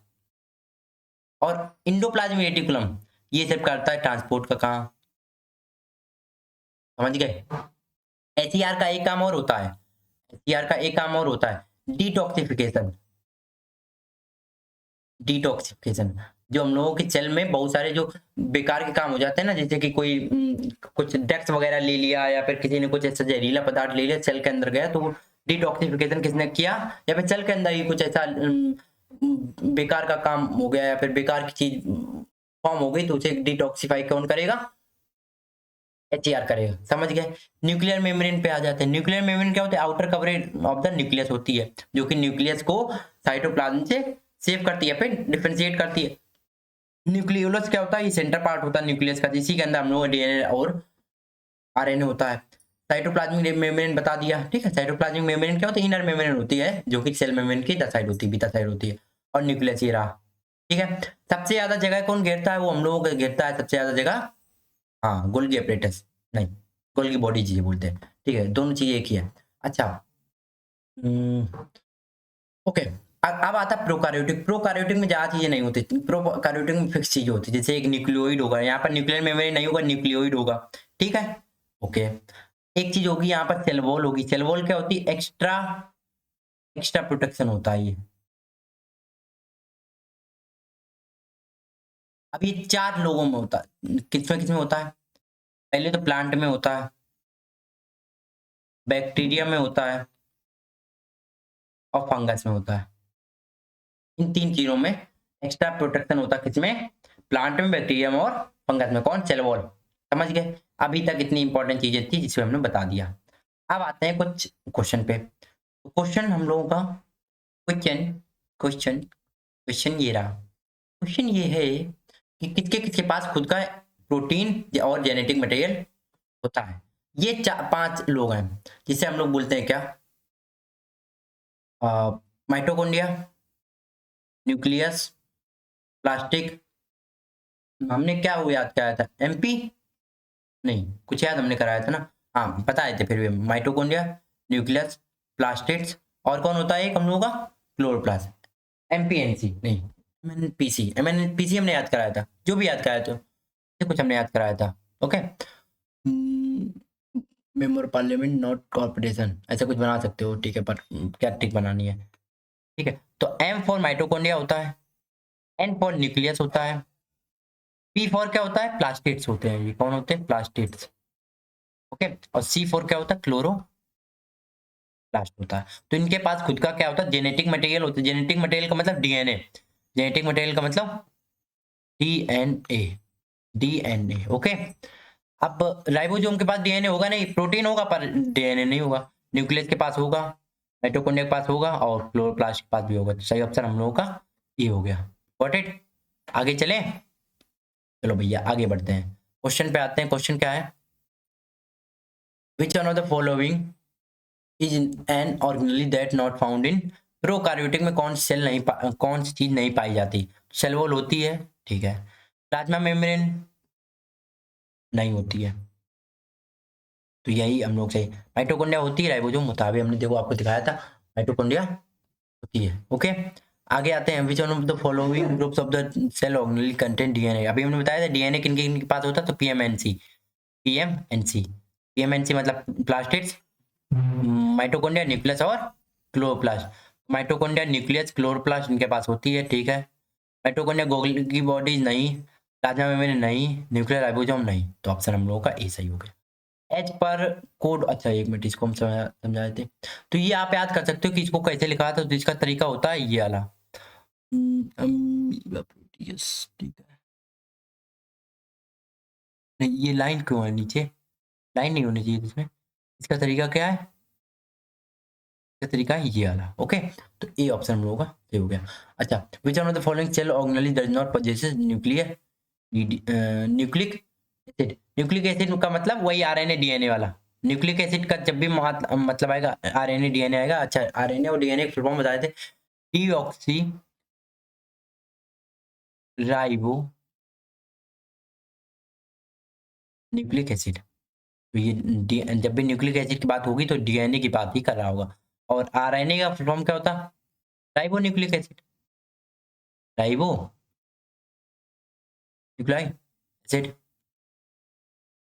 और इंडोप्लाज्मिक रेटिकुलम ये सिर्फ करता है ट्रांसपोर्ट का काम, समझ गए। एचईआर का एक काम और होता है, एचईआर का एक काम और होता है डिटॉक्सिफिकेशन। डिटॉक्सिफिकेशन जो हम लोगों के सेल में बहुत सारे जो बेकार के काम हो जाते हैं ना, जैसे कि कोई कुछ ड्रग्स वगैरह ले लिया या फिर किसी ने कुछ ऐसा जहरीला पदार्थ ले लिया, सेल के अंदर गया, तो वो डिटॉक्सिफिकेशन किसने किया, या फिर सेल के अंदर ही कुछ ऐसा बेकार का काम हो गया या फिर बेकार की चीज फॉर्म हो गई, तो उसे डिटॉक्सिफाई कौन करेगा, एचईआर करेगा, समझ गए। न्यूक्लियर मेम्ब्रेन पे आ जाते हैं। न्यूक्लियर मेम्ब्रेन क्या होता है, outer coverage of the nucleus होती है, जो कि न्यूक्लियस को साइटोप्लाज्म से सेव करती है, फिर डिफरेंशिएट करती है। न्यूक्लियोलस क्या होता है, ये सेंटर पार्ट होता है न्यूक्लियस का, इसी के अंदर हम लोग डीएनए और आरएनए होता है। साइटोप्लाज्मिक मेम्ब्रेन बता दिया, ठीक है। साइटोप्लाज्मिक मेम्ब्रेन क्या होता है, इनर मेम्ब्रेन होती है, जो कि सेल मेम्ब्रेन की साइड होती है, बीटा साइड होती है, और न्यूक्लियस ये रहा, ठीक है। सबसे ज्यादा जगह कौन घेरता है, वो हम लोगों को घेरता है सबसे ज्यादा जगह, हाँ, गोल्गी एपरेटस, नहीं गोल्गी बॉडी चीजें बोलते हैं, ठीक है, दोनों चीजें एक ही है। अच्छा, ओके, अब आता है प्रोकार्योटिक। प्रोकार्योटिक में ज्यादा चीजें नहीं होती, प्रोकार्योटिक में फिक्स चीजें होती है, जैसे एक न्यूक्लियोइड होगा, यहाँ पर न्यूक्लियर मेम्ब्रेन नहीं होगा, न्यूक्लियोइड होगा, ठीक है, ओके। एक चीज होगी यहाँ पर सेल वॉल होगी। सेल वॉल क्या होती है, एक्स्ट्रा एक्स्ट्रा प्रोटेक्शन होता है ये। अब ये 4 लोगों में होता है, किसमें होता है, पहले तो प्लांट में होता है, बैक्टीरिया में होता है, और फंगस में होता है। इन 3 चीजों में एक्स्ट्रा प्रोटेक्शन होता है, किसमें, प्लांट में, बैक्टीरिया में और फंगस में। कौन, सेल वॉल, समझ गए। अभी तक इतनी इंपॉर्टेंट चीजें थी जिसमें हमने बता दिया। अब आते हैं कुछ क्वेश्चन पे। क्वेश्चन हम लोगों का, क्वेश्चन क्वेश्चन ये रहा। क्वेश्चन ये है कि किसके किसके पास खुद का प्रोटीन और जेनेटिक मटेरियल होता है। ये 5 लोग हैं, जिसे हम लोग बोलते हैं क्या, माइटोकॉन्ड्रिया, न्यूक्लियस, प्लास्टिक, हमने क्या वो याद कराया था, एमपी, नहीं कुछ याद हमने कराया था ना, हाँ बताए थे, फिर भी माइटोकॉन्ड्रिया, न्यूक्लियस, प्लास्टिड्स, और कौन होता है एक हम लोगों का, क्लोरोप्लास्ट, एमपीएनसी नहीं, एमएनपीसी हमने याद कराया था, जो भी याद कराया था, कुछ हमने याद कराया था, okay. Member parliament not corporation, ऐसा कुछ बना सकते हो, ठीक है, पर क्या ट्रिक बनानी है, ठीक है। तो एम फॉर माइटोकॉन्ड्रिया होता है, एन फॉर न्यूक्लियस होता है, पी फॉर क्या होता है, प्लास्टिड्स होते हैं, ये कौन होते हैं, प्लास्टिड्स, ओके। और सी फॉर क्या होता है, क्लोरो प्लास्ट होता है। तो इनके पास खुद का क्या होता है, जेनेटिक मटेरियल होता है। जेनेटिक मटेरियल का मतलब डीएनए, जेनेटिक मटेरियल का मतलब डीएनए, डीएनए, ओके। अब राइबोसोम के पास डीएनए होगा नहीं, प्रोटीन होगा पर डीएनए नहीं होगा। न्यूक्लियस के पास होगा, माइटोकॉन्ड्रिया के पास होगा, और क्लोरोप्लास्ट के पास भी होगा। तो सही ऑप्शन हम लोगों का ये हो गया, गॉट इट। आगे चले, चलो भैया आगे बढ़ते हैं, क्वेश्चन पे आते हैं। क्वेश्चन क्या है, which one of the following is an organelle that not found in prokaryotic में कौन सेल नहीं कौन सी चीज नहीं पाई जाती, सेल वॉल होती है, ठीक है। प्लाज्मा मेम्ब्रेन नहीं होती है, तो यही हम लोग से, माइटोकॉन्ड्रिया होती है, राइबोसोम होता है, अभी हमने देखो आपको दिखाया था, माइटोकॉन्ड्रिया होती है, ओके। आगे आते हैं, which one of the following groups of the cell organelle contain DNA. अभी हमने बताया था डीएनए किन किन के पास होता है, तो पीएमएनसी, पीएमएनसी, पीएमएनसी मतलब प्लास्टिड्स, माइटोकॉन्ड्रिया, न्यूक्लियस और क्लोरोप्लास्ट। माइटोकॉन्ड्रिया, न्यूक्लियस, क्लोरोप्लास्ट इनके पास होती है, ठीक है। माइटोकॉन्ड्रिया गोल्गी बॉडीज नहीं, प्लाज्मा मेम्ब्रेन नहीं, न्यूक्लियर राइबोसोम नहीं, तो ऑप्शन हम लोगों का ए सही हो गया। एच पर कोड, अच्छा एक मिनट, इसको हम समझाए थे, तो ये आप याद कर सकते हो कि इसको कैसे लिखा था, तो इसका तरीका होता है ये वाला, अमीबा प्रोटियस, ठीक है। नहीं, ये लाइन क्यों है नीचे? लाइन नहीं होनी चाहिए इसमें। इसका तरीका क्या है? इसका तरीका है ये वाला। ओके, तो ए ऑप्शन हम लोगों का सही हो गया। अच्छा, which one of the following cell organelle does not possesses nuclear nucleic acid? Nucleic acid का मतलब वही आरएनए डीएनए वाला। न्यूक्लिक एसिड का जब भी मतलब आएगा आरएनए डीएनए आएगा। अच्छा, आरएनए और डीएनए की फुल फॉर्म बताए थे, डीऑक्सी राइबो न्यूक्लिक एसिड। तो ये जब भी न्यूक्लिक एसिड की बात होगी तो डीएनए की बात ही कर रहा होगा। और आरएनए का फुल फॉर्म क्या होता? Ribo nucleic acid, ribo nucleic acid,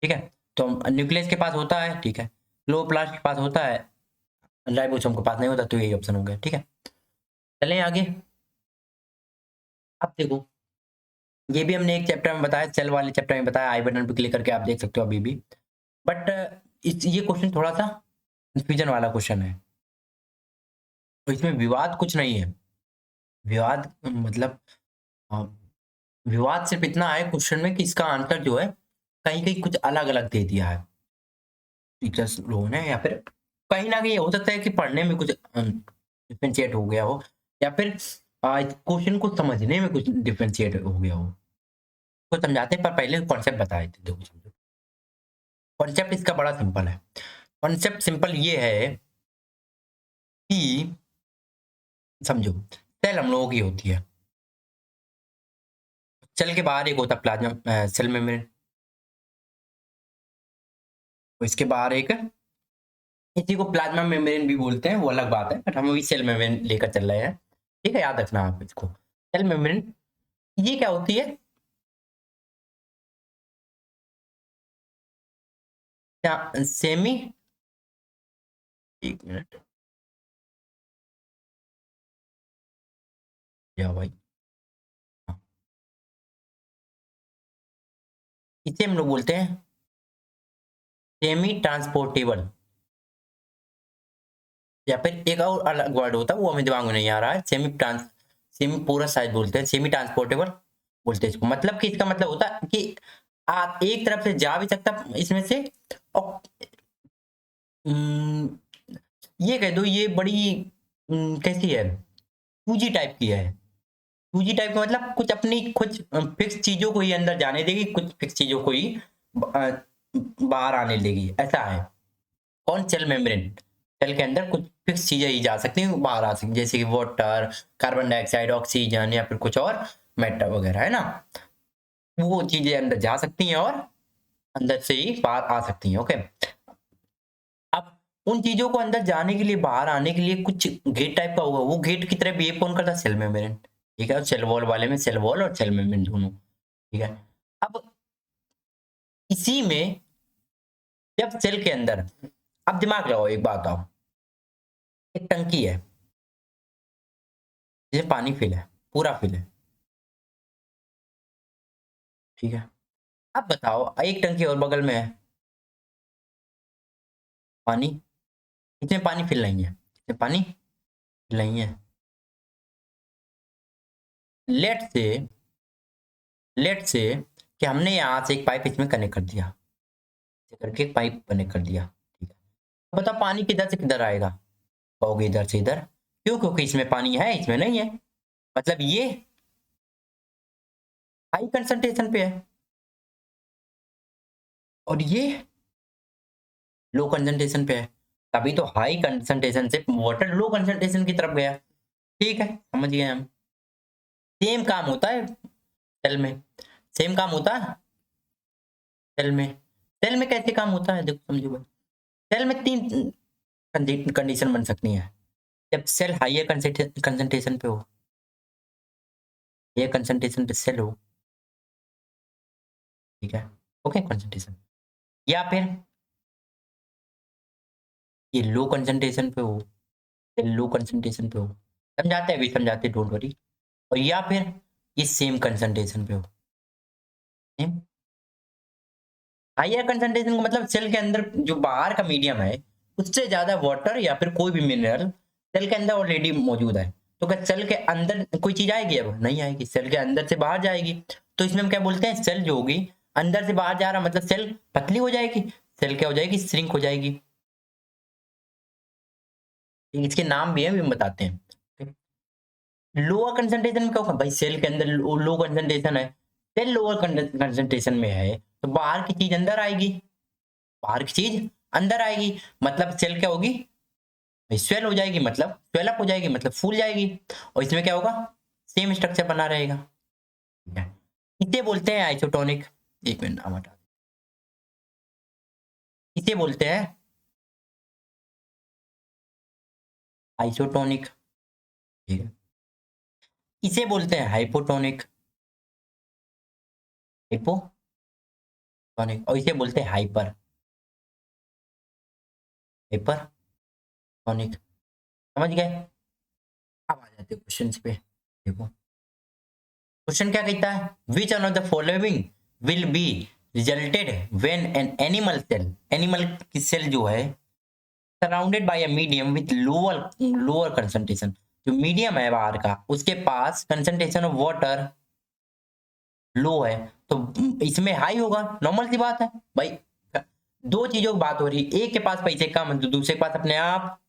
ठीक है। तो न्यूक्लियस के पास होता है, ठीक है। क्लोरोप्लास्ट के पास होता है, राइबोसोम के पास नहीं होता, तो यही ऑप्शन हो गया, ठीक है। चलें आगे। अब देखो, ये भी हमने एक चैप्टर में बताया, सेल वाले चैप्टर में बताया, आई बटन पे क्लिक करके आप देख सकते हो अभी भी। बट ये क्वेश्चन थोड़ा सा कंफ्यूजन वाला क्वेश्चन है। तो इसमें विवाद कुछ नहीं है। विवाद मतलब अ, विवाद सिर्फ इतना है क्वेश्चन में कि इसका आंसर जो है कहीं कहीं कुछ अलग अलग दे दिया है टीचर्स लोगों ने, या फिर कहीं ना कहीं हो सकता है कि पढ़ने में कुछ डिफरेंशिएट हो गया हो, या फिर क्वेश्चन को समझने में कुछ डिफरेंशिएट हो गया हो। को समझाते हैं, पर पहले कॉन्सेप्ट बताए थे। देखो समझो, कॉन्सेप्ट इसका बड़ा सिंपल है। कॉन्सेप्ट सिंपल ये है कि समझो, सेल हम लोगों की होती है। सेल के बाहर एक होता है प्लाज्मा सेल मेम्ब्रेन, इसके बाहर एक, इसी को प्लाज्मा मेम्ब्रेन भी बोलते हैं, वो अलग बात है, बट हम अभी सेल मेम्ब्रेन लेकर चल रहे हैं, ठीक है। याद रखना आप इसको, सेल मेम्ब्रेन ये क्या होती है? क्या सेमी, एक मिनट या भाई, हाँ, इसे हम लोग बोलते हैं सेमी ट्रांसपोर्टेबल, या फिर एक और अलग वर्ड होता है वो हमें दिमाग में नहीं आ रहा है। सेमी पोरस शायद बोलते हैं, सेमी ट्रांसपोर्टेबल बोलते हैं इसको। मतलब कि इसका मतलब होता है कि आप एक तरफ से जा भी सकता इसमें से, और उम, ये कह दो ये बड़ी कैसी है, 2G टाइप की है। 2G टाइप का मतलब कुछ अपनी कुछ फिक्स चीजों को ही अंदर जाने देगी, कुछ फिक्स चीजों को ही बाहर आने देगी, ऐसा है। कौन? Cell membrane. सेल के अंदर कुछ फिक्स चीजें ही जा सकती हैं, बाहर आ सकती हैं, जैसे कि वाटर, कार्बन डाइऑक्साइड, ऑक्सीजन, या फिर कुछ और मेटल वगैरह, है ना। वो चीजें अंदर जा सकती हैं और अंदर से ही बाहर आ सकती हैं। ओके, अब उन चीजों को अंदर जाने के लिए, बाहर आने के लिए कुछ गेट टाइप का होगा, वो गेट की तरह बिहेव कौन करता है? सेल मेम्ब्रेन, ठीक है। सेल वॉल वाले में सेल वॉल और सेल मेम्ब्रेन दोनों, ठीक है। अब इसी में जब सेल के अंदर, अब दिमाग लगाओ, एक बात आओ, एक टंकी है जिसमें पानी फिल है, पूरा फिल है, ठीक है। अब बताओ, एक टंकी और बगल में है, पानी, इसमें पानी फिल नहीं है, इसमें पानी फिल नहीं है। लेट से लेट से कि हमने यहाँ से एक पाइप इसमें कनेक्ट कर दिया, ऐसे करके एक पाइप कनेक्ट कर दिया, ठीक है। अब बताओ पानी किधर से किधर आएगा? कहोगे इधर से इधर। क्यों? क्योंकि इसमें पानी है, इसमें नहीं है। मतलब ये हाई कंसंट्रेशन पे है और ये लो कंसंट्रेशन पे है, तभी तो हाई कंसंट्रेशन से वाटर लो कंसंट्रेशन की तरफ गया, ठीक है। समझ गए हम। सेम काम होता है सेल में, सेम काम होता है सेल में। सेल में कैसे काम होता है? देखो समझो भाई, सेल में तीन कंडीशन बन सकती है जब सेल हाइयर कंसंट्रेशन पे हो, हाइयर कंसंट्रेशन पे सेल हो, ठीक है, ओके, कंसंट्रेशन, या फिर ये लो कंसंट्रेशन पे हो, लो कंसंट्रेशन पे हो, समझाते हैं, अभी समझाते, डोंट वरी। और या फिर ये सेम कंसंट्रेशन पे हो, सेम। हाइयर कंसंट्रेशन का मतलब सेल के अंदर जो बाहर का मीडियम है उससे ज्यादा वाटर या फिर कोई भी मिनरल सेल के अंदर ऑलरेडी मौजूद है, तो क्या सेल के अंदर कोई चीज आएगी? अब नहीं आएगी, सेल के अंदर से बाहर जाएगी। तो इसमें हम क्या बोलते हैं, सेल जो होगी अंदर से बाहर जा रहा मतलब सेल पतली हो जाएगी, सेल क्या हो जाएगी, श्रिंक हो जाएगी। इसके नाम भी है, भी हम बताते हैं। लोअर कंसंट्रेशन में क्या होगा भाई, सेल के अंदर लो कंसंट्रेशन है, सेल लोअर कंसंट्रेशन में है तो बाहर की चीज अंदर आएगी, बाहर की चीज अंदर आएगी मतलब सेल क्या होगी, स्वेल हो जाएगी, मतलब स्वेल अप हो जाएगी, मतलब फूल जाएगी। और इसमें क्या होगा, सेम स्ट्रक्चर बना रहेगा। ठीक है, इसे बोलते हैं आइसोटोनिक। एक मिनट नाम हटा, इसे बोलते हैं आइसोटोनिक। ठीक है, इसे बोलते हैं हाइपोटोनिक, हाइपोटोनिक, और इसे बोलते हैं हाइपर, हाइपरटोनिक। समझ गए? अब आ जाते हैं क्वेश्चन पे। देखो क्वेश्चन क्या कहता है, which one of the following will be resulted when an animal cell, animal की सेल जो है surrounded by a medium with lower concentration, जो मीडियम है बाहर का उसके पास कंसंट्रेशन ऑफ वाटर लो है, तो इसमें हाई होगा, नॉर्मल सी बात है भाई। दो चीजों की बात हो रही है, एक के पास पैसे कम है तो दूसरे के पास अपने आप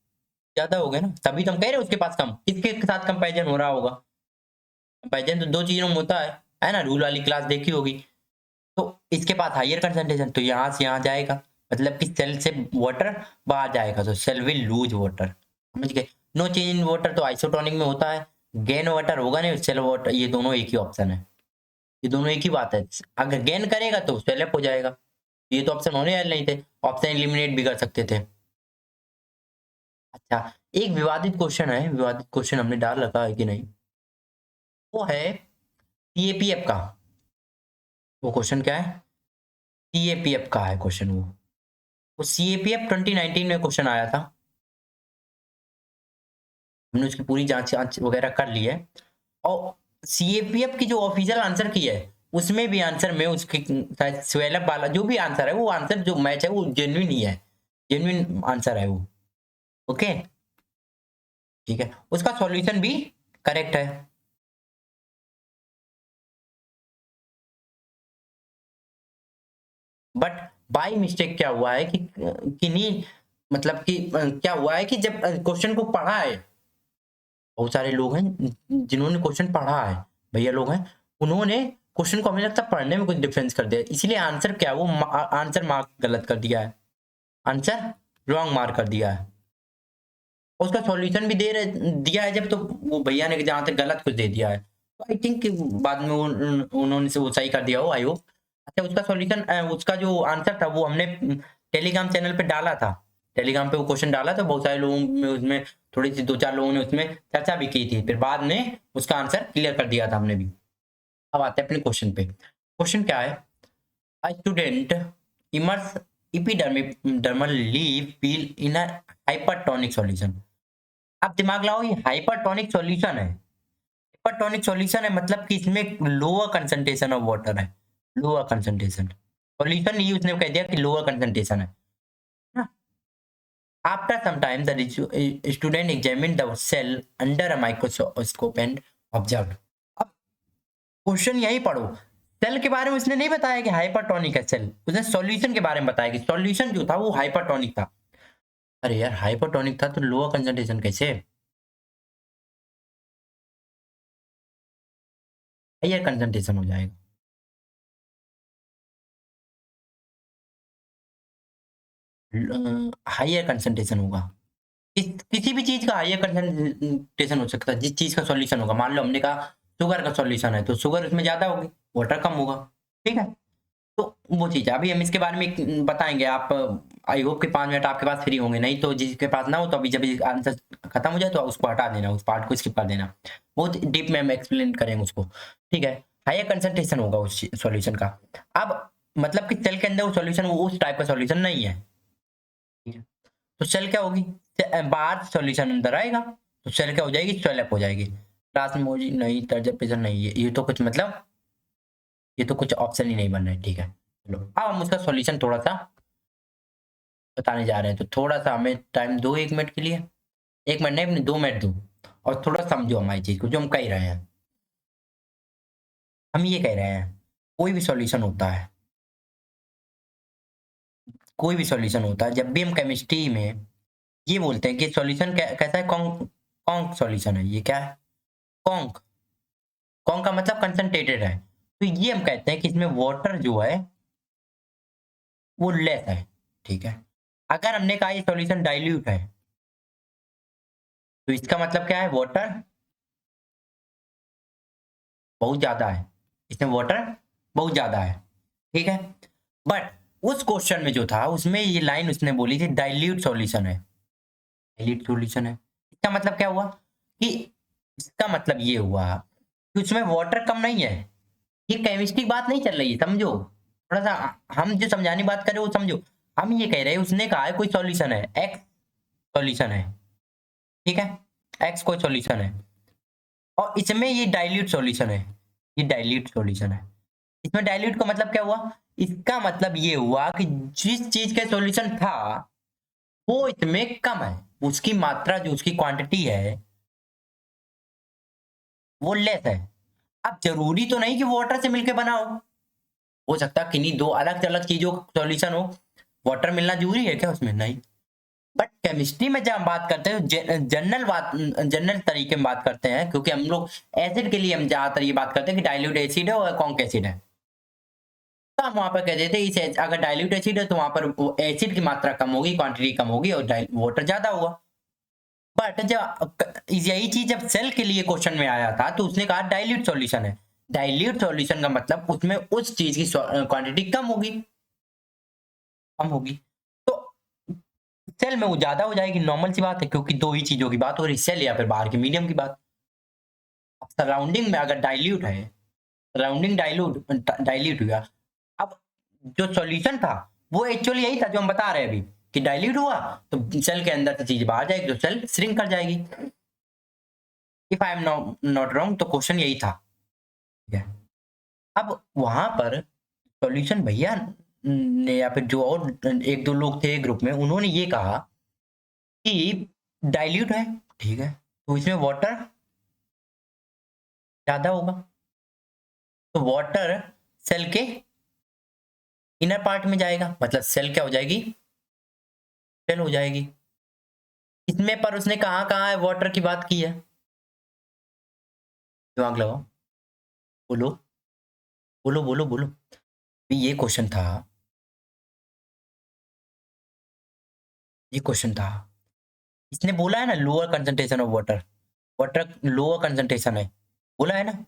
ज्यादा हो गए ना, तभी तो हम कह रहे हैं उसके पास कम, किसके साथ कंपैरिजन हो रहा होगा, कंपैरिजन तो दो चीजों में होता है ना, रूल वाली क्लास देखी होगी। तो इसके पास हाइयर कंसंट्रेशन तो यहाँ से यहाँ जाएगा, मतलब कि सेल से वाटर बाहर जाएगा तो सेल विल लूज वाटर। समझ गए? नो चेंज इन वाटर तो आइसोटोनिक में होता है, गेन वाटर होगा नहीं, सेल वाटर, ये दोनों एक ही ऑप्शन है, ये दोनों एक ही बात है। अगर गेन करेगा तो सेल अप हो जाएगा, ये तो ऑप्शन होने वाले नहीं थे, ऑप्शन एलिमिनेट भी कर सकते थे। अच्छा, एक विवादित क्वेश्चन है, विवादित क्वेश्चन हमने डाल रखा है कि नहीं, वो है सीएपीएफ का। वो क्वेश्चन क्या है, सीएपीएफ का है क्वेश्चन। वो सीएपीएफ 2019 में क्वेश्चन आया था, हमने उसकी पूरी जांच वगैरह कर ली है। और सीएपीएफ की जो ऑफिशियल आंसर की है उसमें भी आंसर में उसकी स्वेलअप वाला जो भी आंसर है, वो आंसर जो मैच है वो जेन्युइन ही है, जेन्युइन आंसर है वो। ओके, ठीक है, उसका सॉल्यूशन भी करेक्ट है। बट बाय मिस्टेक क्या हुआ है कि किन्हीं, मतलब कि क्या हुआ है कि जब क्वेश्चन को पढ़ा है, बहुत सारे लोग हैं जिन्होंने क्वेश्चन पढ़ा है, भैया लोग हैं, उन्होंने क्वेश्चन को हमें लगता है पढ़ने में कुछ डिफरेंस कर दिया, इसलिए आंसर क्या वो आंसर मार्क गलत कर दिया है, आंसर रॉन्ग मार्क कर दिया है। और उसका सॉल्यूशन भी दिया है जब, तो वो भैया ने जहां तक गलत कुछ दे दिया है, तो आई थिंक बाद में उन्होंने से वो सही कर दिया हो, आई होप। अच्छा, उसका सॉल्यूशन, उसका जो आंसर था वो हमने टेलीग्राम चैनल पे डाला था, टेलीग्राम पे वो क्वेश्चन डाला था, बहुत सारे लोगों में उसमें थोड़ी सी दो चार लोगों ने उसमें चर्चा भी की थी, फिर बाद में उसका आंसर क्लियर कर दिया था हमने भी। अब आते हैं अपने क्वेश्चन पे। क्वेश्चन क्या है, a student immerse epidermal leaf peel in a hypertonic solution। आप दिमाग लाओ, ये हाइपरटोनिक सॉल्यूशन है, हाइपरटोनिक सॉल्यूशन है मतलब कि इसमें लोअर कंसंट्रेशन ऑफ वाटर है, लोअर कंसंट्रेशन, सॉल्यूशन ही उसने कह दिया कि लोअर कंसंट्रेशन है ना। After some time the student examine the cell under a microscope and observe. अब क्वेश्चन यही पढ़ो, सेल के बारे में उसने नहीं बताया कि हाइपरटोनिक है सेल, उसने सॉल्यूशन के बारे में बताया कि सॉल्यूशन जो था वो हाइपरटोनिक था। अरे यार, हाइपरटोनिक था तो लोअर कंसंट्रेशन कैसे, हायर कंसंट्रेशन हो जाएगा। हायर कंसंट्रेशन होगा, किसी भी चीज का हायर कंसंट्रेशन हो सकता है, जिस चीज का सॉल्यूशन होगा, मान लो हमने कहा शुगर का सॉल्यूशन है तो शुगर उसमें ज्यादा होगी, वाटर कम होगा। ठीक है, तो वो चीज है, अभी हम इसके बारे में बताएंगे। आप, आई होप कि 5 मिनट आपके पास फ्री होंगे, नहीं तो जिसके पास ना हो तो अभी जब आंसर खत्म हो जाए तो उसको हटा देना, उस पार्ट को स्किप कर देना, बहुत डीप में हम एक्सप्लेन करेंगे उसको। ठीक है, हायर कंसंट्रेशन होगा उस सॉल्यूशन का। अब मतलब कि सेल के अंदर वो सॉल्यूशन वो उस टाइप का सॉल्यूशन नहीं है, ठीक है? तो सेल क्या होगी, बाहर सॉल्यूशन अंदर आएगा तो सेल क्या हो जाएगी, स्वेल अप हो जाएगी। क्लास में मोजी नहीं, तर्ज पेजर नहीं है, ये तो कुछ मतलब, ये तो कुछ ऑप्शन ही नहीं बन रहे। ठीक है, चलो अब हम उसका सॉल्यूशन थोड़ा सा बताने जा रहे हैं, तो थोड़ा सा हमें टाइम दो, 1 मिनट के लिए, 1 मिनट नहीं, अपने 2 मिनट दो, और थोड़ा समझो हमारी चीज को जो हम कह रहे हैं। हम ये कह रहे हैं कोई भी सॉल्यूशन होता है, कोई भी सॉल्यूशन होता है, जब भी हम केमिस्ट्री में ये बोलते हैं कि सॉल्यूशन कैसा है, कॉन्क सॉल्यूशन है। ये क्या है? कॉन्क। कॉन्क का मतलब कंसंट्रेटेड है। तो ये हम कहते हैं कि इसमें वाटर जो है वो लेस है, ठीक है। अगर हमने कहा ये सॉल्यूशन डाइल्यूट है तो इसका मतलब क्या है? वाटर बहुत ज्यादा है, इसमें वाटर बहुत ज्यादा है, ठीक है। बट उस क्वेश्चन में जो था उसमें ये लाइन उसने बोली थी डाइल्यूट सॉल्यूशन है, डाइल्यूट सॉल्यूशन है। इसका मतलब क्या हुआ कि इसका मतलब ये हुआ कि उसमें वाटर कम नहीं है। ये केमिस्ट्री की बात नहीं चल रही है, समझो। थोड़ा सा हम जो समझाने की बात कर रहे हो वो समझो। हम ये कह रहे हैं उसने कहा है कोई सॉल्यूशन है, एक्स सॉल्यूशन है, ठीक है। एक्स कोई सॉल्यूशन है और इसमें ये डाइल्यूट सॉल्यूशन है, ये डाइल्यूट सॉल्यूशन है। इसमें डाइल्यूट का मतलब क्या हुआ? इसका मतलब ये हुआ कि जिस चीज का सॉल्यूशन था वो इसमें कम है, उसकी मात्रा जो उसकी क्वांटिटी है वो लेस है। अब जरूरी तो नहीं कि वाटर से मिलके बना हो सकता है किन्हीं दो अलग अलग चीजों का सॉल्यूशन हो। वाटर मिलना जरूरी है क्या उसमें? नहीं। बट केमिस्ट्री में जब हम बात करते हैं जनरल तरीके में बात करते हैं, क्योंकि हम लोग एसिड के लिए हम ज्यादातर ये बात करते हैं कि डाइल्यूट एसिड है और कॉन्क एसिड है। तो हम वहां पर कहते थे इस अगर डाइल्यूट एसिड है तो वहां पर एसिड की मात्रा कम होगी, क्वांटिटी कम होगी और वाटर ज्यादा होगा। बट जब यही चीज जब सेल के लिए क्वेश्चन में आया था तो उसने कहा डाइल्यूट सॉल्यूशन है। डाइल्यूट सॉल्यूशन का मतलब उसमें उस चीज की क्वांटिटी कम होगी, कम होगी। तो सेल में वो ज्यादा हो जाएगी, नॉर्मल सी बात है, क्योंकि दो ही चीजों की बात हो रही, सेल या फिर बाहर के मीडियम की बात। अब सराउंडिंग में अगर डाइल्यूट है, सराउंडिंग डाइल्यूट हुआ। अब जो सॉल्यूशन था वो एक्चुअली यही था जो हम बता रहे हैं अभी कि डाइल्यूट हुआ तो सेल के अंदर से चीज बाहर जाएगी तो सेल श्रिंक कर जाएगी। If I am not wrong तो क्वेश्चन यही था, ठीक है। अब वहां पर सॉल्यूशन भैया ने या फिर जो और एक दो लोग थे ग्रुप में उन्होंने ये कहा कि डाइल्यूट है, ठीक है, तो इसमें वाटर ज्यादा होगा। तो वाटर सेल के इनर पार्ट में जाएगा, मतलब सेल क्या हो जाएगी? सेल हो जाएगी। इसमें पर उसने कहाँ कहाँ है वाटर की बात की है? दिमाग लगाओ, बोलो बोलो बोलो बोलो। ये क्वेश्चन था, ये क्वेश्चन था। इसने बोला है ना lower concentration of water, water lower concentration है, बोला है ना।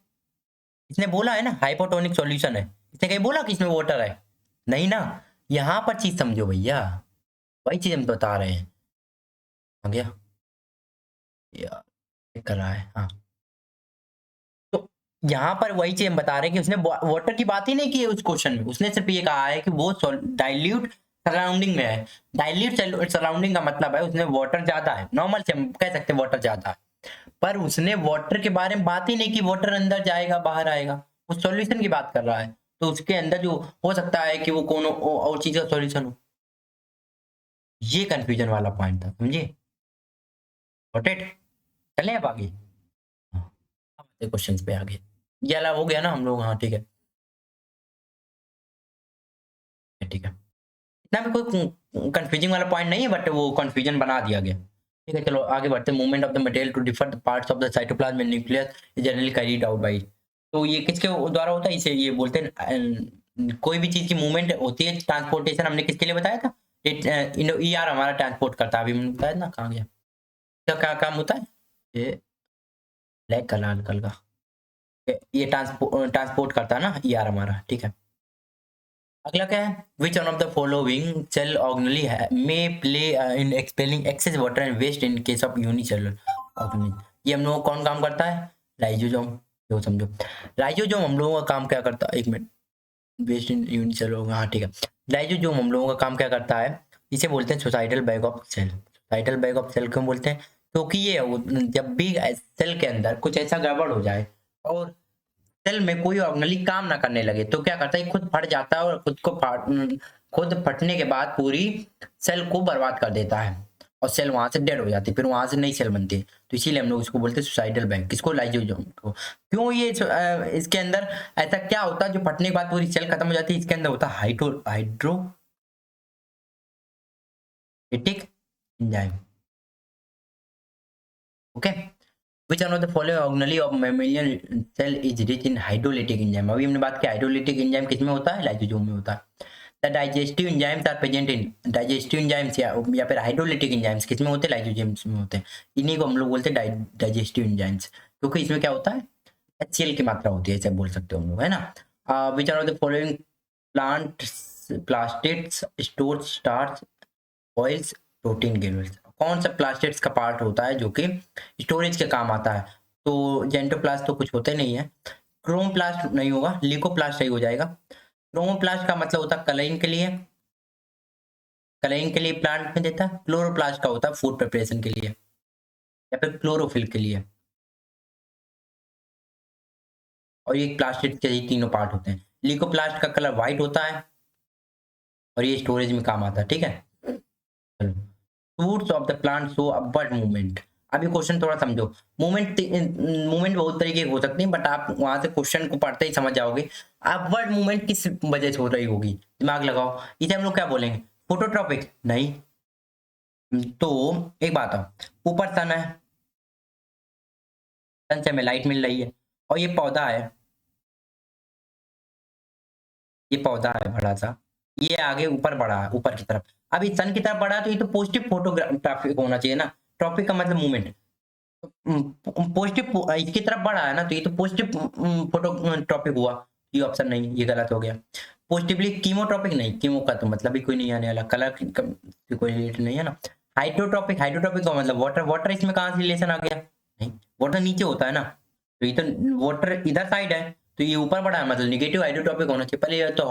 इसने बोला है ना हाइपोटोनिक सॉल्यूशन है। इसने कहीं बोला कि इसमें वाटर है? नहीं ना। यहाँ पर चीज समझो भैया, वही चीज हम बता रहे हैं। आ गया यार, ये कर रहा है हाँ। तो यहाँ पर वही चीज हम बता रहे हैं कि उसने वाटर की बात ही नहीं की है उस क्वेश्चन में। उसने सिर्फ ये कहा है कि वो डाइल्यूट सराउंडिंग में है। डाइल्यूट सराउंडिंग का मतलब है उसने वाटर ज्यादा है, नॉर्मल से हम कह सकते हैं वाटर ज्यादा है। पर उसने वाटर के बारे में बात ही नहीं की, वाटर अंदर जाएगा बाहर आएगा। वो सॉल्यूशन की बात कर रहा है, तो उसके अंदर जो हो सकता है कि वो कौन और चीज का सॉल्यूशन हो। ये कंफ्यूजन वाला पॉइंट था, समझे? Got it? चले अब आगे, क्वेश्चंस पे आगे। ये वाला हो गया ना हम लोग, हाँ ठीक है, ठीक है। इतना भी कोई कंफ्यूजिंग वाला पॉइंट नहीं है, बट वो कंफ्यूजन बना दिया गया। ठीक है, चलो आगे बढ़ते हैं। Movement of the material to different parts of the cytoplasm and nucleus is generally carried out by. तो ये किसके द्वारा होता है? इसे ये बोलते हैं कोई भी चीज की मूवमेंट होती है, ट्रांसपोर्टेशन हमने किसके लिए बताया था? ईआर हमारा ट्रांसपोर्ट करता है, अभी मैंने बताया ना, कहाँ गया? क्या क्या काम होता है? ये ब्लैक का लाल कलर का, ये ट्रांसपोर्ट करता है ना ईआर हमारा, ठीक है। अगला क्या है? Which one of the following cell organelle में play in expelling excess water and waste in case of unicellular organism. ये हम लोगों को कौन काम करता है? लाइसोसोम। जो समझो, लाइसोसोम हम लोगों का काम क्या करता है? एक मिनट, वेस्ट इन यूनिसेलुलर, हाँ ठीक है। लाइसोसोम हम लोगों का काम क्या करता है? इसे बोलते हैं suicidal bag of cell. Suicidal bag of cell क्यों बोलते हैं? क्योंकि ये जब भी सेल के अंदर कुछ ऐसा गड़बड़ हो जाए और सेल में कोई ऑर्गेनली काम ना करने लगे तो क्या करता है? खुद फट जाता है और खुद फटने के बाद पूरी सेल को बर्बाद कर देता है। और सेल वहां से डेड हो जाती है, फिर वहां से नई सेल बनती है। तो इसीलिए हम लोग इसको बोलते हैं सुसाइडल बैंक। किसको? लाइसोसोम को। क्यों ये इसके अंदर ऐसा क्या होता है जो फटने के बाद पूरी सेल खत्म हो जाती है? इसके अंदर होता है hydrolytic enzyme. Okay, which one of the following organelle of mammalian cell is rich in hydrolytic enzyme? अभी हमने बात की हाइड्रोलिटिक एंजाइम किसमें होता है? लाइसोसोम में होता है। The digestive enzymes are present in digestive enzymes या फिर हाइड्रोलिटिक एंजाइम्स किसमें होते हैं? लाइसोसोम्स में होते हैं। इन्हीं को हम लोग बोलते हैं डाइजेस्टिव एंजाइम्स, क्योंकि इसमें क्या होता है? HCl की मात्रा होती है, ऐसे बोल सकते हो हम लोग, है ना। Which are of the following plant plastids store starch oils protein granules? कौन सा प्लास्टिड्स का पार्ट होता है जो कि स्टोरेज के काम आता है? तो जेंटोप्लास्ट तो कुछ होते नहीं है, क्रोमोप्लास्ट नहीं होगा, ल्यूकोप्लास्ट सही हो जाएगा। क्रोमोप्लास्ट का मतलब होता है कलरिंग के लिए, कलरिंग के लिए प्लांट में देता है। क्लोरोप्लास्ट का होता है फूड प्रिपरेशन के लिए या फिर क्लोरोफिल के लिए। और ये प्लास्टिड के ही तीनों पार्ट होते हैं। ल्यूकोप्लास्ट का कलर व्हाइट होता है और ये स्टोरेज में काम आता है, ठीक है। चलो, roots of the plant show upward movement. अब ये क्वेश्चन थोड़ा समझो। मूवमेंट बहुत तरीके की हो सकती है, बट आप वहां से क्वेश्चन को पढ़ते ही समझ जाओगे अपवर्ड मूवमेंट किस वजह से हो रही होगी। दिमाग लगाओ, इसे हम लोग क्या बोलेंगे? फोटोट्रॉपिक? नहीं। तो एक बात है, ऊपर सन है, सन से हमें लाइट मिल रही है, और ये पौधा है, ये पौधा है बड़ा सा, ये आगे ऊपर बढ़ा है ऊपर की तरफ। अब ये सन की तरफ बढ़ा है तो ये तो पॉजिटिव फोटोग्राफिक होना चाहिए ना। ट्रॉपिक का मतलब मूवमेंट। पॉजिटिव इसकी तरफ बढ़ा है ना, तो ये तो पॉजिटिव फोटोट्रॉपिक हुआ। ये ऑप्शन नहीं, ये गलत हो गया। पॉजिटिवली कीमोट्रॉपिक नहीं, कीमो का तो मतलब ही कोई नहीं आने वाला, कलर की कोई रिलेशन नहीं है ना। हाइड्रोट्रॉपिक, हाइड्रोट्रॉपिक का मतलब वाटर, वाटर इसमें कहाँ से रिलेशन आ गया? नहीं, वाटर नीचे होता है ना, तो ये तो वाटर इधर साइड है, तो ये ऊपर बढ़ा है, मतलब निगेटिव हाइड्रोट्रॉपिक होना चाहिए। पहले तो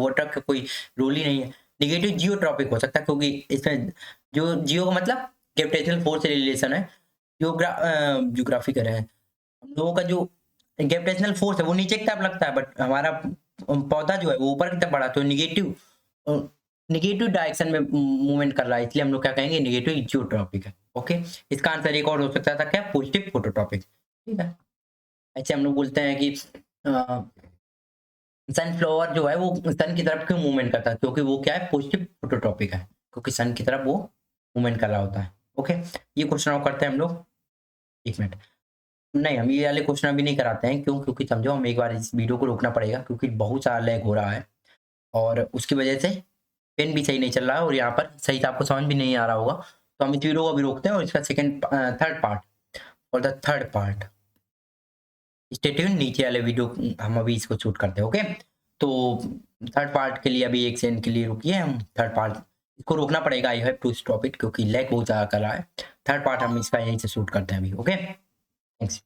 वाटर का कोई रोल ही नहीं है। निगेटिव जियोट्रॉपिक हो सकता है, क्योंकि इसमें जो जियो का मतलब ग्रेविटेशनल फोर्स से रिलेशन है। जियोग्राफी कर रहे हैं हम लोगों का, जो ग्रेविटेशनल फोर्स है वो नीचे की तरफ लगता है, बट हमारा पौधा जो है वो ऊपर की तरफ बढ़ा, तो निगेटिव निगेटिव डायरेक्शन में मूवमेंट कर रहा है, इसलिए हम लोग क्या कहेंगे? निगेटिव जियोट्रॉपिक है। ओके, इसका आंसर एक और हो सकता था क्या? पॉजिटिव फोटोट्रॉपिक, ठीक है। ऐसे हम लोग बोलते हैं कि सनफ्लावर जो है वो सन की तरफ क्यों मूवमेंट करता है? क्योंकि वो क्या है? पॉजिटिव फोटोट्रॉपिक है, क्योंकि सन की तरफ वो मूवमेंट कर रहा होता है। ओके, ये क्वेश्चन और करते हैं हम लोग। एक मिनट, नहीं, हम ये वाले क्वेश्चन अभी नहीं कराते हैं। क्यों? क्योंकि समझो, हम एक बार इस वीडियो को रोकना पड़ेगा, क्योंकि बहुत सारा लैग हो रहा है और उसकी वजह से पेन भी सही नहीं चल रहा है और यहाँ पर सही से आपको समझ भी नहीं आ रहा होगा। तो हम इस वीडियो को अभी रोकते हैं और इसका थर्ड पार्ट, और the third part stay tune, नीचे वाले वीडियो हम अभी इसको शूट करते हैं। ओके, तो थर्ड पार्ट के लिए अभी एक सेकंड के लिए रुकिए, हम थर्ड पार्ट इसको रोकना पड़ेगा। I have to stop it, क्योंकि लैग बहुत ज़्यादा कर रहा है। थर्ड पार्ट हम इसका यहीं से शूट करते हैं अभी। Okay, thanks.